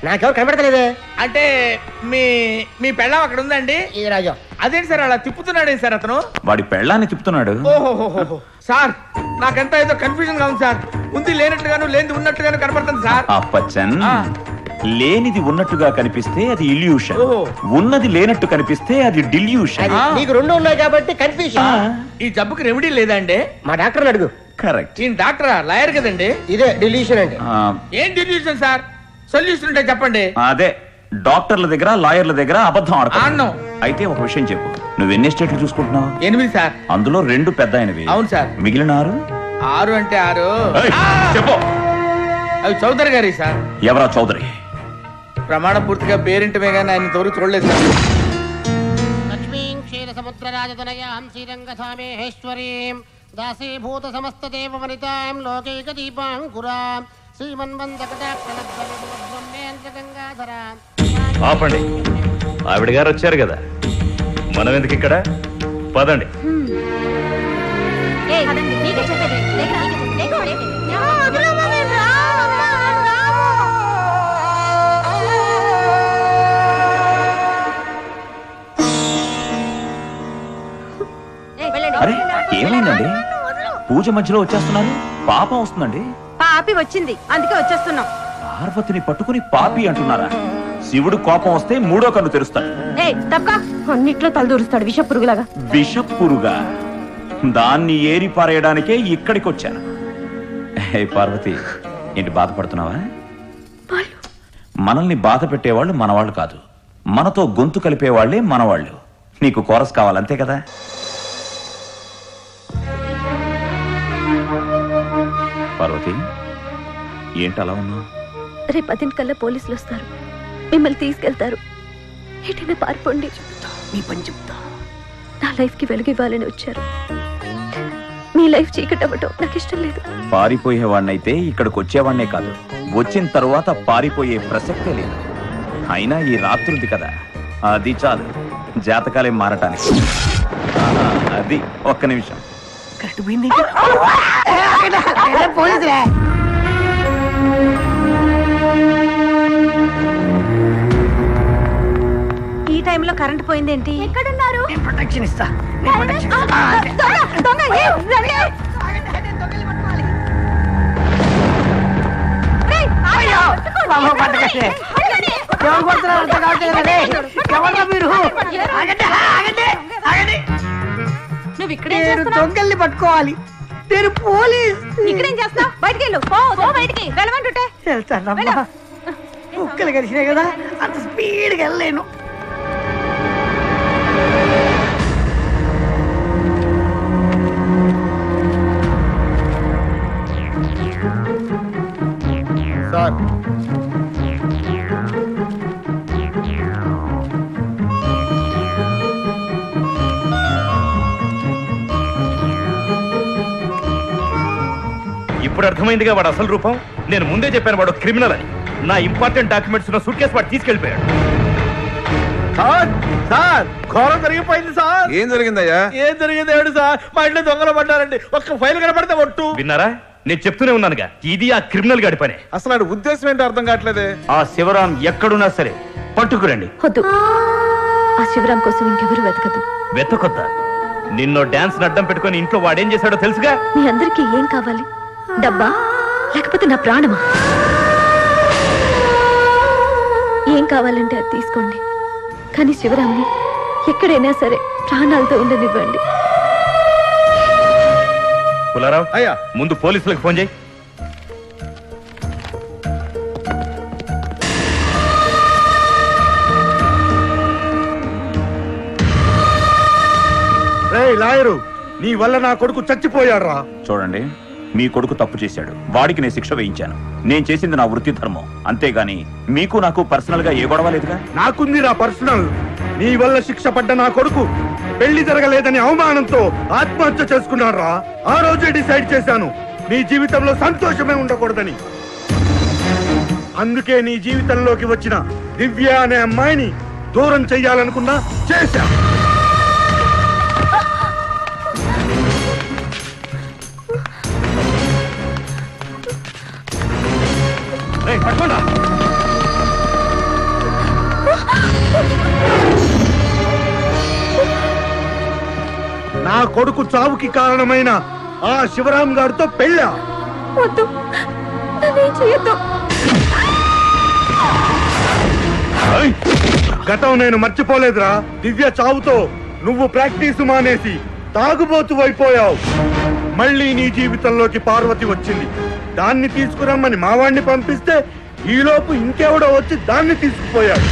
నాకెవరు కనపడతలేదే. అంటే మీ మీ పెళ్ళం అక్కడ ఉందండి. రాజా, అదేంటి సార్ అలా తిప్పుతున్నాడు సార్ అతను? వాడి పెళ్ళాన్ని తిప్పుతున్నాడు. ఓహో సార్, నాకంతా ఏదో కన్ఫ్యూజన్ గా ఉంది సార్. ఉంది లేనట్టుగాను, లేనిది ఉన్నట్టుగాను కనపడుతుంది సార్. అప్పచ్చన్, లేనిది ఉన్నట్టుగా కనిపిస్తే అది ఇల్యూషన్, ఉన్నది లేనట్టు కనిపిస్తే అది డిల్యూషన్. నీకు రెండు ఉన్నాయి కాబట్టి కన్ఫ్యూజన్. ఈ జబ్బుకి రెమెడీ లేదా అండి? మా డాక్టర్ అడుగు. కరెక్ట్. ఈ డాక్టరా, లాయర్ కదండి? ఇదే డిల్యూషన్ అండి. ఏం డిల్యూషన్ సార్? సొల్యూషన్ ఉంటే చెప్పండి. అదే, డాక్టర్ల దగ్గర లాయర్ల దగ్గర అబద్ధం ఆడతాను. అయితే ఒక విషయం చెప్పు, నువ్వు ఎన్ని స్టేట్లు చూసుకుంటున్నావు? 8 సార్. అందులో 2 పెద్ద అయినవి. అవును సార్. మిగిలిన 6? 6 అంటే 6 చెప్పు. అవి చౌదరి గారి సార్. ఎవరా చౌదరి? ప్రమాణ పూర్తిగా పేరింటమే కానీ ఆయన తోరు చూడలేదు సార్. లక్ష్మీం క్షీర సముద్ర రాజతనయాం శ్రీరంగధామేశ్వరీం దాసీభూత సమస్త దేవ వనితాం లోకైక దీపాంకురాం ఆపండి, ఆవిడ గారు వచ్చారు కదా, మనం ఎందుకు ఇక్కడ? పదండి. అరే ఏమైందండి? పూజ మధ్యలో వచ్చేస్తున్నారు, పాపం వస్తుందండి. పాపి వచ్చింది, అందుకే వచ్చేస్తున్నాం. పార్వతిని పట్టుకుని పాపి అంటున్నారా? శివుడు కోపం వస్తే 3వ కన్ను తెరుస్తాడు. అన్నిట్లో తలదూరుస్తాడు విష పురుగులాగా. విష పురుగా? దాన్ని ఏరి పారేయడానికే ఇక్కడికి వచ్చాను. హే పార్వతి, ఏంటి బాధపడుతున్నావా? మనల్ని బాధ పెట్టేవాళ్ళు మనవాళ్ళు కాదు, మనతో గొంతు కలిపేవాళ్లే మనవాళ్ళు. నీకు కోరస్ కావాలంతే కదా? పార్వతి, ఏంటి అలా ఉన్నావు? రేపు 10 కల్లా పోలీసులు వస్తారు, మిమ్మల్ని తీసుకెళ్తారు. ఎటైనా పారిపోండి. మీ పని చెప్తా. నా లైఫ్ కి వెలుగు ఇవ్వాలని వచ్చారు. మీ లైఫ్ చీకటవ్వటం నాకు ఇష్టం లేదు. పారిపోయేవాడినైతే ఇక్కడికి వచ్చేవాడినే కాదు, వచ్చిన తర్వాత పారిపోయే ప్రసక్తే లేదు. అయినా ఈ రాత్రుంది కదా, అది చాలు జాతకాలే మారటానికి. అది ఒక్క నిమిషం. ఈ టైంలో కరెంట్ పోయిందేంటి? ఎక్కడున్నారు? ప్రొటెక్షన్ ఇస్తా. నువ్వు ఇక్కడే దొంగల్ని పట్టుకోవాలి. నేను పోలీస్. ఇక్కడేం చేస్తావు? బయటికి వెళ్ళు. బయటికి వెళ్ళమంటుంటే వెళ్తానమ్మా. కుక్కలు కలిసినాయి కదా, అంత స్పీడ్గా వెళ్ళలేను. సార్ ఇప్పుడు అర్థమైందిగా వాడు అసలు రూపం. నేను ముందే చెప్పాను వాడు క్రిమినల్ అని. నా ఇంపార్టెంట్ డాక్యుమెంట్స్ ఉన్న సూట్ కేసు వాడు తీసుకెళ్లిపోయాడు. సార్ ఘోరం జరిగిపోయింది సార్. ఏం జరిగిందయ్యా? ఏం జరిగింది సార్, మా ఇంట్లో దొంగలు పడ్డారండి. ఒక్క ఫైల్ కనపడితే ఒట్టు. విన్నారా? నేను చెప్తూనే ఉన్నానుగా, ఇది ఆ క్రిమినల్ గాడి పనే. అసలు ఆడి ఉద్దేశం ఏంటో అర్థం కావట్లేదే. ఆ శివరాం ఎక్కడున్నా సరే పట్టుకురండి. వద్దు, ఆ శివరాం కోసం ఇంకెవరు వెతకదు. వెతకొద్దా? నిన్నో డాన్స్ అడ్డం పెట్టుకుని ఇంట్లో వాడేం చేశాడో తెలుసుగా. మీ అందరికీ ఏం కావాలి? డబ్బా లేకపోతే నా ప్రాణమా? ఏం కావాలంటే అది తీసుకోండి, కానీ శివరాంని ఎక్కడైనా సరే ప్రాణాలతో ఉండనివ్వండి. పుల్లారావు, అయ్యా ముందు పోలీసులకు ఫోన్ చేయి. లాయరు, నీ వల్ల నా కొడుకు చచ్చిపోయాడురా. చూడండి, మీ కొడుకు తప్పు చేశాడు, వాడికి నేను శిక్ష వేయించాను. నేను చేసింది నా వృత్తి ధర్మం, అంతేగాని మీకు నాకు పర్సనల్ గా ఏ గొడవ లేదుగా. నాకుంది నా పర్సనల్. నీ వల్ల శిక్ష పడ్డ నా కొడుకు పెళ్లి జరగలేదని అవమానంతో ఆత్మహత్య చేసుకున్నాడు రా. ఆ రోజే డిసైడ్ చేశాను నీ జీవితంలో సంతోషమే ఉండకూడదని. అందుకే నీ జీవితంలోకి వచ్చిన దివ్య అనే అమ్మాయిని దూరం చెయ్యాలనుకున్నా, చేశా. నా కొడుకు చావుకి కారణమైన ఆ శివరాం గారితో పెళ్ళా? వద్దు, నన్నేం చేయొద్దు. గతం నేను మర్చిపోలేదురా. దివ్య చావుతో నువ్వు ప్రాక్టీస్ మానేసి తాగుబోతు అయిపోయావు. మళ్ళీ నీ జీవితంలోకి పార్వతి వచ్చింది. దాన్ని తీసుకురమ్మని మావాణ్ణి పంపిస్తే ఈలోపు ఇంకెవడో వచ్చి దాన్ని తీసుకుపోయాడు.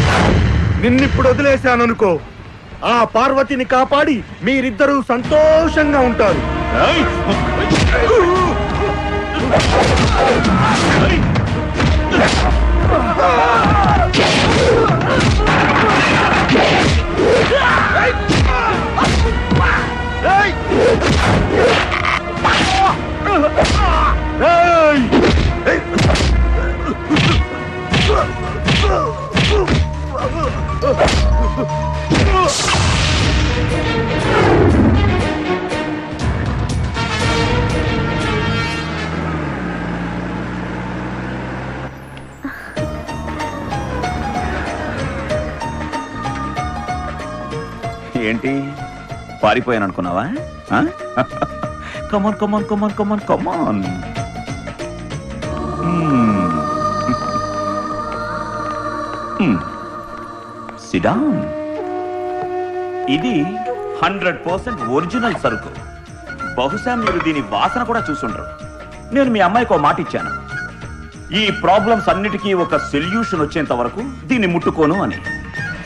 నిన్నిప్పుడు వదిలేశాననుకో, ఆ పార్వతిని కాపాడి మీరిద్దరూ సంతోషంగా ఉంటారు. ఏంటి పారిపోయాను అనుకున్నావా? కమాన్ కమాన్ కమాన్ కమాన్ కమాన్. సిడాన్. ఇది 100% ఒరిజినల్ సరుకు. బహుశా మీరు దీని వాసన కూడా చూసుండ్రు. నేను మీ అమ్మాయికి ఒక మాట ఇచ్చాను, ఈ ప్రాబ్లమ్స్ అన్నిటికీ ఒక సొల్యూషన్ వచ్చేంత వరకు దీన్ని ముట్టుకోను అని.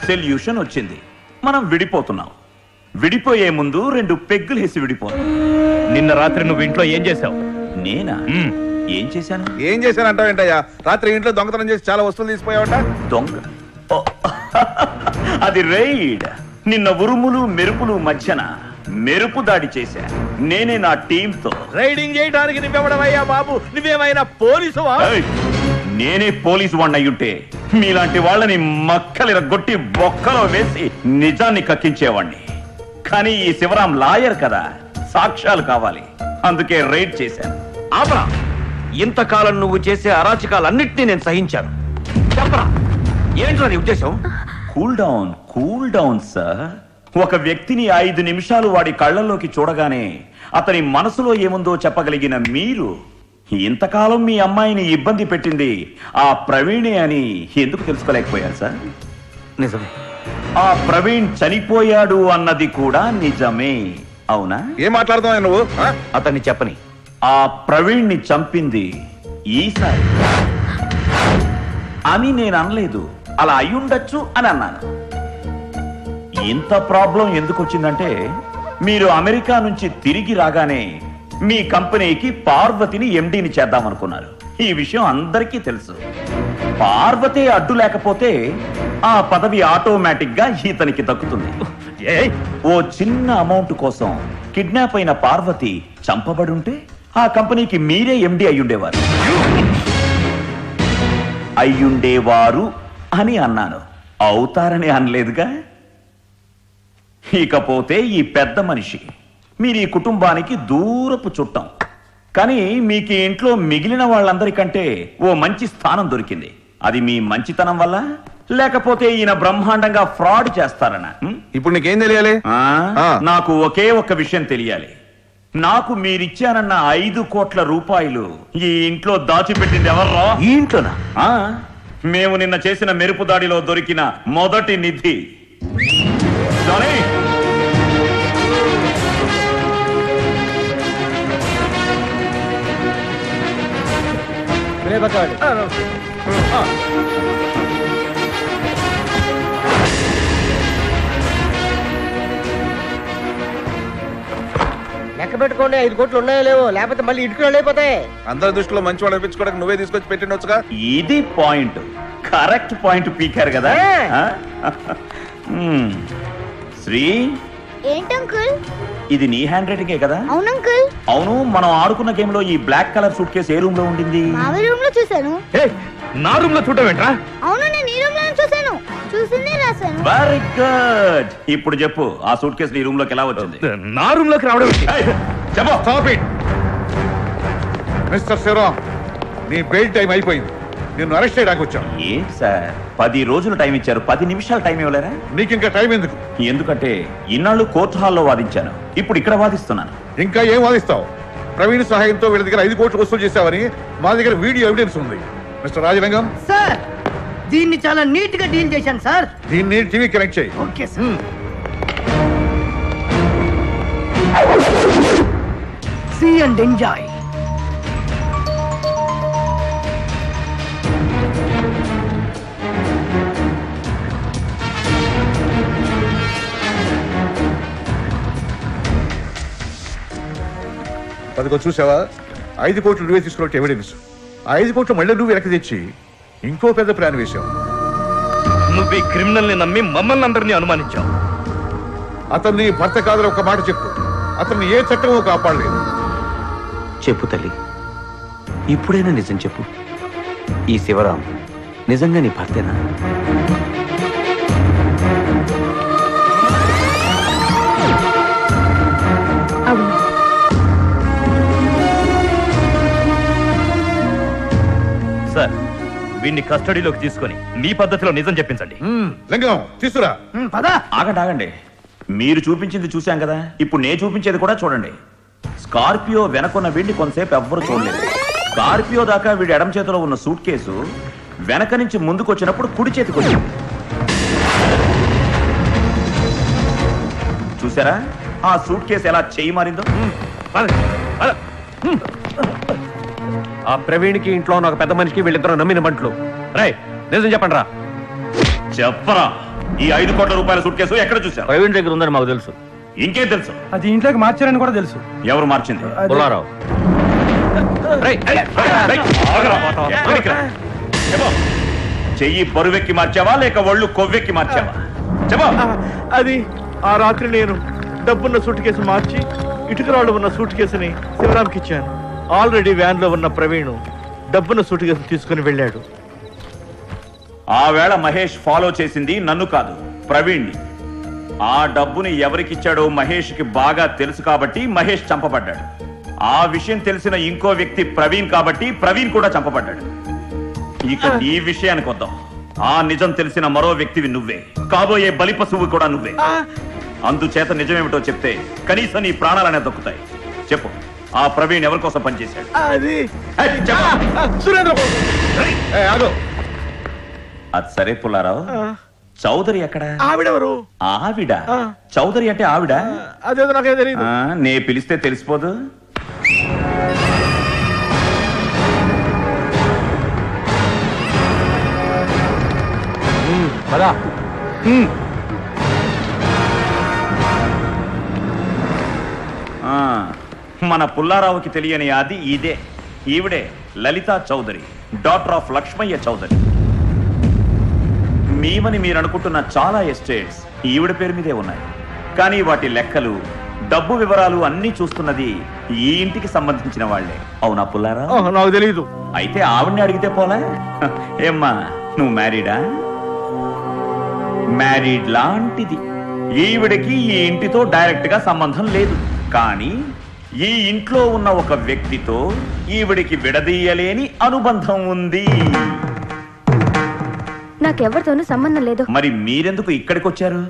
సొల్యూషన్ వచ్చింది, మనం విడిపోతున్నాం. విడిపోయే ముందు 2 పెగ్గులు వేసి విడిపోను. నిన్న రాత్రి నువ్వు ఇంట్లో ఏం చేశావు? నేనా? ఏం చేశాను? ఏం చేశానంటావేంటయ్యా? రాత్రి ఇంట్లో దొంగతనం చేసి చాలా వస్తువులు తీసిపోయావట. దొంగ? అది రైడ్. నిన్న ఉరుములు మెరుపులు మధ్యన మెరుపు దాడి చేశా. నేనే నా టీంతో. రైడింగ్ చేయడానికి నువ్వెవడమయ్యా బాబు? నువ్వేమైనా పోలీసువా? నేనే పోలీసు వాడిని అయ్యుంటే మీలాంటి వాళ్ళని మక్కలిరగొట్టి బొక్కలో వేసి నిజాన్ని కక్కించేవాణ్ణి. కానీ ఈ శివరాం లాయర్ కదా, సాక్ష్యాలు కావాలి, అందుకే రైడ్ చేశాను. ఆపరా! ఇంతకాలం నువ్వు చేసే అరాచకాలన్నింటినీ నేను సహించాను. చెప్పరా, ఏంట్రా నీ ఉద్దేశం? Cool down sir. ఒక వ్యక్తిని 5 నిమిషాలు వాడి కళ్ళల్లోకి చూడగానే అతని మనసులో ఏముందో చెప్పగలిగిన మీరు ఇంతకాలం మీ అమ్మాయిని ఇబ్బంది పెట్టింది ఆ ప్రవీణే అని ఎందుకు తెలుసుకోలేకపోయారు సార్? నిజమే, ఆ ప్రవీణ్ చనిపోయాడు అన్నది కూడా నిజమే, అవునా? ఏం మాట్లాడుతున్నావు నువ్వు? అతన్ని చెప్పని. ఆ ప్రవీణ్ని చంపింది ఈసారి అని నేను అనలేదు, అలా అయ్యుండొచ్చు అని అన్నాను. ఇంత ప్రాబ్లం ఎందుకు వచ్చిందంటే, మీరు అమెరికా నుంచి తిరిగి రాగానే మీ కంపెనీకి పార్వతిని ఎండీని చేద్దామనుకున్నారు. ఈ విషయం అందరికీ తెలుసు. పార్వతి అడ్డు లేకపోతే ఆ పదవి ఆటోమేటిక్ గా ఇతనికి దక్కుతుంది. ఓ చిన్న అమౌంట్ కోసం కిడ్నాప్ అయిన పార్వతి చంపబడి ఉంటే ఆ కంపెనీకి మీరే ఎండి అయ్యుండేవారు. అయ్యుండేవారు అని అన్నాను, అవుతారని అనలేదుగా. ఇకపోతే ఈ పెద్ద మనిషి మీరు ఈ కుటుంబానికి దూరపు చుట్టం, కానీ మీకు ఈ ఇంట్లో మిగిలిన వాళ్ళందరికంటే ఓ మంచి స్థానం దొరికింది. అది మీ మంచితనం వల్ల, లేకపోతే ఈయన బ్రహ్మాండంగా ఫ్రాడ్ చేస్తారనా? ఇప్పుడు నీకేం తెలియాలి? నాకు ఒకే ఒక్క విషయం తెలియాలి. నాకు మీరిచ్చానన్న 5 కోట్ల రూపాయలు ఈ ఇంట్లో దాచిపెట్టింది ఎవర్రా? ఈ ఇంట్లోనా? మేము నిన్న చేసిన మెరుపు దాడిలో దొరికిన మొదటి నిధి. లెక్క పెట్టుకోండి, 5 కోట్లు ఉన్నాయో లేవో, లేకపోతే మళ్ళీ ఇటుకలు అయిపోతాయి. అందరి దృష్టిలో మంచి వాళ్ళు అనిపించుకోవడానికి నువ్వే తీసుకొచ్చి పెట్టిండొచ్చుగా. ఇది పాయింట్, కరెక్ట్ పాయింట్ పీకారు కదా. శ్రీ, ఏంటంకుల్ ఇది నీ హ్యాండ్ రైటింగే కదా? అవునంకుల్. అవును, మనం ఆడుకున్న గేమ్ లో ఈ బ్లాక్ కలర్ సూట్ కేసు ఏ రూమ్ లో ఉండింది? మావి రూమ్ లో చూసాను. నా రూమ్ లో చూడవేంట్రా? అవును, నేను ఈ రూమ్ లో చూసాను. చూసిందే రాశాను. Very good. ఇప్పుడు చెప్పు, ఆ సూట్ కేసు నీ రూమ్ లోకి ఎలా వచ్చింది? నా రూమ్ లోకి రావడం చెప్పు. స్టాప్ ఇట్ మిస్టర్ శివరామ్, నీ బెయిల్ టైం అయిపోయింది. నిన్ను అరెస్ట్ చేయడానికి వచ్చాను. ఏంటి సార్, 10 రోజులు టైం ఇచ్చారు, 10 నిమిషాలు టైం ఇవ్వలేరా? నీకు ఇంకా టైం ఎందుకు? ఎందుకంటే ఇన్నాళ్ళు కోర్టు హాల్లో వాదించాను, ఇప్పుడు ఇక్కడ వాదిస్తున్నాను. ఇంకా ఏం వాదిస్తావు? ప్రవీణ్ సహాయంతో వీళ్ళ దగ్గర 5 కోట్లు వసూలు చేశావని మా దగ్గర వీడియో ఎవిడెన్స్ ఉంది. మిస్టర్ రాజలింగం సార్, దీన్ని చాలా నీట్ గా డీల్ చేశాను సార్. దీన్ని టీవీ కనెక్ట్ చేయి. Okay sir. See and enjoy. అదిగో చూసావా, 5 కోట్లు నువ్వే తీసుకున్నట్టు ఎవిడెన్స్. 5 కోట్లు మళ్ళీ నువ్వు వెనక్కి తెచ్చి ఇంకో పెద్ద ప్లాన్ వేశావు. నువ్వు ఈ క్రిమినల్ ని నమ్మి మమ్మల్ని అందరినీ అనుమానించావు. అతన్ని భర్త కాదని ఒక మాట చెప్పు. అతన్ని ఏ చట్టమో కాపాడలేదు. చెప్పు తల్లి, ఇప్పుడైనా నిజం చెప్పు. ఈ శివరాం నిజంగా నీ భర్తేనా? సార్, వీడిని కస్టడీలోకి తీసుకొని మీ పద్ధతిలో నిజం చెప్పించండి. లింగం తీసుకురా. ఆగండి. మీరు చూపించింది చూశాం కదా, ఇప్పుడు నేను చూపించేది కూడా చూడండి. స్కార్పియో వెనకున్న వీడిని కొంతసేపు ఎవ్వరు చూడలేదు. స్కార్పియో దాకా వీడి ఎడమ చేతిలో ఉన్న సూట్ కేసు వెనక నుంచి ముందుకు వచ్చినప్పుడు కుడి చేతికి వచ్చింది. చూసారా ఆ సూట్ కేసు ఎలా చేయి మారిందో? ఆ ప్రవీణ్కి ఇంట్లో ఉన్న ఒక పెద్ద మనిషికి వీళ్ళిద్దరూ నమ్మిన బంట్లు. రై, నిజం చెప్పండి రా. చెప్పరా, ఈ 5 కోట్ల రూపాయల సూట్ కేసు ఎక్కడ చూసారు? ప్రవీణ్ దగ్గర ఉందని మాకు తెలుసు. ఇంకేం తెలుసు? అది ఇంట్లోకి మార్చారని కూడా తెలుసు. ఎవరు మార్చింది? పుల్లారావు. చెయ్యి బరువెక్కి మార్చావా లేక ఒళ్ళు కొవ్వెక్కి మార్చావా? చెప్పా. అది ఆ రాత్రి నేను డబ్బున్న సూట్ కేసు మార్చి ఇటుకరాళ్ళు ఉన్న సూట్ కేసుని శివరాంకి ఇచ్చాను. ఆల్రెడీ వ్యాన్ లో ఉన్న ప్రవీణ్ డబ్బున్న సూట్ కేసు తీసుకుని వెళ్ళాడు. ఆ వేళ మహేష్ ఫాలో చేసింది నన్ను కాదు, ప్రవీణ్. ఆ డబ్బుని ఎవరికిచ్చాడో మహేష్ కి బాగా తెలుసు కాబట్టి మహేష్ చంపబడ్డాడు. ఆ విషయం తెలిసిన ఇంకో వ్యక్తి ప్రవీణ్ కాబట్టి ప్రవీణ్ కూడా చంపబడ్డాడు. ఇక ఈ విషయానికి వద్దాం. ఆ నిజం తెలిసిన మరో వ్యక్తివి నువ్వే, కాబోయే బలి పశువు కూడా నువ్వే. అందుచేత నిజమేమిటో చెప్తే కనీసం నీ ప్రాణాలనే దక్కుతాయి. చెప్పు, ఆ ప్రవీణ్ ఎవరి కోసం పనిచేశాడు? అది సరే పుల్లారావు, చౌదరి ఎక్కడ? ఆవిడెవరు? ఆవిడ? చౌదరి అంటే ఆవిడ? అదేదో నాకే తెలియదు. నే పిలిస్తే తెలిసిపోదు. మన పుల్లారావుకి తెలియని అది ఇదే, ఈవిడే లలితా చౌదరి, డాటర్ ఆఫ్ లక్ష్మయ్య చౌదరి. మీమని మీరు అనుకుంటున్న చాలా ఎస్టేట్స్ ఈవిడ పేరు మీదే ఉన్నాయి. కానీ వాటి లెక్కలు, డబ్బు వివరాలు అన్నీ చూస్తున్నది ఈ ఇంటికి సంబంధించిన వాళ్లే. అవునా పుల్లారా? నాకు తెలియదు. అయితే ఆవిడ్ని అడిగితే పోలే. ఏమ్మా, నువ్వు మ్యారీడా? మ్యారీడ్ లాంటిది. ఈవిడకి ఈ ఇంటితో డైరెక్ట్ గా సంబంధం లేదు. కానీ ఈ ఇంట్లో ఉన్న ఒక వ్యక్తితో ఈవిడికి విడదీయలేని అనుబంధం ఉంది. నాకెవరితోనూ సంబంధం లేదు. మరి మీరెందుకు ఇక్కడికి వచ్చారు?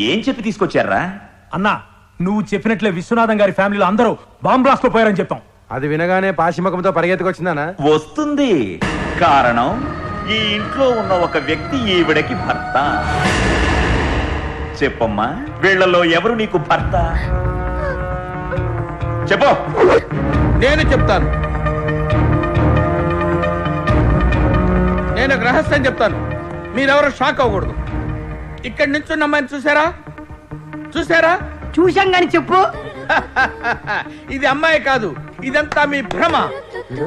ఏం చెప్పి తీసుకొచ్చారా? అన్నా, నువ్వు చెప్పినట్లే విశ్వనాథం గారి ఫ్యామిలీలో అందరూ బాంబ్ బ్లాస్ట్ లో పోయారని చెప్పాం. అది వినగానే పాశిముఖంతో పరిగెత్తుకొచ్చిందానా? వస్తుంది. కారణం, ఈ ఇంట్లో ఉన్న ఒక వ్యక్తి ఈవిడకి భర్త. చెప్పమ్మా, వీళ్లలో ఎవరు నీకు భర్త? చెప్పు. నేను చెప్తాను. నేను ఒక రహస్యం చెప్తాను, మీరెవరు షాక్ అవ్వకూడదు. ఇక్కడి నుంచి ఉన్న అమ్మాయిని చూసారా? చూశాం గాని చెప్పు. ఇది అమ్మాయి కాదు, ఇదంతా మీ భ్రమ.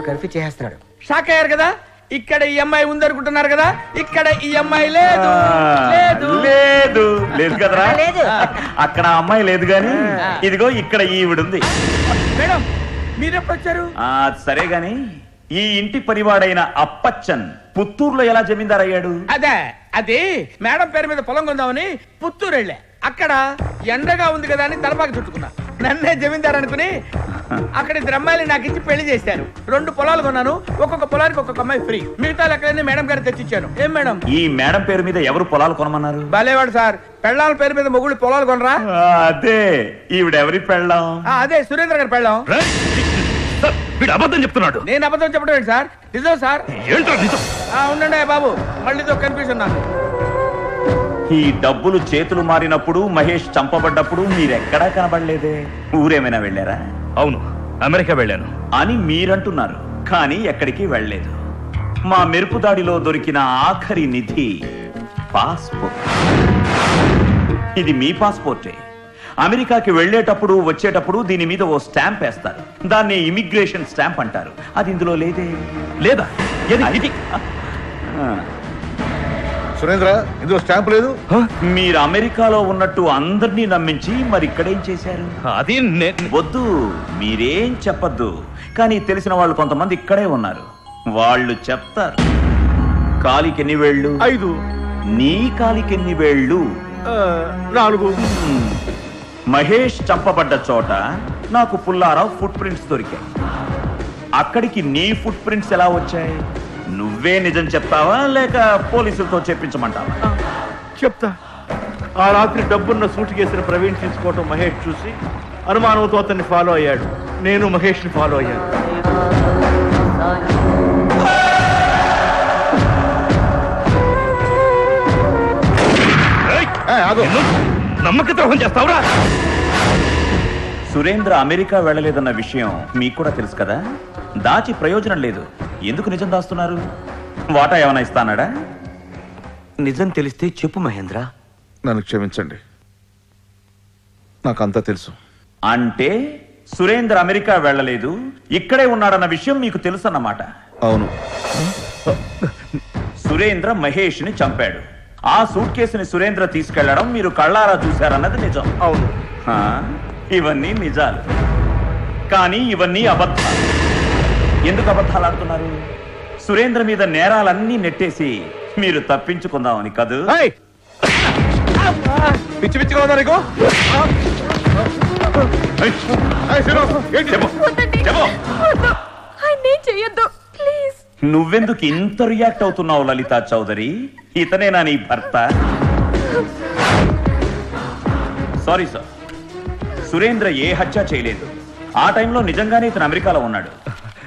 కన్ఫ్యూజ్ చేస్తున్నాడు. షాక్ అయ్యారు కదా? ఇక్కడ ఈ అమ్మాయి ఉందనుకుంటున్నారు కదా, ఇక్కడ ఈ అమ్మాయి లేదు. లేదు లేదు లేదు కదరా? అక్కడ అమ్మాయి లేదు గాని ఇదిగో ఇక్కడ ఈవిడుంది. మేడం, మీరెప్పుడు వచ్చారు? సరే గాని ఈ ఇంటి పరివాడైన అప్పచ్చన్ పుత్తూరులో ఎలా జమీందార్ అయ్యాడు? అదే మేడం పేరు మీద పొలం కొందామని పుత్తూరు వెళ్ళా. అక్కడ ఎండగా ఉంది కదా అని తలపాకి చుట్టుకున్నా. నన్నే జమీందార్ అనుకుని అక్కడ ఇద్దరు అమ్మాయిలు నాకు ఇచ్చి పెళ్లి చేశారు. 2 పొలాలు కొన్నాను, ఒక్కొక్క పొలానికి ఒక్కొక్క అమ్మాయి ఫ్రీ. మిగతా లెక్కలన్నీ మేడం గారు తెచ్చిచ్చాను. ఏం మేడం? ఈ మేడం పేరు మీద ఎవరు పొలాలు కొనమన్నారు? భలేవాడు సార్, పెళ్ళాల పేరు మీద మొగుళ్ళు పొలాలు కొనరా? అదే, ఈవిడెవరి పెళ్ళాం? అదే సురేంద్ర గారి పెళ్ళాం. వీడు అబద్ధం చెప్తున్నాడు. నేను అబద్ధం చెప్పడం ఏంటి సార్? నిజం సార్. ఏంటో నిజం? ఉండండి బాబు, మళ్ళీ కన్ఫ్యూజన్ నాకు. ఈ డబ్బులు చేతులు మారినప్పుడు, మహేష్ చంపబడ్డప్పుడు మీరెక్కడా కనబడలేదే. ఊరేమైనా వెళ్ళారా? అవును, అమెరికా వెళ్ళాను అని మీరంటున్నారు, కానీ ఎక్కడికి వెళ్ళలేదు. మా మెరుపు దాడిలో దొరికిన ఆఖరి నిధి పాస్పోర్ట్. ఇది మీ పాస్పోర్టే. అమెరికాకి వెళ్ళేటప్పుడు వచ్చేటప్పుడు దీని మీద ఓ స్టాంప్ వేస్తారు. దాన్ని ఇమిగ్రేషన్ స్టాంప్ అంటారు. అది ఇందులో లేదే. లేదా? సురేంద్ర, ఇందులో స్టాంప్ లేదు. మీరు అమెరికాలో ఉన్నట్టు అందరినీ నమ్మించి మరి ఇక్కడేం చేశారు? అది వద్దు, మీరేం చెప్పద్దు. కానీ తెలిసిన వాళ్ళు కొంతమంది ఇక్కడే ఉన్నారు. వాళ్ళు చెప్తారు. కాలికి ఎన్ని వేళ్ళు? 5. నీ కాలికి ఎన్ని వేళ్ళు? 4. మహేష్ చంపబడ్డ చోట నాకు పుల్లారావు ఫుట్ ప్రింట్స్ దొరికాయి. అక్కడికి నీ ఫుట్ ప్రింట్స్ ఎలా వచ్చాయి? నువ్వే నిజం చెప్తావా లేక పోలీసులతో చెప్పించమంటావా? చెప్తా. ఆ రాత్రి డబ్బున్న సూట్ కేసిన ప్రవీణ్ తీసుకోవటం మహేష్ చూసి అనుమానంతో అతన్ని ఫాలో అయ్యాడు. నేను మహేష్ ని ఫాలో అయ్యాను. నమ్మక ద్రోహం చేస్తావురా? సురేంద్ర అమెరికా వెళ్ళలేదన్న విషయం మీకు కూడా తెలుసు కదా. దాచి ప్రయోజనం లేదు. ఎందుకు నిజం దాస్తున్నారు? వాటా ఏమైనా ఇస్తానాడా? నిజం తెలిస్తే చెప్పు మహేంద్ర. నన్ను క్షమించండి, నాకంతా తెలుసు. అంటే సురేంద్ర అమెరికా వెళ్ళలేదు, ఇక్కడే ఉన్నాడన్న విషయం మీకు తెలుసు అన్నమాట. అవును. సురేంద్ర మహేష్ ని చంపాడు. ఆ సూట్ కేసుని సురేంద్ర తీసుకెళ్లడం మీరు కళ్ళారా చూశారన్నది నిజం. అవును. ఇవన్నీ నిజాలు, కానీ ఇవన్నీ అబద్ధాలు. ఎందుకు అబద్ధాలు ఆడుతున్నారు? సురేంద్ర మీద నేరాలన్నీ నెట్టేసి మీరు తప్పించుకుందామని కదూ? పిచ్చి పిచ్చిగా ఉందా నీకు? నువ్వెందుకు ఇంత రియాక్ట్ అవుతున్నావు లలితా చౌదరి? ఇతనేనా నీ భర్త? సారీ సార్, సురేంద్ర ఏ హత్య చేయలేదు. ఆ టైంలో నిజంగానే ఇతను అమెరికాలో ఉన్నాడు.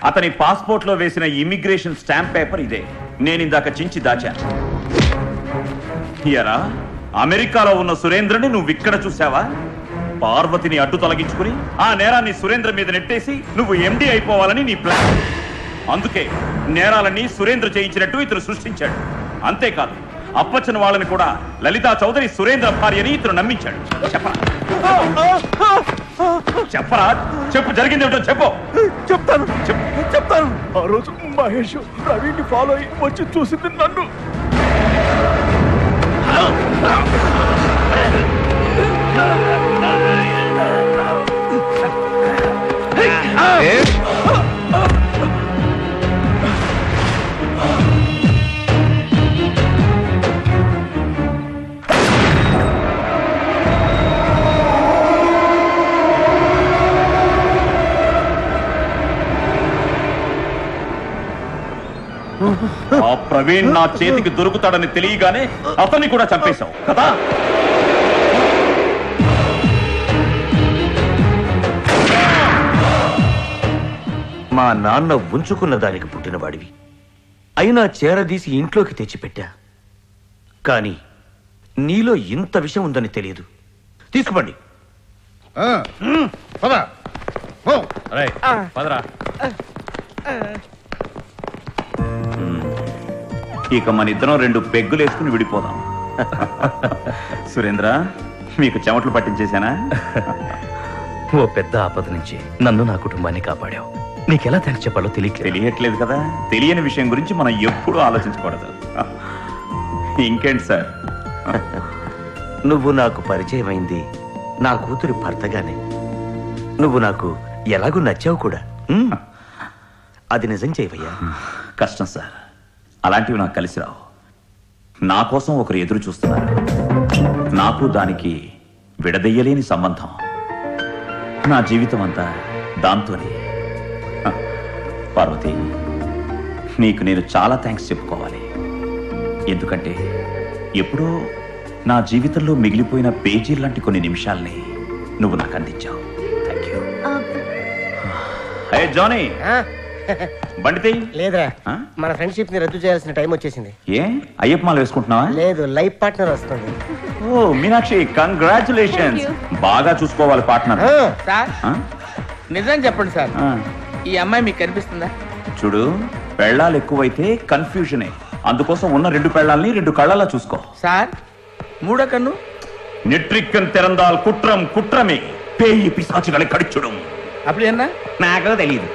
అతని పాస్పోర్ట్ లో వేసిన ఇమిగ్రేషన్ స్టాంప్ పేపర్ ఇదే. నేను ఇందాక చించి దాచాను. ఎరా, అమెరికాలో ఉన్న సురేంద్రని నువ్వు ఇక్కడ చూసావా? పార్వతిని అడ్డు తొలగించుకుని ఆ నేరాన్ని సురేంద్ర మీద నెట్టేసి నువ్వు ఎండి అయిపోవాలని నీ ప్లాన్. అందుకే నేరాలన్నీ సురేంద్ర చేయించినట్టు ఇతను సృష్టించాడు. అంతేకాదు, అప్పచ్చని వాళ్ళని కూడా లలితా చౌదరి సురేంద్ర భార్యని ఇతను నమ్మించాడు. చెప్పరా చెప్పరా, చెప్పు, జరిగిందేమిటో చెప్పు. చెప్తాను. ఆ రోజు మహేష్ ప్రవీణ్ని ఫాలో అయ్యి వచ్చి చూసింది నన్ను. ఆ ప్రవీణ్ నా చేతికి దొరుకుతాడని తెలియగానే అతన్ని కూడా చంపేశావు కదా. మా నాన్న ఉంచుకున్న దానికి పుట్టినవాడివి, అయినా చేరదీసి ఇంట్లోకి తెచ్చిపెట్టా. కానీ నీలో ఇంత విషయం ఉందని తెలియదు. తీసుకుపండి. ఇక మన ఇద్దరం 2 పెగ్గులు వేసుకుని విడిపోదాం. సురేంద్ర, మీకు చెమటలు పట్టించేశానా? ఓ పెద్ద ఆపద నుంచి నన్ను నా కుటుంబాన్ని కాపాడావు. నీకెలా థ్యాంక్స్ చెప్పాలో తెలియట్లేదు కదా. తెలియని విషయం గురించి మనం ఎప్పుడూ ఆలోచించకూడదు. ఇంకేంటి సార్, నువ్వు నాకు పరిచయం అయింది నా కూతురి భర్తగానే. నువ్వు నాకు ఎలాగూ నచ్చావు కూడా. అది నిజం చేయవయ్యా. కష్టం సార్, అలాంటివి నాకు కలిసి రావు. నా కోసం ఒకరు ఎదురు చూస్తున్నారు. నాకు దానికి విడదయ్యలేని సంబంధం. నా జీవితం అంతా దాంతోనే. పార్వతి, నీకు నేను చాలా థ్యాంక్స్ చెప్పుకోవాలి. ఎందుకంటే ఎప్పుడో నా జీవితంలో మిగిలిపోయిన పేజీ లాంటి కొన్ని నిమిషాల్ని నువ్వు నాకు అందించావు. Thank you. హే జానీ, బండితే లేదురా, మన ఫ్రెండ్షిప్ ని రద్దు చేయాల్సిన టైం వచ్చేసింది. ఏ అయ్యప్ప మాల వేసుకుంటున్నావా? లేదు, లైఫ్ పార్ట్నర్ వస్తుంది. ఓ మీనాక్షి, కంగ్రాచులేషన్స్. బాగా చూసుకోవాలి పార్ట్నర్. సార్ నిజం చెప్పండి సార్, ఈ అమ్మాయి మీకు కనిపిస్తుందా? చూడు, పెళ్ళాలు ఎక్కువైతే కన్ఫ్యూజనే. అందుకోసం ఉన్న 2 పెళ్ళాలని 2 కళ్ళలా చూసుకో. సార్ మూడో కన్ను நெற்றிக்கண் திறந்தால் குற்றம் குற்றமே, பேய் பிசாசுகளை கடிச்சுடும். அப்படி என்ன? నాకు తెలియదు.